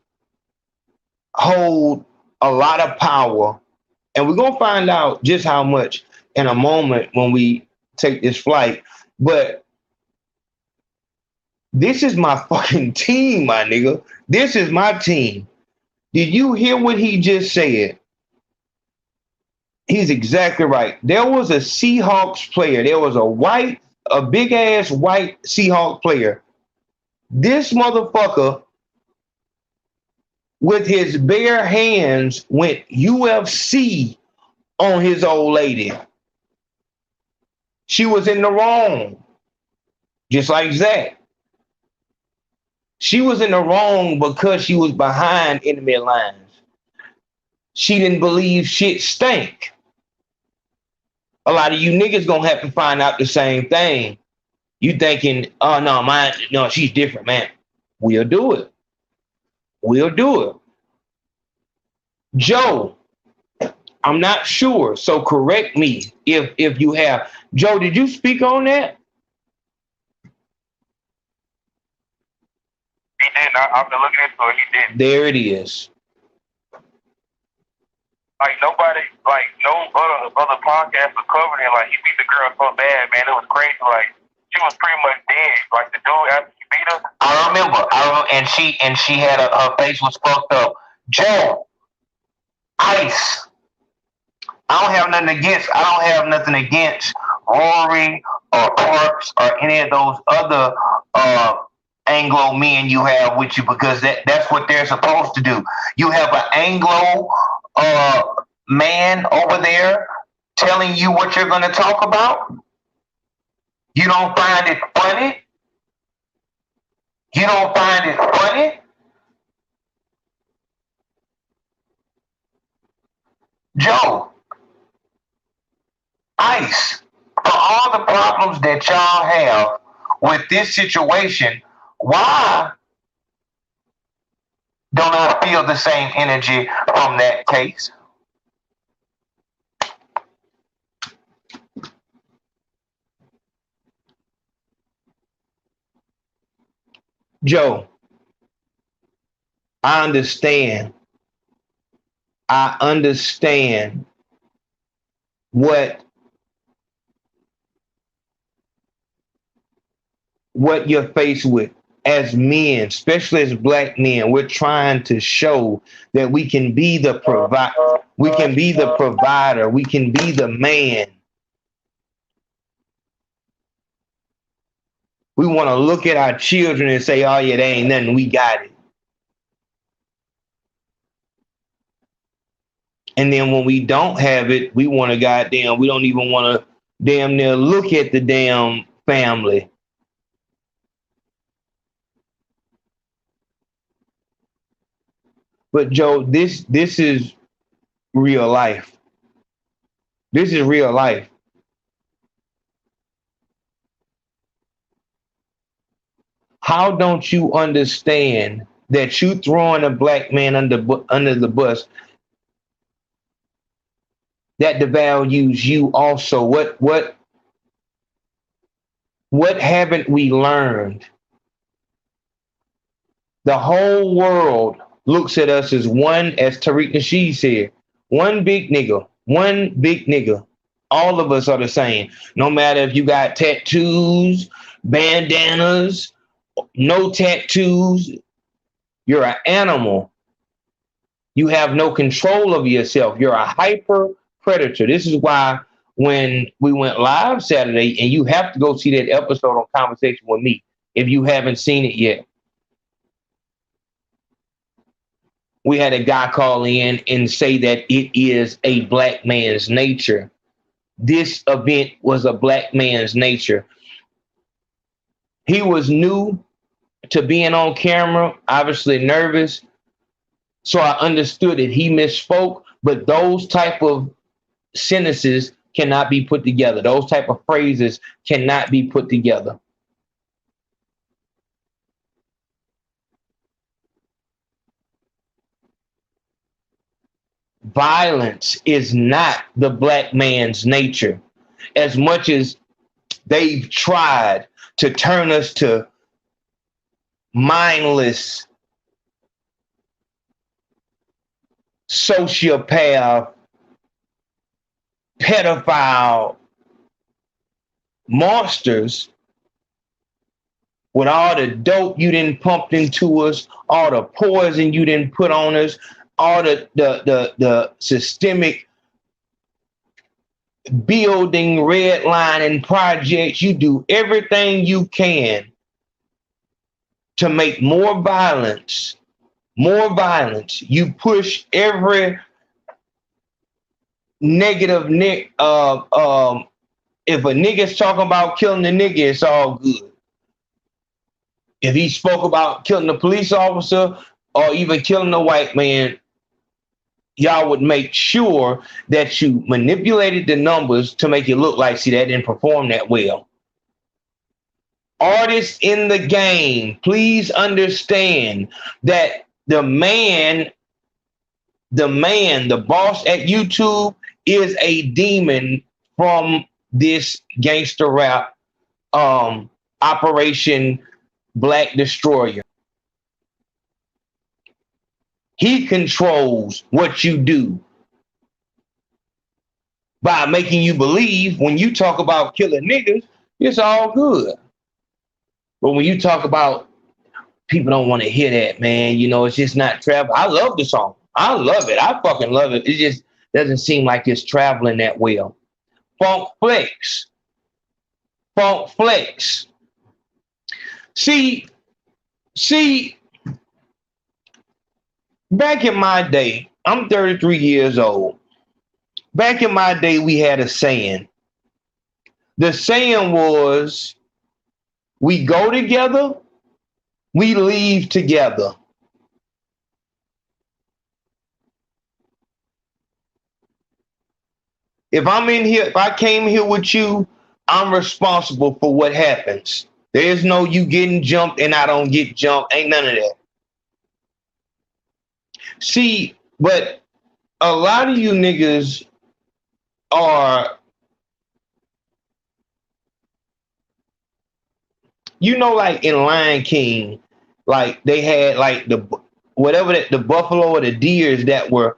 hold a lot of power, and we're going to find out just how much in a moment when we take this flight. But this is my fucking team, my nigga. This is my team. Did you hear what he just said? He's exactly right. There was a Seahawks player. There was a big ass white Seahawks player. This motherfucker with his bare hands went UFC on his old lady. She was in the wrong. Just like Zach. She was in the wrong because she was behind enemy lines. She didn't believe shit stank. A lot of you niggas gonna have to find out the same thing. You thinking, oh no, she's different, man. We'll do it. We'll do it. Joe, I'm not sure, so correct me if you have. Joe, did you speak on that? He did. I've been looking into it. He did. There it is. Like nobody, like no other podcast was covering it. Like he beat the girl so bad, man. It was crazy. Like she was pretty much dead. Like the dude after he beat her. I remember. And she had her face was fucked up. Joe, Ice. I don't have nothing against Rory or Parks or any of those other Anglo men you have with you, because that's what they're supposed to do. You have an Anglo man over there telling you what you're going to talk about. You don't find it funny? You don't find it funny? Joe, Ice, for all the problems that y'all have with this situation, why don't I feel the same energy from that case? Joe, I understand what you're faced with. As men, especially as black men, we're trying to show that we can be the provider, we can be the man. We want to look at our children and say, oh yeah, there ain't nothing, we got it. And then when we don't have it, we want to we don't even want to damn near look at the damn family. But Joe, this is real life. This is real life. How don't you understand that you throwing a black man under the bus that devalues you also? What What haven't we learned? The whole world looks at us as one, as Tariq Nasheed said, one big nigga, one big nigga. All of us are the same. No matter if you got tattoos, bandanas, no tattoos, you're an animal. You have no control of yourself. You're a hyper predator. This is why when we went live Saturday, and you have to go see that episode on Conversation with Me if you haven't seen it yet. We had a guy call in and say that it is a black man's nature. This event was a black man's nature. He was new to being on camera, obviously nervous. So I understood it. He misspoke, but those type of sentences cannot be put together. Those type of phrases cannot be put together. Violence is not the black man's nature. As much as they've tried to turn us to mindless, sociopath, pedophile monsters, with all the dope you didn't pump into us, all the poison you didn't put on us, all the systemic building, redlining projects, you do everything you can to make more violence, more violence. You push every negative, if a nigga's talking about killing a nigga, it's all good. If he spoke about killing a police officer or even killing a white man, y'all would make sure that you manipulated the numbers to make it look like, see, that didn't perform that well. Artists in the game, please understand that the boss at YouTube is a demon from this gangster rap Operation Black Destroyer. He controls what you do by making you believe when you talk about killing niggas, it's all good. But when you talk about, people don't want to hear that, man. You know, it's just not travel. I love the song. I love it. I fucking love it. It just doesn't seem like it's traveling that well. Funk Flex. Funk Flex. See, back in my day, I'm 33 years old. Back in my day, we had a saying. The saying was, we go together, we leave together. If I'm in here, if I came here with you, I'm responsible for what happens. There's no you getting jumped and I don't get jumped. Ain't none of that. See, but a lot of you niggas are, you know, like in Lion King, like they had like the buffalo or the deers that were,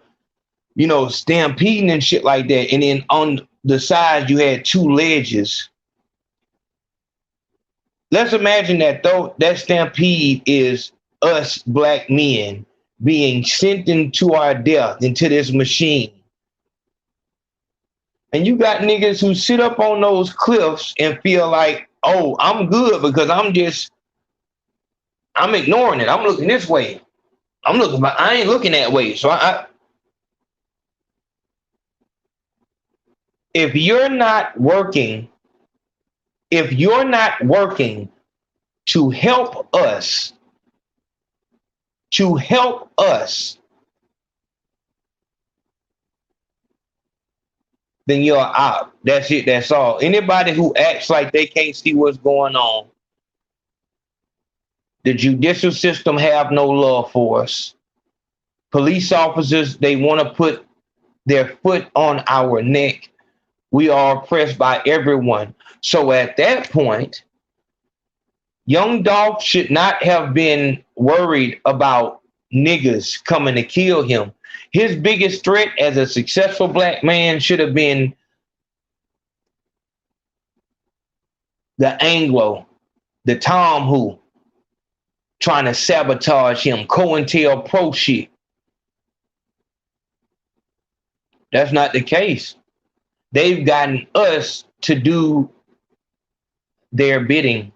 you know, stampeding and shit like that. And then on the sides you had two ledges. Let's imagine that though that stampede is us black men being sent into our death, into this machine. And you got niggas who sit up on those cliffs and feel like, oh, I'm good because I'm ignoring it. I'm looking this way. I ain't looking that way. So if you're not working to help us, then you're out. That's it. That's all. Anybody who acts like they can't see what's going on, the judicial system have no love for us. Police officers, they want to put their foot on our neck. We are oppressed by everyone. So at that point, Young Dolph should not have been worried about niggas coming to kill him. His biggest threat as a successful black man should have been the Anglo, the Tom who trying to sabotage him, COINTELPRO shit. That's not the case. They've gotten us to do their bidding.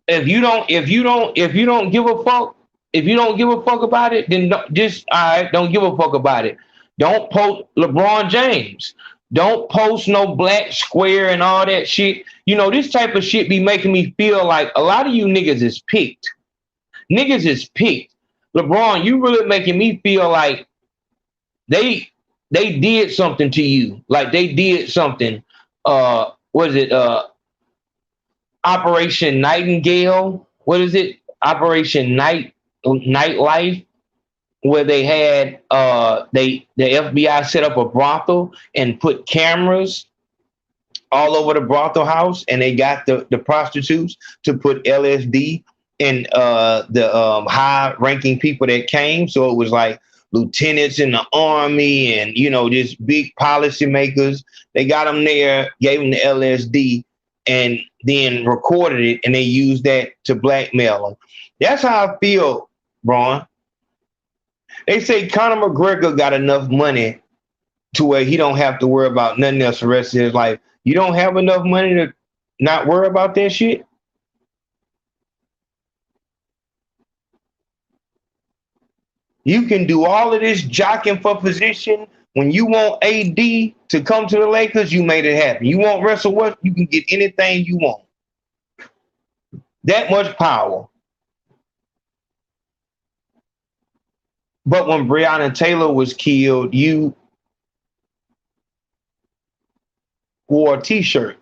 If you don't give a fuck, if you don't give a fuck about it, then don't give a fuck about it. Don't post LeBron James. Don't post no black square and all that shit. You know, this type of shit be making me feel like a lot of you niggas is picked. Niggas is picked. LeBron, you really making me feel like they did something to you. Like they did something. What is it? Operation Nightingale. What is it? Operation Nightlife, where they had the FBI set up a brothel and put cameras all over the brothel house, and they got the prostitutes to put LSD in the high-ranking people that came. So it was like lieutenants in the army and, you know, just big policymakers. They got them there, gave them the LSD, and then recorded it, and they used that to blackmail them. That's how I feel, Braun. They say Conor McGregor got enough money to where he don't have to worry about nothing else the rest of his life. You don't have enough money to not worry about that shit? You can do all of this jockeying for position. When you want AD to come to the Lakers, you made it happen. You want Russell Westbrook, you can get anything you want. That much power. But when Breonna Taylor was killed, you wore a t-shirt.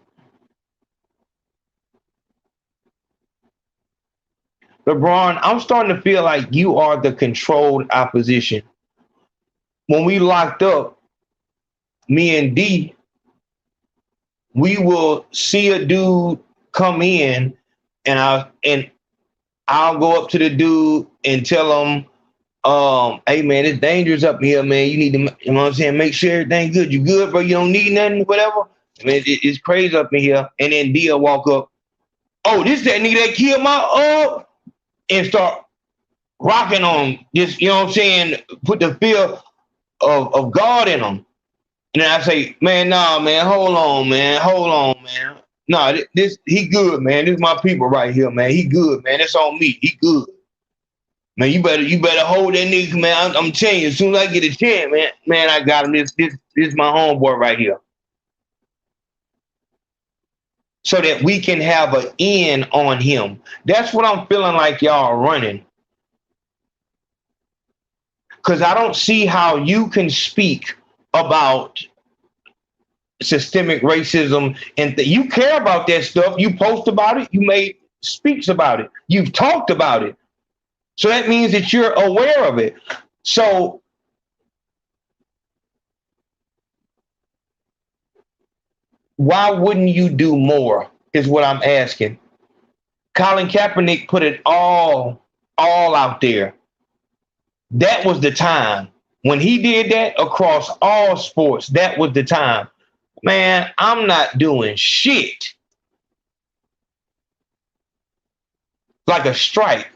LeBron, I'm starting to feel like you are the controlled opposition. When we locked up, me and D, we will see a dude come in, and I'll go up to the dude and tell him, hey man, it's dangerous up here, man. You need to, you know what I'm saying, make sure everything good. You good, bro? You don't need nothing, whatever. I mean, it's crazy up in here. And then Dia walk up, oh, this that nigga that killed my and start rocking on this, you know what I'm saying, put the fear of God in them. And then I say, man, nah, man, hold on, man. Nah, this he good, man. This is my people right here, man. He good, man. It's on me. He good. Man, you better hold that nigga, man. I'm telling you, as soon as I get a chance, man, I got him. This is my homeboy right here. So that we can have an end on him. That's what I'm feeling like y'all running. Because I don't see how you can speak about systemic racism and you care about that stuff. You post about it. You made speaks about it. You've talked about it. So that means that you're aware of it. So why wouldn't you do more is what I'm asking. Colin Kaepernick put it all out there. That was the time. When he did that across all sports, that was the time. Man, I'm not doing shit. Like a strike.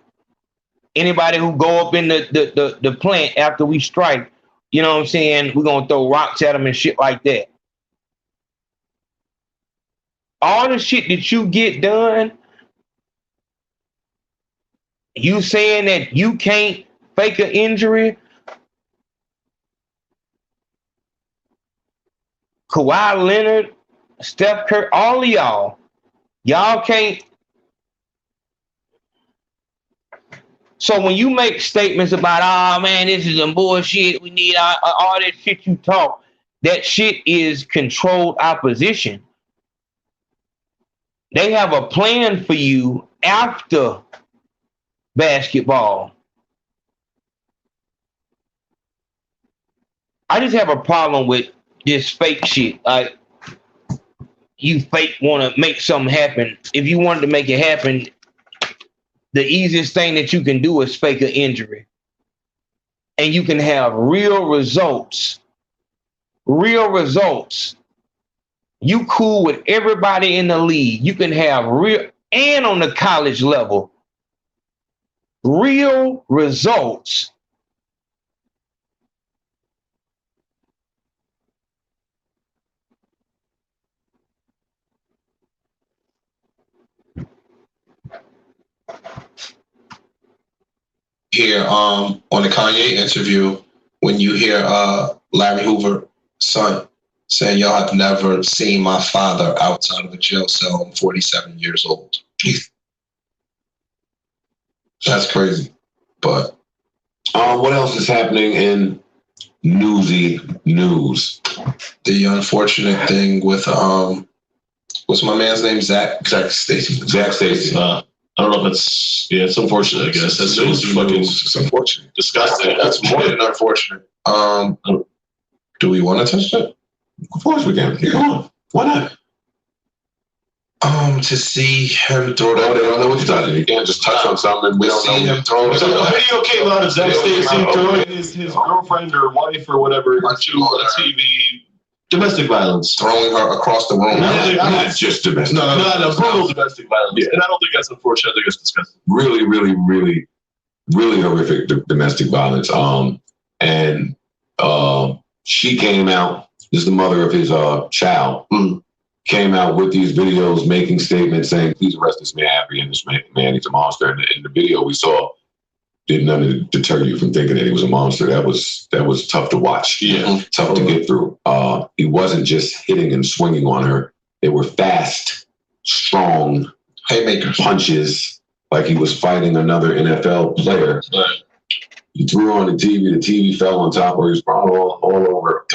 Anybody who go up in the plant after we strike, you know what I'm saying, we're going to throw rocks at them and shit like that. All the shit that you get done, you saying that you can't fake an injury. Kawhi Leonard, Steph Curry, all of y'all can't. So when you make statements about, oh man, this is some bullshit, we need all that shit you talk, that shit is controlled opposition. They have a plan for you after basketball. I just have a problem with this fake shit. Like, you fake want to make something happen. If you wanted to make it happen, the easiest thing that you can do is fake an injury. And you can have real results. Real results. You cool with everybody in the league. You can have real, and on the college level, real results. Here, on the Kanye interview, when you hear Larry Hoover's son saying, "Y'all have never seen my father outside of a jail cell. I'm 47 years old." That's crazy. But what else is happening in newsy news? The unfortunate thing with what's my man's name? Zack Stacy. Zack Stacy. I don't know if it's unfortunate, I guess. That's It's unfortunate. Disgusting. That's more than unfortunate. Do we want to touch that? Of course we can. Come on. Why not? To see him throw that. They don't know what you're talking. You can't just touch on something. We don't know him throw it. A video came out of Zack Stacy throwing his girlfriend or wife or whatever to the TV. Domestic violence. Throwing her across the room. Not just domestic. No, brutal domestic violence. Yeah. And I don't think that's unfortunate. I think it's disgusting. Really, really, really, really horrific domestic violence. And she came out, this is the mother of his child, came out with these videos making statements saying, "Please arrest this man, apprehend this man, he's a monster." And in the video we saw, did none to deter you from thinking that he was a monster. That was tough to watch. Yeah. Tough to get through. He wasn't just hitting and swinging on her. They were fast, strong haymakers, punches, like he was fighting another NFL player. Right. He threw on the TV fell on top, where he was all over.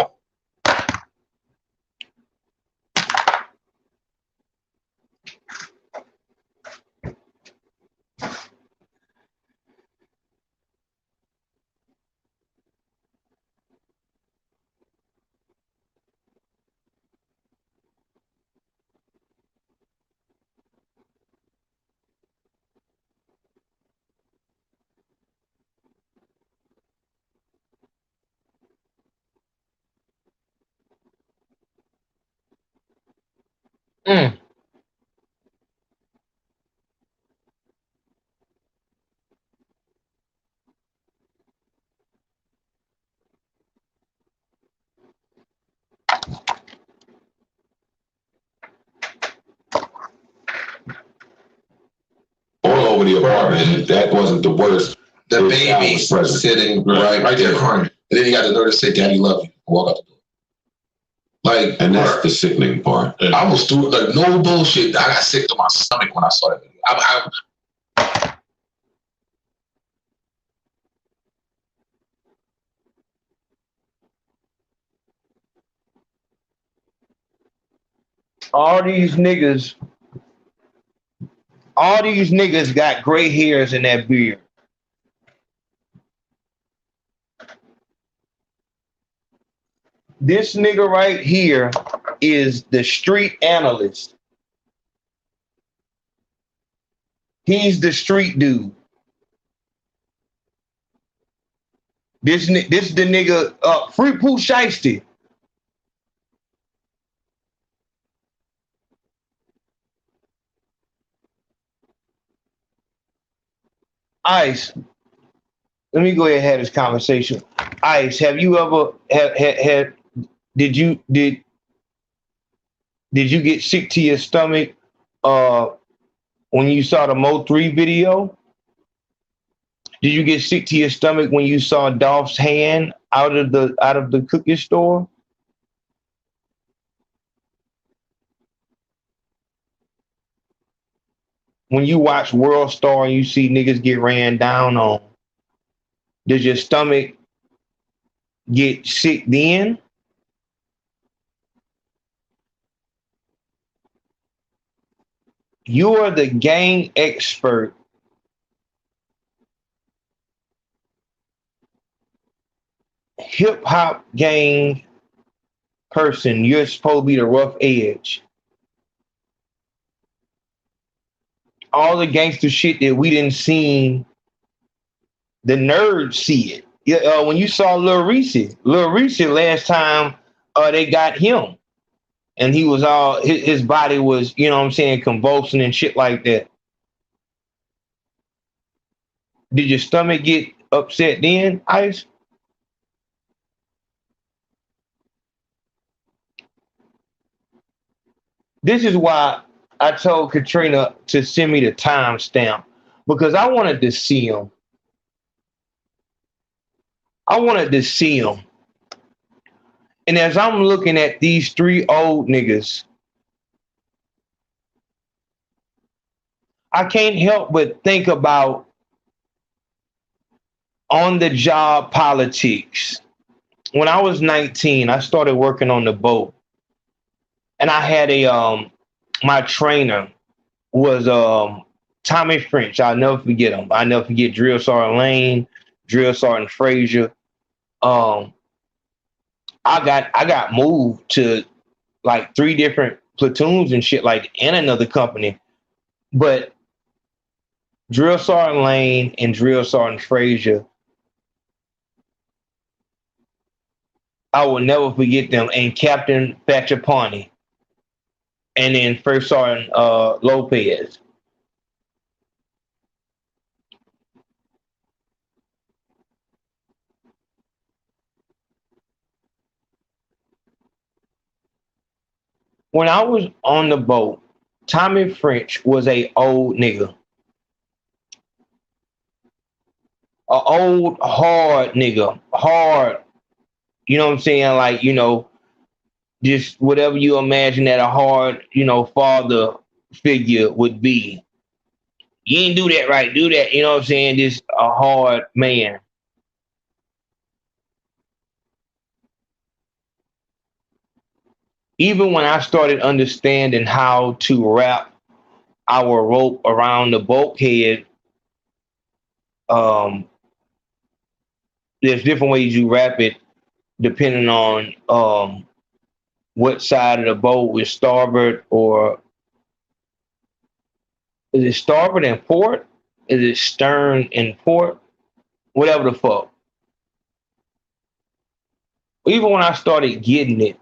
All over the apartment. That wasn't the worst. The baby sitting right there crying. And then he got the nerve to say, "Daddy, love you." Walk out the door. Like, and that's the sickening part. I was through, like, no bullshit. I got sick to my stomach when I saw that video. All these niggas got gray hairs in that beard. This nigga right here is the street analyst. He's the street dude. This is the nigga, Free Pooh Shiesty. Ice, let me go ahead and have this conversation. Ice, have you ever did you get sick to your stomach when you saw the Mo 3 video? Did you get sick to your stomach when you saw Dolph's hand out of the cookie store? When you watch World Star and you see niggas get ran down on, does your stomach get sick then? You're the gang expert. hip hop gang person, you're supposed to be the rough edge. All the gangster shit that we didn't see, the nerds see it. Yeah, when you saw Lil Reese last time they got him, and he was all his body was, you know what I'm saying, convulsing and shit like that. Did your stomach get upset then, Ice? This is why I told Katrina to send me the timestamp, because I wanted to see him. I wanted to see him. And as I'm looking at these three old niggas, I can't help but think about on the job politics. When I was 19, I started working on the boat. And I had my trainer was Tommy French. I'll never forget him. I'll never forget Drill Sergeant Lane, Drill Sergeant Frazier. I got moved to like 3 different platoons and shit, like, in another company. But Drill Sergeant Lane and Drill Sergeant Frazier, I will never forget them. And Captain Fatchapani. And then First Sergeant Lopez. When I was on the boat, Tommy French was a old nigga. A old, hard nigga. Hard. You know what I'm saying? Like, you know, just whatever you imagine that a hard, you know, father figure would be. You ain't do that right. Do that. You know what I'm saying? Just a hard man. Even when I started understanding how to wrap our rope around the bulkhead, there's different ways you wrap it depending on what side of the boat is starboard, or is it starboard and port? Is it stern and port? Whatever the fuck. Even when I started getting it,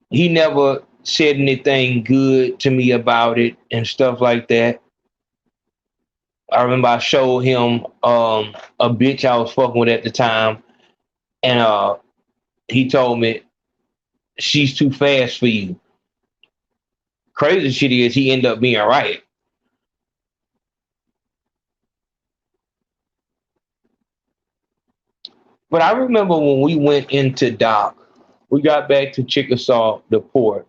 he never said anything good to me about it and stuff like that. I remember I showed him a bitch I was fucking with at the time, and he told me, she's too fast for you. Crazy shit is he ended up being right. But I remember when we went into dock, we got back to Chickasaw, the port,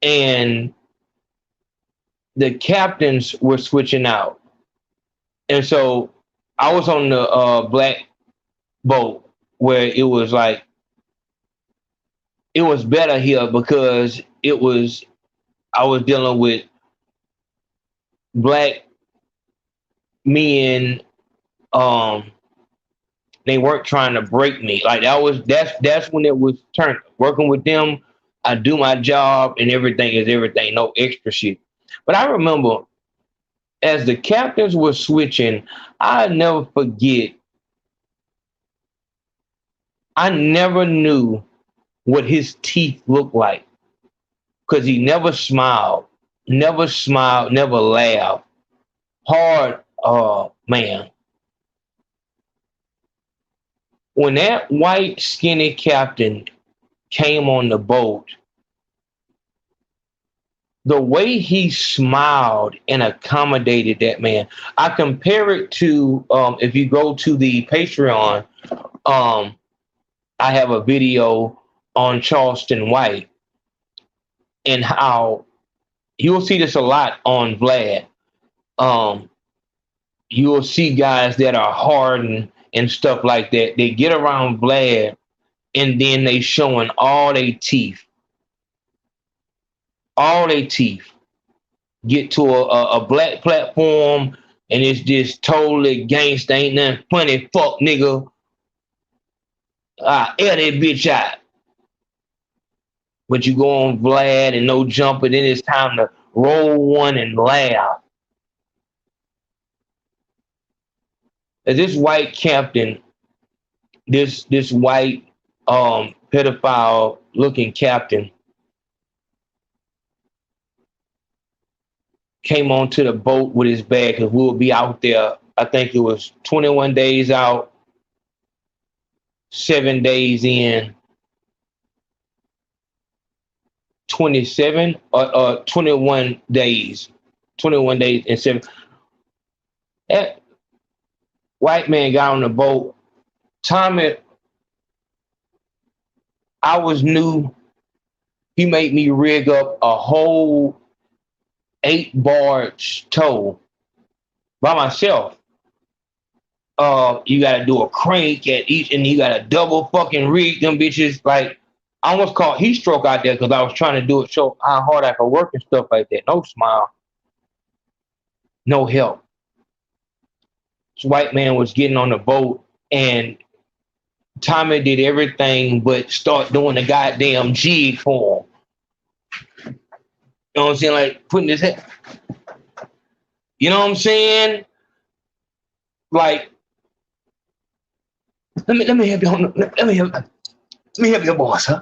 and the captains were switching out. And so I was on the black boat where it was like, it was better here because I was dealing with black men. They weren't trying to break me. Like that's when it was turned. Working with them, I do my job and everything is everything. No extra shit. But I remember as the captains were switching, I never forget. I never knew what his teeth looked like because he never smiled, never laughed. Hard, man. When that white skinny captain came on the boat, the way he smiled and accommodated that man, I compare it to, if you go to the Patreon, I have a video on Charleston White and how you'll see this a lot on Vlad. You'll see guys that are hardened and stuff like that. They get around Vlad and then they showing all their teeth. All their teeth. Get to a black platform and it's just totally gangsta, ain't nothing funny, fuck nigga. Air that bitch out. But you go on Vlad and no jumper, then it's time to roll one and laugh. And this white captain, this white pedophile looking captain came onto the boat with his bag because we would be out there. I think it was 21 days out, 7 days in, 27 or 21 days, 21 days and 7. That white man got on the boat. Tommy, I was new. He made me rig up a whole 8-barge tow by myself. You gotta do a crank at each, and you gotta double fucking rig them bitches. Like, I almost caught heat stroke out there because I was trying to do it, show how hard I could work and stuff like that. No smile, no help. This white man was getting on the boat, and Tommy did everything but start doing the goddamn jig for him. You know what I'm saying? Like putting his head. You know what I'm saying? Like, let me help you. Let me help your boss, huh?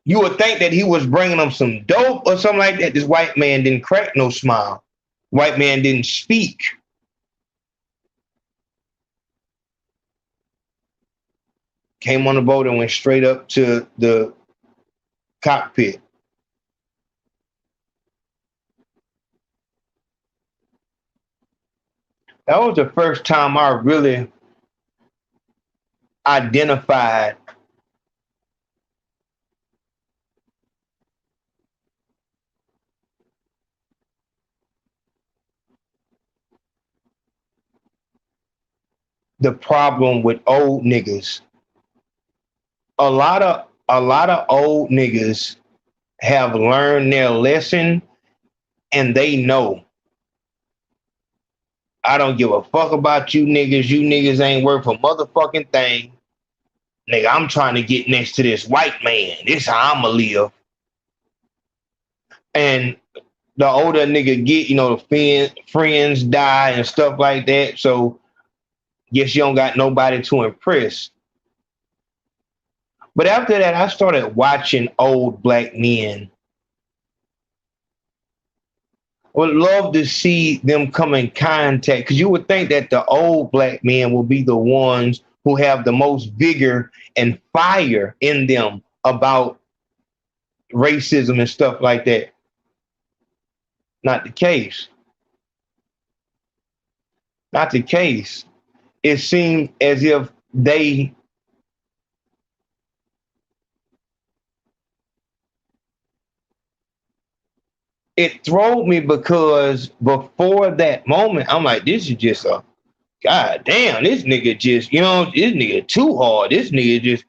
You would think that he was bringing them some dope or something like that. This white man didn't crack no smile. White man didn't speak. Came on the boat and went straight up to the cockpit. That was the first time I really identified the problem with old niggas. A lot of old niggas have learned their lesson and they know. I don't give a fuck about you niggas. You niggas ain't worth a motherfucking thing. Nigga, I'm trying to get next to this white man. This how I'ma live. And the older a nigga get, you know, the friends die and stuff like that. So guess you don't got nobody to impress. But after that, I started watching old black men. I would love to see them come in contact, because you would think that the old black men will be the ones who have the most vigor and fire in them about racism and stuff like that. Not the case. Not the case. It seemed as if they it throwed me, because before that moment, I'm like, this is just a god damn, this nigga just, you know, this nigga too hard. This nigga just.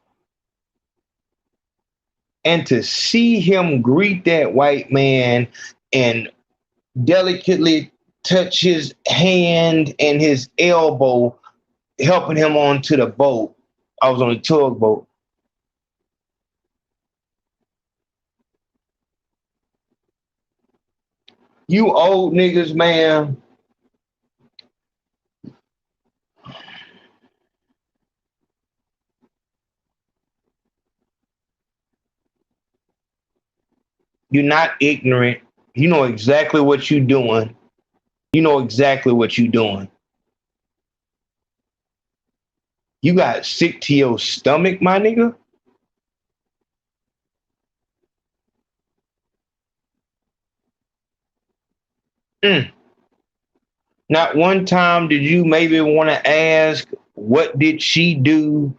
And to see him greet that white man and delicately touch his hand and his elbow, helping him onto the boat. I was on a tugboat. You old niggas, man. You're not ignorant. You know exactly what you're doing. You know exactly what you're doing. You got sick to your stomach, my nigga. Not one time did you maybe want to ask, what did she do?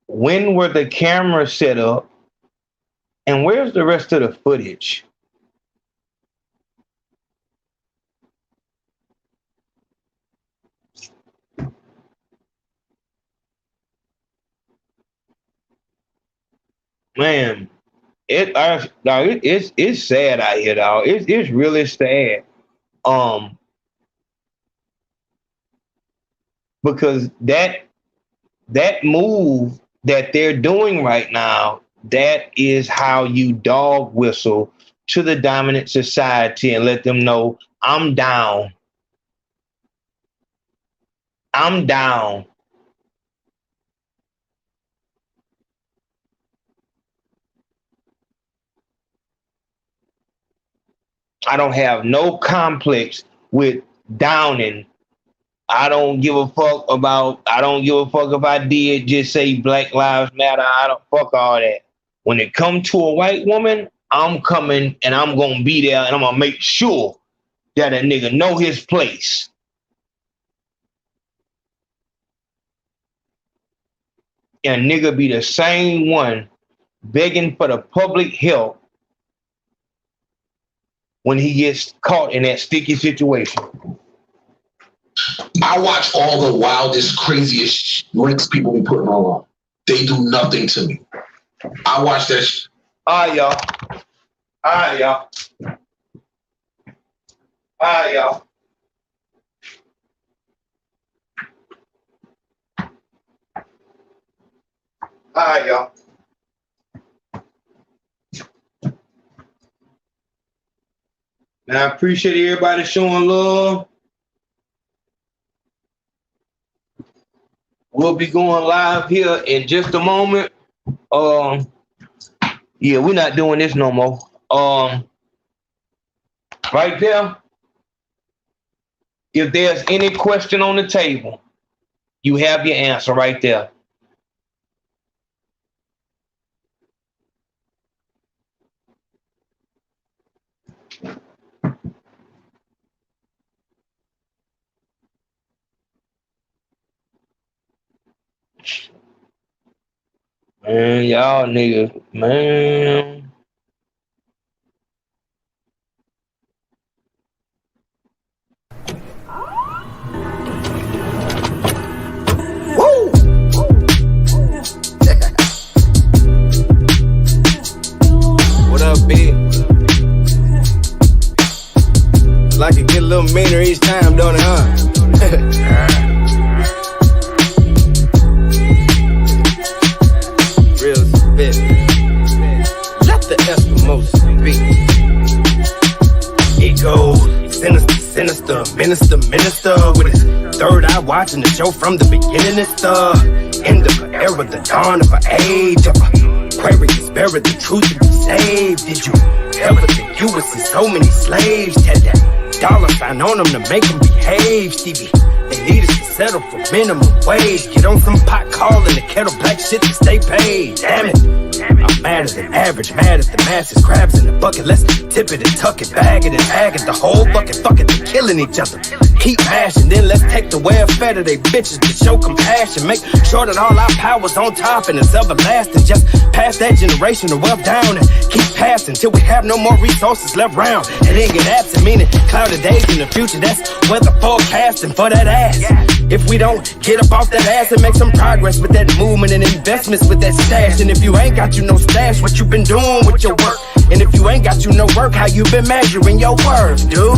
When were the cameras set up? And where's the rest of the footage? Man, it's sad out here, dog. It's really sad. Because that move that they're doing right now, that is how you dog whistle to the dominant society and let them know, I'm down. I'm down. I don't have no complex with downing. I don't give a fuck if I did just say Black Lives Matter. I don't fuck all that. When it comes to a white woman, I'm coming and I'm going to be there and I'm going to make sure that a nigga know his place. And nigga be the same one begging for the public help when he gets caught in that sticky situation. I watch all the wildest, craziest links people be putting online. They do nothing to me. I watch that shit. All right, y'all. All right, y'all. All right, y'all. All right, y'all. And I appreciate everybody showing love. We'll be going live here in just a moment. Yeah, we're not doing this no more. Right there, if there's any question on the table, you have your answer right there. Man, y'all niggas, man. Woo! What up, B? Like it get a little meaner each time, don't it, huh? Real spit. Let the Eskimos speak. It goes sinister, minister with his third eye watching the show from the beginning. It's the end of an era, the dawn of an age of Aquarius, buried the truth to be saved. Did you ever think you would see so many slaves? Had that dollar sign on them to make them behave, Stevie. They need us to settle for minimum wage. Get on some pot calling the kettle black shit to stay paid. Damn it. I'm madder than average, mad at the masses. Crabs in the bucket, let's tip it and tuck it, bag it and ag it. The whole bucket, fuck it, they're killing each other. Keep mashing, then let's take the welfare of they bitches to show compassion. Make sure that all our power's on top and it's everlasting. Just pass that generation of wealth down and keep passing till we have no more resources left round. And then get absent, meaning cloudy days in the future. That's weather forecasting for that ass. If we don't get up off that ass and make some progress with that movement and investments with that stash. And if you ain't got you no stash, what you been doing with your work? And if you ain't got you no work, how you been measuring your worth, dude?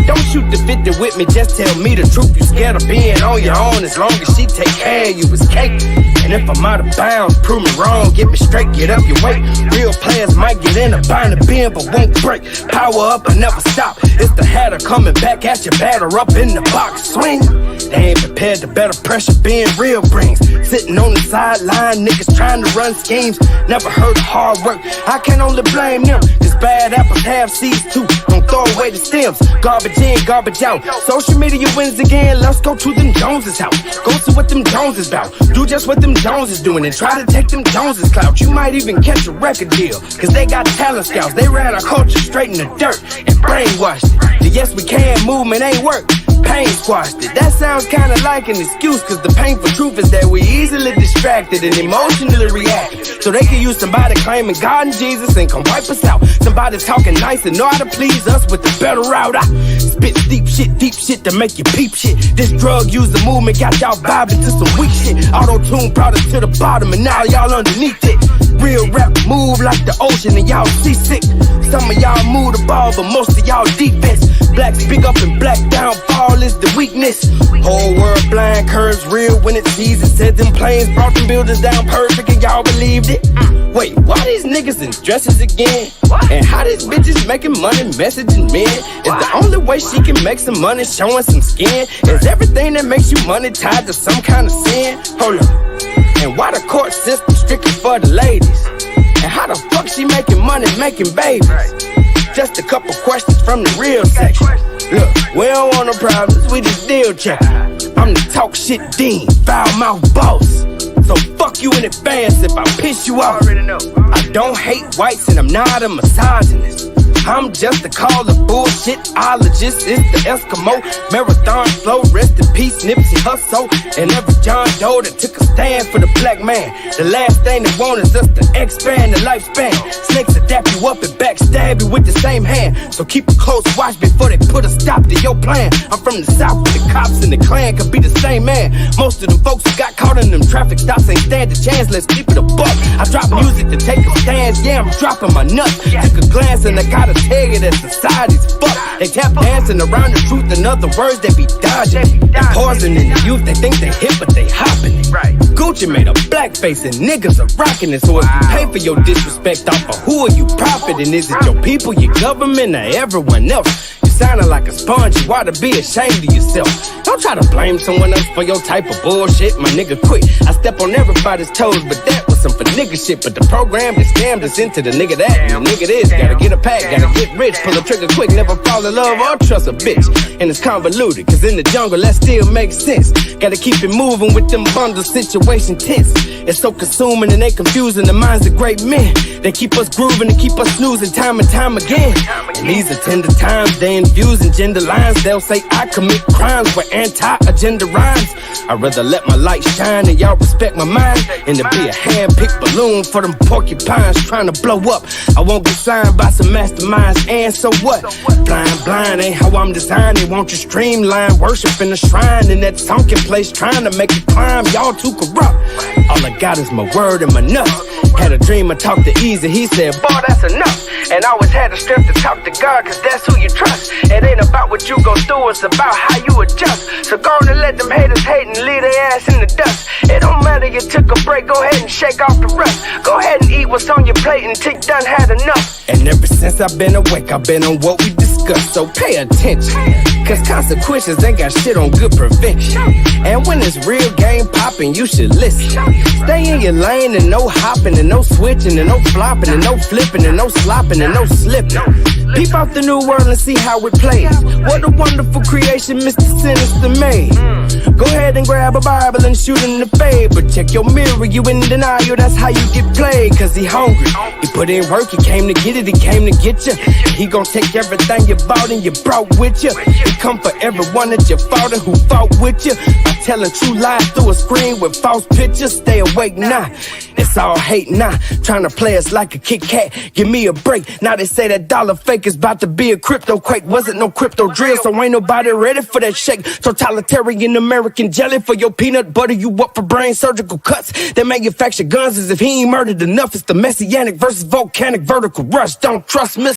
Don't shoot the 50 with me, just tell me the truth. You scared of being on your own, as long as she take care of you, it's cake. And if I'm out of bounds, prove me wrong, get me straight, get up your weight. Real players might get in a bind and bend, but won't break. Power up and never stop. It's the hatter coming back at you, batter up in the box, swing. They ain't prepared to better pressure being real brings. Sitting on the sideline, niggas trying to run schemes. Never heard of hard work, I can only blame them. Cause bad apples have seeds too, don't throw away the stems. Garbage in, garbage out. Social media wins again, let's go to them Joneses' house. Go see what them Joneses about. Do just what them Joneses doing and try to take them Joneses' clout. You might even catch a record deal, cause they got talent scouts. They ran our culture straight in the dirt and brainwashed it. The yes we can movement ain't work. Pain squashed it. That sounds kinda like an excuse, cause the painful truth is that we easily distracted and emotionally reactive. So they can use somebody claiming God and Jesus and come wipe us out. Somebody talking nice and know how to please us with the better route. I spit deep shit to make you peep shit. This drug user movement got y'all vibing to some weak shit. Auto-tune brought us to the bottom and now y'all underneath it. Real rap move like the ocean and y'all seasick. Some of y'all move the ball, but most of y'all defense. Black speak up and black downfall is the weakness. Whole world blind, curves real when it sees it. Said them planes brought them buildings down perfect and y'all believed it. Wait, why these niggas in dresses again? And how these bitches making money messaging men? Is the only way she can make some money showing some skin? Is everything that makes you money tied to some kind of sin? Hold up. And why the court system strictly for the ladies? And how the fuck she making money making babies? Just a couple questions from the real section. Look, we don't want no problems, we just deal check. I'm the talk shit dean, foul mouth boss. So fuck you in advance if I piss you off. I don't hate whites and I'm not a misogynist. I'm just a call of bullshitologist. It's the Eskimo marathon flow. Rest in peace, Nipsey Hussle. And every John Doe that took a stand for the black man. The last thing they want is us to expand the lifespan. Snakes will dap you up and backstab you with the same hand. So keep a close watch before they put a stop to your plan. I'm from the south where the cops and the clan could be the same man. Most of them folks who got caught in them traffic stops ain't stand a chance. Let's keep it a buck. I drop music to take a stance. Yeah, I'm dropping my nuts. Took a glance and I got a tell you that society's fucked. They tap dancing around the truth. In other words, they be dodging. Pausing in the youth, they think they hip, but they hopping it. Gucci made a blackface and niggas are rocking it. So if you pay for your disrespect off of who are you profiting? Is it your people, your government, or everyone else? Sounding like a sponge, you ought to be ashamed of yourself. Don't try to blame someone else for your type of bullshit, my nigga, quit. I step on everybody's toes, but that was some for nigga shit. But the program that scammed us into the nigga that and the nigga this. Gotta get a pack, gotta get rich, pull the trigger quick, never fall in love or trust a bitch. And it's convoluted, cause in the jungle that still makes sense. Gotta keep it moving with them bundles, situation tense. It's so consuming and they confusing the minds of great men. They keep us grooving and keep us snoozing time and time again. And these are tender times, they infusing gender lines. They'll say I commit crimes with anti-agenda rhymes. I'd rather let my light shine and y'all respect my mind and to be a hand-picked balloon for them porcupines trying to blow up. I won't get signed by some masterminds, and so what? Blind ain't how I'm designed. They want you streamline, worship in the shrine in that sunken place, trying to make it climb. Y'all too corrupt. All I got is my word and my nuts. Had a dream I talked to Easy, he said, boy, that's enough. And I always had the strength to talk to God, cause that's who you trust. It ain't about what you go through, it's about how you adjust. So go on and let them haters hate and leave their ass in the dust. It don't matter, you took a break, go ahead and shake off the rust. Go ahead and eat what's on your plate and Tick done had enough. And ever since I've been awake, I've been on what we discussed, so pay attention. Cause consequences ain't got shit on good prevention. And when it's real game popping, you should listen. Stay in your lane and no hopping and no switching and no flopping and no flipping and no slopping and no slipping. Peep out the new world and see how it plays. What a wonderful creation Mr. Sinister made. Go ahead and grab a Bible and shoot in the fade. But check your mirror, you in denial, that's how you get played. Cause he hungry, he put in work, he came to get it, he came to get you. He gon' take everything you bought and you brought with you. He come for everyone that you fought and who fought with you. By telling true lies through a screen with false pictures. Stay awake now, it's all hate now. Trying to play us like a Kit Kat, give me a break. Now they say that dollar fake is about to be a crypto quake. Wasn't no crypto drill, so ain't nobody ready for that shake. Totalitarian American jelly for your peanut butter, you up for brain surgical cuts. They manufacture guns as if he ain't murdered enough. It's the messianic versus volcanic vertical rush. Don't trust Mr.